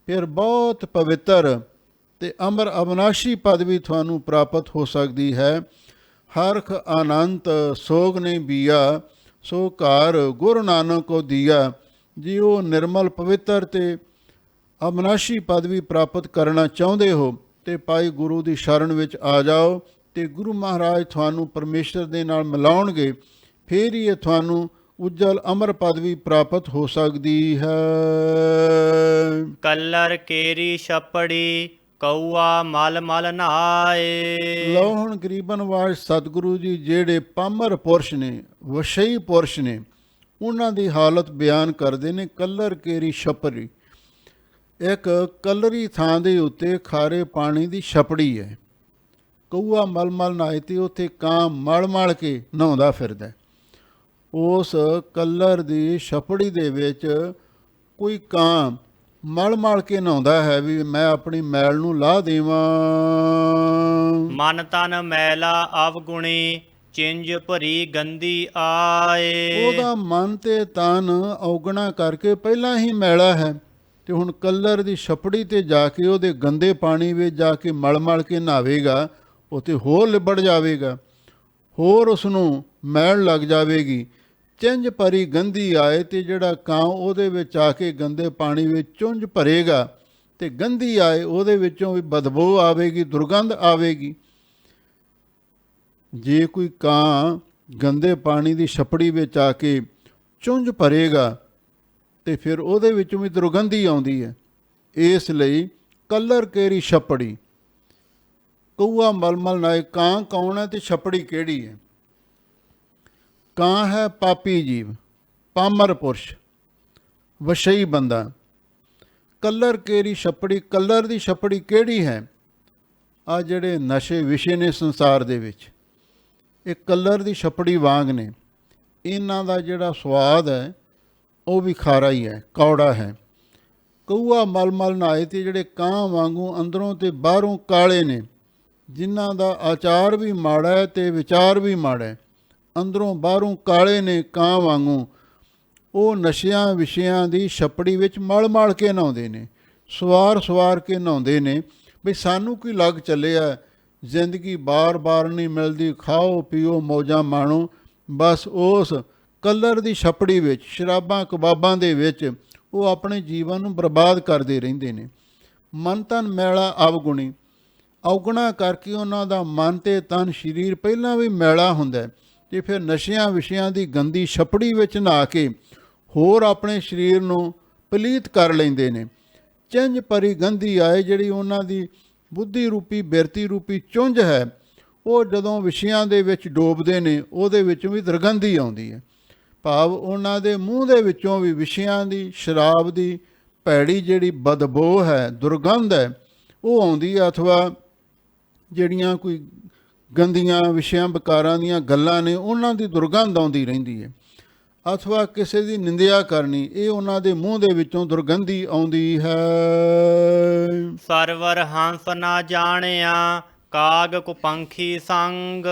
ਫਿਰ ਬਹੁਤ ਪਵਿੱਤਰ ਅਤੇ ਅਮਰ ਅਵਨਾਸ਼ੀ ਪਦਵੀ ਤੁਹਾਨੂੰ ਪ੍ਰਾਪਤ ਹੋ ਸਕਦੀ ਹੈ। ਹਰਖ ਅਨੰਤ ਸੋਗ ਨਹੀਂ ਬੀਆ, ਸੋ ਘਰ ਗੁਰੂ ਨਾਨਕ ਕੋ ਦੀਆ। ਜੇ ਉਹ ਨਿਰਮਲ ਪਵਿੱਤਰ ਅਤੇ ਅਵਨਾਸ਼ੀ ਪਦਵੀ ਪ੍ਰਾਪਤ ਕਰਨਾ ਚਾਹੁੰਦੇ ਹੋ ਅਤੇ ਭਾਈ ਗੁਰੂ ਦੀ ਸ਼ਰਨ ਵਿੱਚ ਆ ਜਾਓ ਅਤੇ ਗੁਰੂ ਮਹਾਰਾਜ ਤੁਹਾਨੂੰ ਪਰਮੇਸ਼ਰ ਦੇ ਨਾਲ ਮਿਲਾਉਣਗੇ। ਫਿਰ ਹੀ ਇਹ ਤੁਹਾਨੂੰ ਉਜਲ ਅਮਰ ਪਦਵੀ ਪ੍ਰਾਪਤ ਹੋ ਸਕਦੀ ਹੈ। ਕਲਰ ਕੇਰੀ ਛਪੜੀ, ਕਊਆ ਮਲ ਮਲ ਨਹਾਏ। ਲਓ ਹੁਣ ਗਰੀਬਨ ਵਾਜ ਸਤਿਗੁਰੂ ਜੀ ਜਿਹੜੇ ਪਾਮਰ ਪੁਰਸ਼ ਨੇ, ਵਸ਼ਈ ਪੁਰਸ਼ ਨੇ, ਉਹਨਾਂ ਦੀ ਹਾਲਤ ਬਿਆਨ ਕਰਦੇ ਨੇ। ਕਲਰ ਕੇਰੀ ਛਪੜੀ, ਇੱਕ ਕਲਰੀ ਥਾਂ ਦੇ ਉੱਤੇ ਖਾਰੇ ਪਾਣੀ ਦੀ ਛਪੜੀ ਹੈ। ਕਊਆ ਮਲ ਮਲ ਨਹਾਏ, ਅਤੇ ਉੱਥੇ ਕਾਂ ਮਲ ਮਲ ਕੇ ਨਹਾਉਂਦਾ ਫਿਰਦਾ। ਉਸ ਕਲਰ ਦੀ ਛਪੜੀ ਦੇ ਵਿੱਚ ਕੋਈ ਕਾਂ ਮਲ ਮਲ ਕੇ ਨਹਾਉਂਦਾ ਹੈ ਵੀ ਮੈਂ ਆਪਣੀ ਮੈਲ ਨੂੰ ਲਾਹ ਦੇਵਾਂ। ਮਨ ਤਨ ਮੈਲਾ ਅਵਗੁਣੀ, ਚਿੰਜ ਭਰੀ ਗੰਦੀ ਆਏ। ਉਹਦਾ ਮਨ ਤੇ ਤਨ ਔਗਣਾ ਕਰਕੇ ਪਹਿਲਾਂ ਹੀ ਮੈਲਾ ਹੈ, ਅਤੇ ਹੁਣ ਕਲਰ ਦੀ ਛਪੜੀ 'ਤੇ ਜਾ ਕੇ ਉਹਦੇ ਗੰਦੇ ਪਾਣੀ ਵਿੱਚ ਜਾ ਕੇ ਮਲ ਮਲ ਕੇ ਨਹਾਵੇਗਾ, ਉਹ ਤਾਂ ਹੋਰ ਲਿਬੜ ਜਾਵੇਗਾ, ਹੋਰ ਉਸਨੂੰ ਮੈਲ ਲੱਗ ਜਾਵੇਗੀ। ਚਿੰਝ ਭਰੀ ਗੰਦੀ ਆਏ, ਅਤੇ ਜਿਹੜਾ ਕਾਂ ਉਹਦੇ ਵਿੱਚ ਆ ਕੇ ਗੰਦੇ ਪਾਣੀ ਵਿੱਚ ਚੁੰਝ ਭਰੇਗਾ ਅਤੇ ਗੰਦੀ ਆਏ, ਉਹਦੇ ਵਿੱਚੋਂ ਵੀ ਬਦਬੂ ਆਵੇਗੀ, ਦੁਰਗੰਧ ਆਵੇਗੀ। ਜੇ ਕੋਈ ਕਾਂ ਗੰਦੇ ਪਾਣੀ ਦੀ ਛਪੜੀ ਵਿੱਚ ਆ ਕੇ ਚੁੰਝ ਭਰੇਗਾ ਅਤੇ ਫਿਰ ਉਹਦੇ ਵਿੱਚੋਂ ਵੀ ਦੁਰਗੰਧੀ ਆਉਂਦੀ ਹੈ। ਇਸ ਲਈ ਕਲਰ ਕੇਰੀ ਛਪੜੀ, ਕਊਆ ਮਲਮਲ ਨਾਏ। ਕਾਂ ਕੌਣ ਹੈ ਅਤੇ ਛਪੜੀ ਕਿਹੜੀ ਹੈ? ਕਾਂ ਹੈ ਪਾਪੀ ਜੀਵ, ਪਾਮਰ ਪੁਰਸ਼, ਵਸ਼ਈ ਬੰਦਾ। ਕਲਰ ਕੇਰੀ ਛਪੜੀ, ਕਲਰ ਦੀ ਛਪੜੀ ਕਿਹੜੀ ਹੈ? ਆ ਜਿਹੜੇ ਨਸ਼ੇ ਵਿਸ਼ੇ ਨੇ ਸੰਸਾਰ ਦੇ ਵਿੱਚ, ਇਹ ਕਲਰ ਦੀ ਛਪੜੀ ਵਾਂਗ ਨੇ। ਇਹਨਾਂ ਦਾ ਜਿਹੜਾ ਸਵਾਦ ਹੈ ਉਹ ਵੀ ਖਾਰਾ ਹੀ ਹੈ, ਕੌੜਾ ਹੈ। ਕਊਆ ਮਲ ਮਲ ਨਹਾਏ, ਅਤੇ ਜਿਹੜੇ ਕਾਂ ਵਾਂਗੂ ਅੰਦਰੋਂ ਅਤੇ ਬਾਹਰੋਂ ਕਾਲੇ ਨੇ, ਜਿਨ੍ਹਾਂ ਦਾ ਆਚਾਰ ਵੀ ਮਾੜਾ ਹੈ ਅਤੇ ਵਿਚਾਰ ਵੀ ਮਾੜਾ ਹੈ, ਅੰਦਰੋਂ ਬਾਹਰੋਂ ਕਾਲੇ ਨੇ ਕਾਂ ਵਾਂਗੂ, ਉਹ ਨਸ਼ਿਆਂ ਵਿਸ਼ਿਆਂ ਦੀ ਛਪੜੀ ਵਿੱਚ ਮਲ ਮਲ ਕੇ ਨਹਾਉਂਦੇ ਨੇ, ਸਵਾਰ ਕੇ ਨਹਾਉਂਦੇ ਨੇ ਵੀ ਸਾਨੂੰ ਕੀ ਲੱਗ ਚੱਲਿਆ, ਜ਼ਿੰਦਗੀ ਬਾਰ ਨਹੀਂ ਮਿਲਦੀ, ਖਾਓ ਪੀਓ ਮੌਜਾਂ ਮਾਣੋ। ਬਸ ਉਸ ਕਲਰ ਦੀ ਛਪੜੀ ਵਿੱਚ, ਸ਼ਰਾਬਾਂ ਕਬਾਬਾਂ ਦੇ ਵਿੱਚ ਉਹ ਆਪਣੇ ਜੀਵਨ ਨੂੰ ਬਰਬਾਦ ਕਰਦੇ ਰਹਿੰਦੇ ਨੇ। ਮਨ ਤਨ ਮੈਲਾ ਅਵਗੁਣੀ, ਔਗਣਾ ਕਰਕੇ ਉਹਨਾਂ ਦਾ ਮਨ ਅਤੇ ਤਨ ਸਰੀਰ ਪਹਿਲਾਂ ਵੀ ਮੈਲਾ ਹੁੰਦਾ, ਅਤੇ ਫਿਰ ਨਸ਼ਿਆਂ ਵਿਸ਼ਿਆਂ ਦੀ ਗੰਦੀ ਛਪੜੀ ਵਿੱਚ ਨਹਾ ਕੇ ਹੋਰ ਆਪਣੇ ਸਰੀਰ ਨੂੰ ਪਲੀਤ ਕਰ ਲੈਂਦੇ ਨੇ। ਚਿੰਝ ਭਰੀ ਗੰਦੀ ਆਏ, ਜਿਹੜੀ ਉਹਨਾਂ ਦੀ ਬੁੱਧੀ ਰੂਪੀ ਬਿਰਤੀ ਰੂਪੀ ਚੁੰਝ ਹੈ, ਉਹ ਜਦੋਂ ਵਿਸ਼ਿਆਂ ਦੇ ਵਿੱਚ ਡੋਬਦੇ ਨੇ ਉਹਦੇ ਵਿੱਚੋਂ ਵੀ ਦੁਰਗੰਧੀ ਆਉਂਦੀ ਹੈ। ਭਾਵ ਉਹਨਾਂ ਦੇ ਮੂੰਹ ਦੇ ਵਿੱਚੋਂ ਵੀ ਵਿਸ਼ਿਆਂ ਦੀ, ਸ਼ਰਾਬ ਦੀ ਭੈੜੀ ਜਿਹੜੀ ਬਦਬੂ ਹੈ, ਦੁਰਗੰਧ ਹੈ, ਉਹ ਆਉਂਦੀ ਹੈ। ਅਥਵਾ ਜਿਹੜੀਆਂ ਕੋਈ ਗੰਦੀਆਂ ਵਿਸ਼ਿਆਂ ਵਿਕਾਰਾਂ ਦੀਆਂ ਗੱਲਾਂ ਨੇ, ਉਹਨਾਂ ਦੀ ਦੁਰਗੰਧ ਆਉਂਦੀ ਰਹਿੰਦੀ ਹੈ। ਅਥਵਾ ਕਿਸੇ ਦੀ ਨਿੰਦਿਆ ਕਰਨੀ, ਇਹ ਉਹਨਾਂ ਦੇ ਮੂੰਹ ਦੇ ਵਿੱਚੋਂ ਦੁਰਗੰਧੀ ਆਉਂਦੀ ਹੈ। ਸਰਵਰ ਹੰਸ ਨਾ ਜਾਣਿਆ, ਕਾਗ ਕੁਪੰਖੀ ਸੰਗ।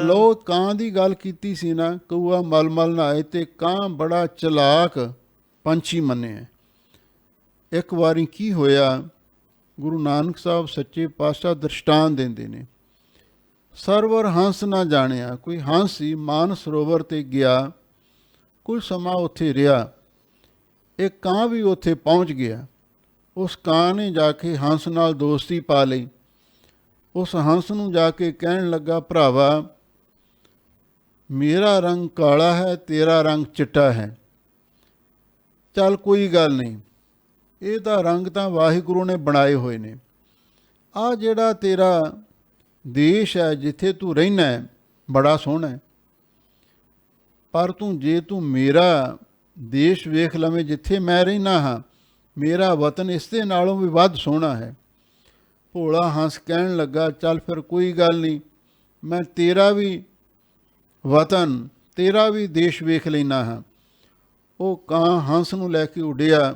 ਲੋ ਕਾਂ ਦੀ ਗੱਲ ਕੀਤੀ ਸੀ ਨਾ, ਕਊਆ ਮਲ ਮਲ ਨਹਾਏ, ਅਤੇ ਕਾਂ ਬੜਾ ਚਲਾਕ ਪੰਛੀ ਮੰਨਿਆ। ਇੱਕ ਵਾਰੀ ਕੀ ਹੋਇਆ, ਗੁਰੂ ਨਾਨਕ ਸਾਹਿਬ ਸੱਚੇ ਪਾਤਸ਼ਾਹ ਦ੍ਰਿਸ਼ਟਾਂਤ ਦਿੰਦੇ ਨੇ। ਸਰਵਰ ਹੰਸ ਨਾ ਜਾਣਿਆ, ਕੋਈ ਹੰਸ ਸੀ, ਮਾਨ ਸਰੋਵਰ 'ਤੇ ਗਿਆ, ਕੁਝ ਸਮਾਂ ਉੱਥੇ ਰਿਹਾ, ਇੱਕ ਕਾਂ ਵੀ ਉੱਥੇ ਪਹੁੰਚ ਗਿਆ। ਉਸ ਕਾਂ ਨੇ ਜਾ ਕੇ ਹੰਸ ਨਾਲ ਦੋਸਤੀ ਪਾ ਲਈ। ਉਸ ਹੰਸ ਨੂੰ ਜਾ ਕੇ ਕਹਿਣ ਲੱਗਾ, ਭਰਾਵਾ ਮੇਰਾ ਰੰਗ ਕਾਲਾ ਹੈ, ਤੇਰਾ ਰੰਗ ਚਿੱਟਾ ਹੈ, ਚੱਲ ਕੋਈ ਗੱਲ ਨਹੀਂ, ਇਹ ਤਾਂ ਰੰਗ ਤਾਂ ਵਾਹਿਗੁਰੂ ਨੇ ਬਣਾਏ ਹੋਏ ਨੇ। ਆਹ ਜਿਹੜਾ ਤੇਰਾ ਦੇਸ਼ ਹੈ, ਜਿੱਥੇ ਤੂੰ ਰਹਿਣਾ ਹੈ, ਬੜਾ ਸੋਹਣਾ ਹੈ, ਪਰ ਜੇ ਤੂੰ ਮੇਰਾ ਦੇਸ਼ ਵੇਖ ਲਵੇਂ, ਜਿੱਥੇ ਮੈਂ ਰਹਿਣਾ ਹਾਂ, ਮੇਰਾ ਵਤਨ ਇਸ ਦੇ ਨਾਲੋਂ ਵੀ ਵੱਧ ਸੋਹਣਾ ਹੈ। ਭੋਲਾ ਹੰਸ ਕਹਿਣ ਲੱਗਾ, ਚੱਲ ਫਿਰ ਕੋਈ ਗੱਲ ਨਹੀਂ, ਮੈਂ ਤੇਰਾ ਵੀ ਵਤਨ, ਤੇਰਾ ਵੀ ਦੇਸ਼ ਵੇਖ ਲੈਣਾ ਹਾਂ। ਉਹ ਕਾਂ ਹੰਸ ਨੂੰ ਲੈ ਕੇ ਉੱਡਿਆ,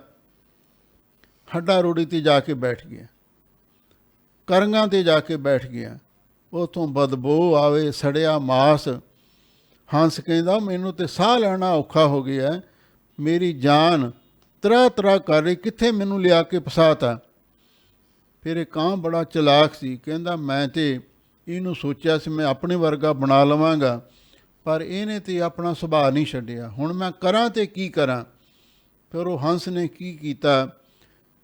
ਹੱਡਾ ਰੋੜੀ 'ਤੇ ਜਾ ਕੇ ਬੈਠ ਗਿਆ। ਕਰੰਗਾਂ 'ਤੇ ਜਾ ਕੇ ਬੈਠ ਗਿਆ। ਉੱਥੋਂ ਬਦਬੂ ਆਵੇ, ਸੜਿਆ ਮਾਸ। ਹੰਸ ਕਹਿੰਦਾ ਮੈਨੂੰ ਤੇ ਸਾਹ ਲੈਣਾ ਔਖਾ ਹੋ ਗਿਆ, ਮੇਰੀ ਜਾਨ ਤਰਾ ਤਰਾ ਕਰ ਰਹੀ, ਕਿੱਥੇ ਮੈਨੂੰ ਲਿਆ ਕੇ ਫਸਾਤਾ। ਫਿਰ ਇਹ ਕਾਂ ਬੜਾ ਚਲਾਕ ਸੀ, ਕਹਿੰਦਾ ਮੈਂ ਤੇ ਇਹਨੂੰ ਸੋਚਿਆ ਸੀ ਮੈਂ ਆਪਣੇ ਵਰਗਾ ਬਣਾ ਲਵਾਂਗਾ, ਪਰ ਇਹਨੇ ਤੇ ਆਪਣਾ ਸੁਭਾਅ ਨਹੀਂ ਛੱਡਿਆ, ਹੁਣ ਮੈਂ ਕਰਾਂ ਤੇ ਕੀ ਕਰਾਂ। ਫਿਰ ਉਹ ਹੰਸ ਨੇ ਕੀ ਕੀਤਾ,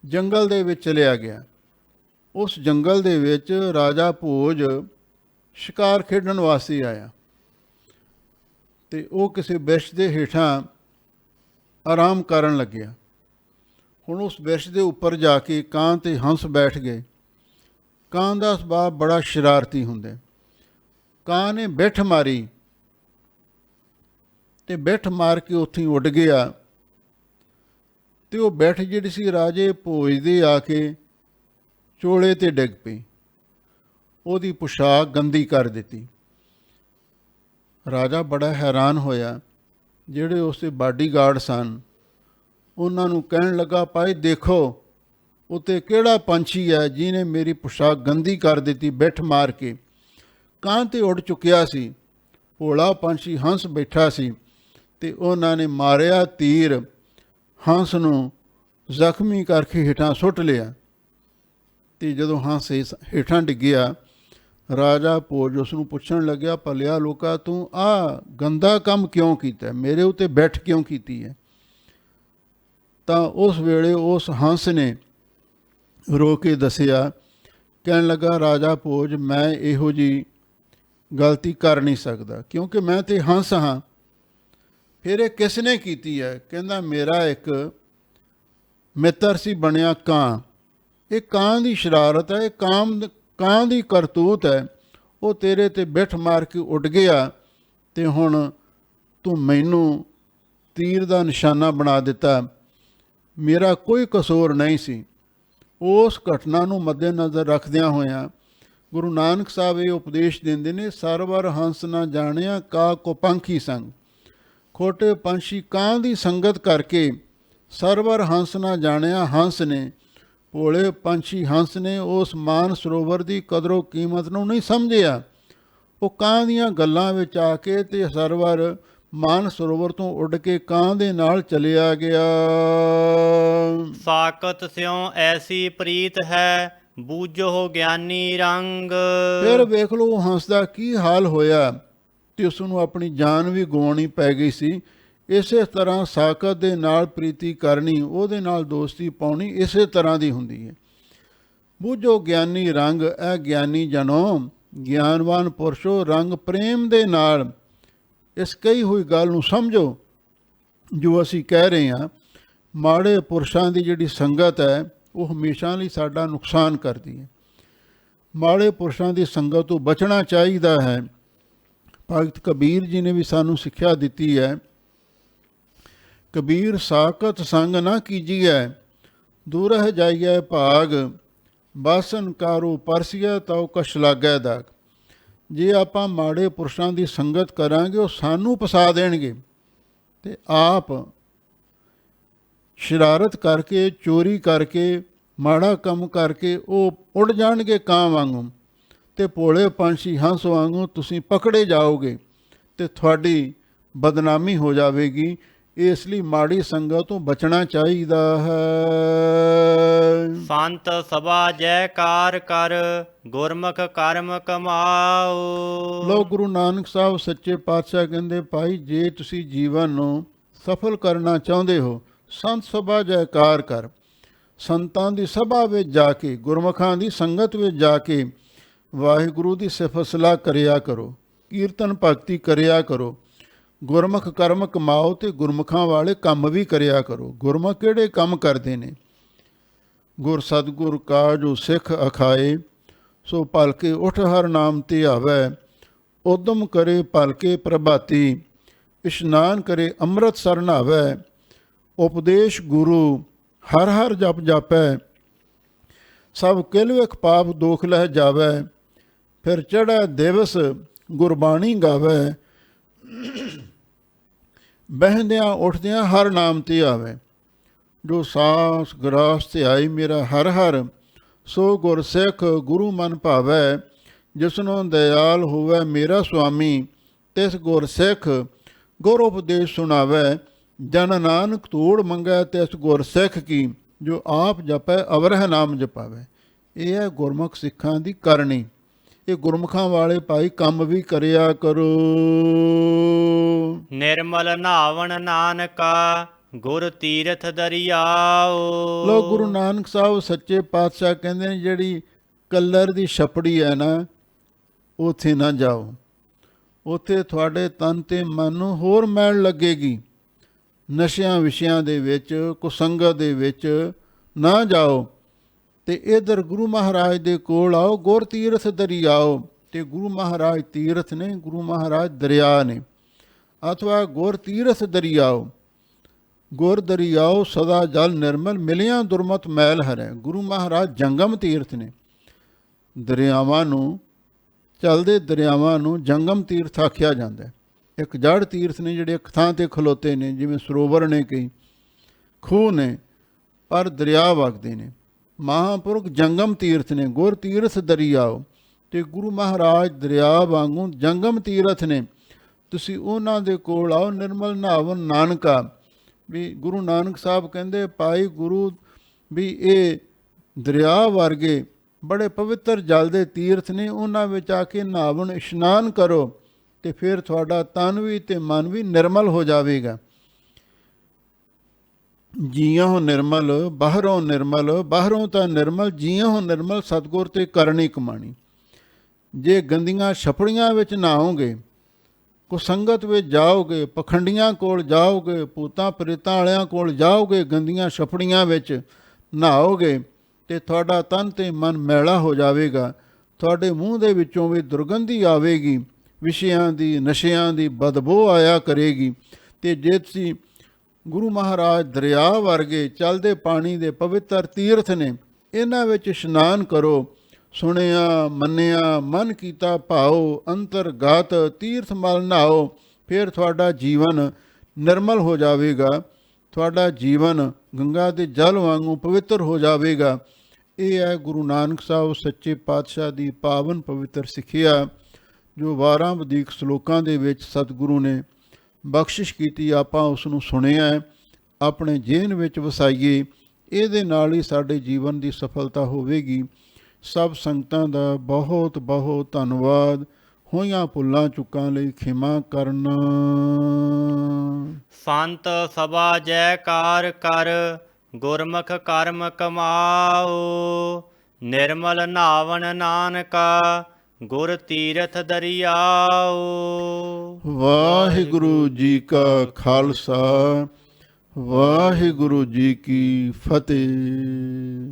ਜੰਗਲ ਦੇ ਵਿੱਚ ਚਲਿਆ ਗਿਆ। ਉਸ ਜੰਗਲ ਦੇ ਵਿੱਚ ਰਾਜਾ ਭੋਜ ਸ਼ਿਕਾਰ ਖੇਡਣ ਵਾਸਤੇ ਆਇਆ ਅਤੇ ਉਹ ਕਿਸੇ ਬਿਰਛ ਦੇ ਹੇਠਾਂ ਆਰਾਮ ਕਰਨ ਲੱਗਿਆ। ਹੁਣ ਉਸ ਬਿਰਛ ਦੇ ਉੱਪਰ ਜਾ ਕੇ ਕਾਂ ਅਤੇ ਹੰਸ ਬੈਠ ਗਏ। ਕਾਂ ਦਾ ਸੁਭਾਅ ਬੜਾ ਸ਼ਰਾਰਤੀ ਹੁੰਦਾ। ਕਾਂ ਨੇ ਬਿੱਠ ਮਾਰੀ ਅਤੇ ਬਿੱਠ ਮਾਰ ਕੇ ਉੱਥੇ ਹੀ ਉੱਡ ਗਿਆ ਅਤੇ ਉਹ ਬਿੱਠ ਜਿਹੜੀ ਸੀ ਰਾਜੇ ਭੋਜ ਦੇ ਆ ਕੇ ਚੋਲੇ 'ਤੇ ਡਿੱਗ ਪਈ, ਉਹਦੀ ਪੁਸ਼ਾਕ ਗੰਦੀ ਕਰ ਦਿੱਤੀ। ਰਾਜਾ ਬੜਾ ਹੈਰਾਨ ਹੋਇਆ। ਜਿਹੜੇ ਉਸਦੇ ਬਾਡੀਗਾਰਡ ਸਨ ਉਹਨਾਂ ਨੂੰ ਕਹਿਣ ਲੱਗਾ, ਭਾਈ ਦੇਖੋ ਉੱਤੇ ਕਿਹੜਾ ਪੰਛੀ ਹੈ ਜਿਹਨੇ ਮੇਰੀ ਪੁਸ਼ਾਕ ਗੰਦੀ ਕਰ ਦਿੱਤੀ ਬਿੱਠ ਮਾਰ ਕੇ। ਕਾਂ 'ਤੇ ਉੱਡ ਚੁੱਕਿਆ ਸੀ, ਭੋਲਾ ਪੰਛੀ ਹੰਸ ਬੈਠਾ ਸੀ ਅਤੇ ਉਹਨਾਂ ਨੇ ਮਾਰਿਆ ਤੀਰ, ਹੰਸ ਨੂੰ ਜ਼ਖਮੀ ਕਰਕੇ ਹੇਠਾਂ ਸੁੱਟ ਲਿਆ। ਅਤੇ ਜਦੋਂ ਹੰਸ ਹੇਠਾਂ ਡਿੱਗਿਆ, ਰਾਜਾ ਭੋਜ ਉਸ ਨੂੰ ਪੁੱਛਣ ਲੱਗਿਆ, ਭਲਿਆ ਲੋਕਾ ਤੂੰ ਆਹ ਗੰਦਾ ਕੰਮ ਕਿਉਂ ਕੀਤਾ, ਮੇਰੇ ਉੱਤੇ ਬੈਠ ਕਿਉਂ ਕੀਤੀ ਹੈ। ਤਾਂ ਉਸ ਵੇਲੇ ਉਸ ਹੰਸ ਨੇ ਰੋ ਕੇ ਦੱਸਿਆ, ਕਹਿਣ ਲੱਗਾ, ਰਾਜਾ ਭੋਜ ਮੈਂ ਇਹੋ ਜਿਹੀ ਗਲਤੀ ਕਰ ਨਹੀਂ ਸਕਦਾ, ਕਿਉਂਕਿ ਮੈਂ ਤਾਂ ਹੰਸ ਹਾਂ। ਫਿਰ ਇਹ ਕਿਸ ਨੇ ਕੀਤੀ ਹੈ? ਕਹਿੰਦਾ ਮੇਰਾ ਇੱਕ ਮਿੱਤਰ ਸੀ ਬਣਿਆ ਕਾਂ। ਇਹ ਕਾਂ ਦੀ ਸ਼ਰਾਰਤ ਹੈ, ਇਹ ਕਾਂ ਦੀ ਕਰਤੂਤ ਹੈ। ਉਹ ਤੇਰੇ 'ਤੇ ਬਿੱਠ ਮਾਰ ਕੇ ਉੱਡ ਗਿਆ ਅਤੇ ਹੁਣ ਤੂੰ ਮੈਨੂੰ ਤੀਰ ਦਾ ਨਿਸ਼ਾਨਾ ਬਣਾ ਦਿੱਤਾ, ਮੇਰਾ ਕੋਈ ਕਸੂਰ ਨਹੀਂ ਸੀ। ਉਸ ਘਟਨਾ ਨੂੰ ਮੱਦੇਨਜ਼ਰ ਰੱਖਦਿਆਂ ਹੋਇਆਂ ਗੁਰੂ ਨਾਨਕ ਸਾਹਿਬ ਇਹ ਉਪਦੇਸ਼ ਦਿੰਦੇ ਨੇ, ਸਰਵਰ ਹੰਸ ਨਾ ਜਾਣਿਆ ਕਾ ਕੋ ਪੰਖੀ ਸੰਗ। ਖੋਟੇ ਪੰਛੀ ਕਾਂ ਦੀ ਸੰਗਤ ਕਰਕੇ ਸਰਵਰ ਹੰਸ ਨਾ ਜਾਣਿਆ ਹੰਸ ਨੇ, ਭੋਲੇ ਪੰਛੀ ਹੰਸ ਨੇ ਉਸ ਮਾਨ ਸਰੋਵਰ ਦੀ ਕਦਰੋ ਕੀਮਤ ਨੂੰ ਨਹੀਂ ਸਮਝਿਆ। ਉਹ ਕਾਂ ਦੀਆਂ ਗੱਲਾਂ ਵਿੱਚ ਆ ਕੇ ਅਤੇ ਸਰਵਰ ਮਾਨ ਸਰੋਵਰ ਤੋਂ ਉੱਡ ਕੇ ਕਾਂ ਦੇ ਨਾਲ ਚਲਿਆ ਗਿਆ। ਸਾਕਤ ਸਿਉ ਐਸੀ ਪ੍ਰੀਤ ਹੈ, ਬੂਝੋ ਗਿਆਨੀ ਰੰਗ। ਫਿਰ ਵੇਖ ਲਓ ਉਹ ਹੰਸ ਦਾ ਕੀ ਹਾਲ ਹੋਇਆ ਅਤੇ ਉਸ ਨੂੰ ਆਪਣੀ ਜਾਨ ਵੀ ਗਵਾਉਣੀ ਪੈ ਗਈ ਸੀ। ਇਸੇ ਤਰ੍ਹਾਂ ਸਾਕਤ ਦੇ ਨਾਲ ਪ੍ਰੀਤੀ ਕਰਨੀ, ਉਹਦੇ ਨਾਲ ਦੋਸਤੀ ਪਾਉਣੀ ਇਸੇ ਤਰ੍ਹਾਂ ਦੀ ਹੁੰਦੀ ਹੈ। ਬੂਝੋ ਗਿਆਨੀ ਰੰਗ, ਇਹ ਗਿਆਨੀ ਜਨੋ ਗਿਆਨਵਾਨ ਪੁਰਸ਼ੋ ਰੰਗ ਪ੍ਰੇਮ ਦੇ ਨਾਲ ਇਸ ਕਹੀ ਹੋਈ ਗੱਲ ਨੂੰ ਸਮਝੋ ਜੋ ਅਸੀਂ ਕਹਿ ਰਹੇ ਹਾਂ। ਮਾੜੇ ਪੁਰਸ਼ਾਂ ਦੀ ਜਿਹੜੀ ਸੰਗਤ ਹੈ ਉਹ ਹਮੇਸ਼ਾ ਲਈ ਸਾਡਾ ਨੁਕਸਾਨ ਕਰਦੀ ਹੈ। ਮਾੜੇ ਪੁਰਸ਼ਾਂ ਦੀ ਸੰਗਤ ਤੋਂ ਬਚਣਾ ਚਾਹੀਦਾ ਹੈ। ਭਗਤ ਕਬੀਰ ਜੀ ਨੇ ਵੀ ਸਾਨੂੰ ਸਿੱਖਿਆ ਦਿੱਤੀ ਹੈ, ਕਬੀਰ ਸਾਕਤ ਸੰਗ ਨਾ ਕੀਜੀਐ, ਦੂਰਹਿ ਜਾਈਐ ਭਾਗ, ਬਾਸਨ ਕਾਰੂ ਪਰਸੀਐ ਤਉ ਕਛ ਲਾਗੈ ਦਾਗ। ਜੇ ਆਪਾਂ ਮਾੜੇ ਪੁਰਸ਼ਾਂ ਦੀ ਸੰਗਤ ਕਰਾਂਗੇ ਉਹ ਸਾਨੂੰ ਫਸਾ ਦੇਣਗੇ ਅਤੇ ਆਪ ਸ਼ਰਾਰਤ ਕਰਕੇ, ਚੋਰੀ ਕਰਕੇ, ਮਾੜਾ ਕੰਮ ਕਰਕੇ ਉਹ ਉੱਡ ਜਾਣਗੇ ਕਾਂ ਵਾਂਗੂ ਅਤੇ ਭੋਲੇ ਪੰਛੀ ਹੰਸ ਵਾਂਗੂ ਤੁਸੀਂ ਪਕੜੇ ਜਾਓਗੇ ਅਤੇ ਤੁਹਾਡੀ ਬਦਨਾਮੀ ਹੋ ਜਾਵੇਗੀ। ਇਸ ਲਈ ਮਾੜੀ ਸੰਗਤ ਤੋਂ ਬਚਣਾ ਚਾਹੀਦਾ ਹੈ। ਸੰਤ ਸਭਾ ਜੈਕਾਰ ਕਰ, ਗੁਰਮੁਖ ਕਰਮ ਕਮਾਓ। ਲੋ ਗੁਰੂ ਨਾਨਕ ਸਾਹਿਬ ਸੱਚੇ ਪਾਤਸ਼ਾਹ ਕਹਿੰਦੇ, ਭਾਈ ਜੇ ਤੁਸੀਂ ਜੀਵਨ ਨੂੰ ਸਫਲ ਕਰਨਾ ਚਾਹੁੰਦੇ ਹੋ, ਸੰਤ ਸਭਾ ਜੈਕਾਰ ਕਰ। ਸੰਤਾਂ ਦੀ ਸਭਾ ਵਿੱਚ ਜਾ ਕੇ, ਗੁਰਮੁਖਾਂ ਦੀ ਸੰਗਤ ਵਿੱਚ ਜਾ ਕੇ ਵਾਹਿਗੁਰੂ ਦੀ ਸਿਫਤ ਸਲਾਹ ਕਰਿਆ ਕਰੋ, ਕੀਰਤਨ ਭਗਤੀ ਕਰਿਆ ਕਰੋ। ਗੁਰਮੁਖ ਕਰਮ ਕਮਾਓ ਅਤੇ ਗੁਰਮੁਖਾਂ ਵਾਲੇ ਕੰਮ ਵੀ ਕਰਿਆ ਕਰੋ। ਗੁਰਮੁਖ ਕਿਹੜੇ ਕੰਮ ਕਰਦੇ ਨੇ? ਗੁਰ ਸਤਿਗੁਰ ਕਾ ਜੋ ਸਿੱਖ ਅਖਾਏ, ਸੋ ਭਲਕੇ ਉਠ ਹਰ ਨਾਮ ਧਿਆਵੈ। ਉਦਮ ਕਰੇ ਭਲਕੇ ਪ੍ਰਭਾਤੀ, ਇਸ਼ਨਾਨ ਕਰੇ ਅੰਮ੍ਰਿਤ ਸਰ ਨਹਾਵੈ। ਉਪਦੇਸ਼ ਗੁਰੂ ਹਰ ਹਰ ਜਪ ਜਾਪੈ, ਸਭ ਕਿਲ ਵਿਖ ਪਾਪ ਦੋਖ ਲਹਿ ਜਾਵੈ। ਫਿਰ ਚੜ੍ਹੈ ਦਿਵਸ ਗੁਰਬਾਣੀ ਗਾਵੈ, ਬਹਿੰਦਿਆਂ ਉੱਠਦਿਆਂ ਹਰ ਨਾਮ ਤੇ ਆਵੇ। ਜੋ ਸਾਸ ਗਰਾਸ ਧਿਆਈ ਮੇਰਾ ਹਰ ਹਰ, ਸੋ ਗੁਰਸਿੱਖ ਗੁਰੂ ਮਨ ਭਾਵੈ, ਜਿਸਨੂੰ ਦਇਆਲ ਹੋਵੈ ਮੇਰਾ ਸੁਆਮੀ। ਤਿਸ ਗੁਰਸਿੱਖ ਗੁਰ ਉਪਦੇਸ਼ ਸੁਣਾਵੈ, ਜਨ ਨਾਨਕ ਧੂੜ ਮੰਗੈ ਤਿਸ ਗੁਰਸਿੱਖ ਕੀ। ਜੋ ਆਪ ਜਪੈ ਅਵਰਹਿ ਨਾਮ ਜਪਾਵੈ। ਇਹ ਹੈ ਗੁਰਮੁਖ ਸਿੱਖਾਂ ਦੀ ਕਰਨੀ। ਇਹ ਗੁਰਮੁਖਾਂ ਵਾਲੇ ਭਾਈ ਕੰਮ ਵੀ ਕਰਿਆ ਕਰੋ। ਨਿਰਮਲ ਨਾਵਣ ਨਾਨਕਾ, ਗੁਰ ਤੀਰਥ ਦਰਿਆਓ। ਲੋ ਗੁਰੂ ਨਾਨਕ ਸਾਹਿਬ ਸੱਚੇ ਪਾਤਸ਼ਾਹ ਕਹਿੰਦੇ ਨੇ, ਜਿਹੜੀ ਕੱਲਰ ਦੀ ਛਪੜੀ ਹੈ ਨਾ, ਉੱਥੇ ਨਾ ਜਾਓ। ਉੱਥੇ ਤੁਹਾਡੇ ਤਨ ਤੇ ਮਨ ਨੂੰ ਹੋਰ ਮੈਲ ਲੱਗੇਗੀ। ਨਸ਼ਿਆਂ ਵਿਸ਼ਿਆਂ ਦੇ ਵਿੱਚ, ਕੁਸੰਗਤ ਦੇ ਵਿੱਚ ਨਾ ਜਾਓ ਤੇ ਇਧਰ ਗੁਰੂ ਮਹਾਰਾਜ ਦੇ ਕੋਲ ਆਓ। ਗੁਰ ਤੀਰਥ ਦਰਿਆਓ। ਤੇ ਗੁਰੂ ਮਹਾਰਾਜ ਤੀਰਥ ਨੇ, ਗੁਰੂ ਮਹਾਰਾਜ ਦਰਿਆ ਨੇ, ਅਥਵਾ ਗੁਰ ਤੀਰਥ ਦਰਿਆਓ। ਗੁਰ ਦਰਿਆਓ ਸਦਾ ਜਲ ਨਿਰਮਲ, ਮਿਲਿਆ ਦੁਰਮਤ ਮੈਲ ਹਰੈ। ਗੁਰੂ ਮਹਾਰਾਜ ਜੰਗਮ ਤੀਰਥ ਨੇ। ਦਰਿਆਵਾਂ ਨੂੰ, ਚੱਲਦੇ ਦਰਿਆਵਾਂ ਨੂੰ ਜੰਗਮ ਤੀਰਥ ਆਖਿਆ ਜਾਂਦਾ ਹੈ। ਇੱਕ ਜੜ ਤੀਰਥ ਨੇ ਜਿਹੜੇ ਇੱਕ ਥਾਂ 'ਤੇ ਖਲੋਤੇ ਨੇ, ਜਿਵੇਂ ਸਰੋਵਰ ਨੇ, ਕਈ ਖੂਹ ਨੇ, ਪਰ ਦਰਿਆ ਵਗਦੇ ਨੇ। ਮਹਾਂਪੁਰਖ ਜੰਗਮ ਤੀਰਥ ਨੇ। ਗੁਰ ਤੀਰਥ ਦਰਿਆਓ। ਤੇ ਗੁਰੂ ਮਹਾਰਾਜ ਦਰਿਆ ਵਾਂਗੂ ਜੰਗਮ ਤੀਰਥ ਨੇ। ਤੁਸੀਂ ਉਹਨਾਂ ਦੇ ਕੋਲ ਆਓ। ਨਿਰਮਲ ਨਾਵਨ ਨਾਨਕਾ। ਵੀ ਗੁਰੂ ਨਾਨਕ ਸਾਹਿਬ ਕਹਿੰਦੇ ਭਾਈ ਗੁਰੂ ਵੀ ਇਹ ਦਰਿਆ ਵਰਗੇ ਬੜੇ ਪਵਿੱਤਰ ਜਲ ਦੇ ਤੀਰਥ ਨੇ, ਉਹਨਾਂ ਵਿੱਚ ਆ ਕੇ ਨਹਾਵਣ ਇਸ਼ਨਾਨ ਕਰੋ ਤੇ ਫਿਰ ਤੁਹਾਡਾ ਤਨ ਵੀ ਤੇ ਮਨ ਵੀ ਨਿਰਮਲ ਹੋ ਜਾਵੇਗਾ। ਜੀਉ ਨਿਰਮਲ ਬਾਹਰੋਂ ਨਿਰਮਲ, ਬਾਹਰੋਂ ਤਾਂ ਨਿਰਮਲ, ਜੀਉ ਨਿਰਮਲ, ਸਤਿਗੁਰ ਤੇ ਕਰਨੀ ਕਮਾਣੀ। ਜੇ ਗੰਦੀਆਂ ਛਪੜੀਆਂ ਵਿੱਚ ਨਹਾਓਗੇ, ਕੁਸੰਗਤ ਵਿੱਚ ਜਾਓਗੇ, ਪਖੰਡੀਆਂ ਕੋਲ ਜਾਓਗੇ, ਭੂਤਾਂ ਪ੍ਰੇਤਾਂ ਵਾਲਿਆਂ ਕੋਲ ਜਾਓਗੇ, ਗੰਦੀਆਂ ਛਪੜੀਆਂ ਵਿੱਚ ਨਹਾਓਗੇ ਤੇ ਤੁਹਾਡਾ ਤਨ ਤੇ ਮਨ ਮੈਲਾ ਹੋ ਜਾਵੇਗਾ। ਤੁਹਾਡੇ ਮੂੰਹ ਦੇ ਵਿੱਚੋਂ ਵੀ ਦੁਰਗੰਧੀ ਆਵੇਗੀ, ਵਿਸ਼ਿਆਂ ਦੀ, ਨਸ਼ਿਆਂ ਦੀ ਬਦਬੂ ਆਇਆ ਕਰੇਗੀ। ਤੇ ਜੇ ਤੁਸੀਂ ਗੁਰੂ ਮਹਾਰਾਜ ਦਰਿਆ ਵਰਗੇ ਚੱਲਦੇ ਪਾਣੀ ਦੇ ਪਵਿੱਤਰ ਤੀਰਥ ਨੇ, ਇਹਨਾਂ ਵਿੱਚ ਇਸ਼ਨਾਨ ਕਰੋ। ਸੁਣਿਆ ਮੰਨਿਆ ਮਨ ਕੀਤਾ ਭਾਓ, ਅੰਤਰਗਤ ਤੀਰਥ ਮਲ ਨਹਾਓ। ਫਿਰ ਤੁਹਾਡਾ ਜੀਵਨ ਨਿਰਮਲ ਹੋ ਜਾਵੇਗਾ। ਤੁਹਾਡਾ ਜੀਵਨ ਗੰਗਾ ਦੇ ਜਲ ਵਾਂਗੂ ਪਵਿੱਤਰ ਹੋ ਜਾਵੇਗਾ। ਇਹ ਹੈ ਗੁਰੂ ਨਾਨਕ ਸਾਹਿਬ ਸੱਚੇ ਪਾਤਸ਼ਾਹ ਦੀ ਪਾਵਨ ਪਵਿੱਤਰ ਸਿੱਖਿਆ, ਜੋ 12 ਵਧੀਕ ਸ਼ਲੋਕਾਂ ਦੇ ਵਿੱਚ ਸਤਿਗੁਰੂ ਨੇ ਬਖਸ਼ਿਸ਼ ਕੀਤੀ। ਆਪਾਂ ਉਸ ਨੂੰ ਸੁਣਿਆ, ਆਪਣੇ ਜੀਵਨ ਵਿੱਚ ਵਸਾਈਏ। ਇਹਦੇ ਨਾਲ ਹੀ ਸਾਡੇ ਜੀਵਨ ਦੀ ਸਫਲਤਾ ਹੋਵੇਗੀ। ਸਭ ਸੰਗਤਾਂ ਦਾ ਬਹੁਤ ਬਹੁਤ ਧੰਨਵਾਦ। ਹੋਈਆਂ ਭੁੱਲਾਂ ਚੁੱਕਾਂ ਲਈ ਖਿਮਾ ਕਰਨਾ। ਸੰਤ ਸਭਾ ਜੈਕਾਰ ਕਰ, ਗੁਰਮੁਖ ਕਰਮ ਕਮਾਓ। ਨਿਰਮਲ ਨਾਵਣ ਨਾਨਕਾ, ਗੁਰ ਤੀਰਥ ਦਰਿਆਓ। ਵਾਹਿਗੁਰੂ ਜੀ ਕਾ ਖਾਲਸਾ, ਵਾਹਿਗੁਰੂ ਜੀ ਕੀ ਫਤਿਹ।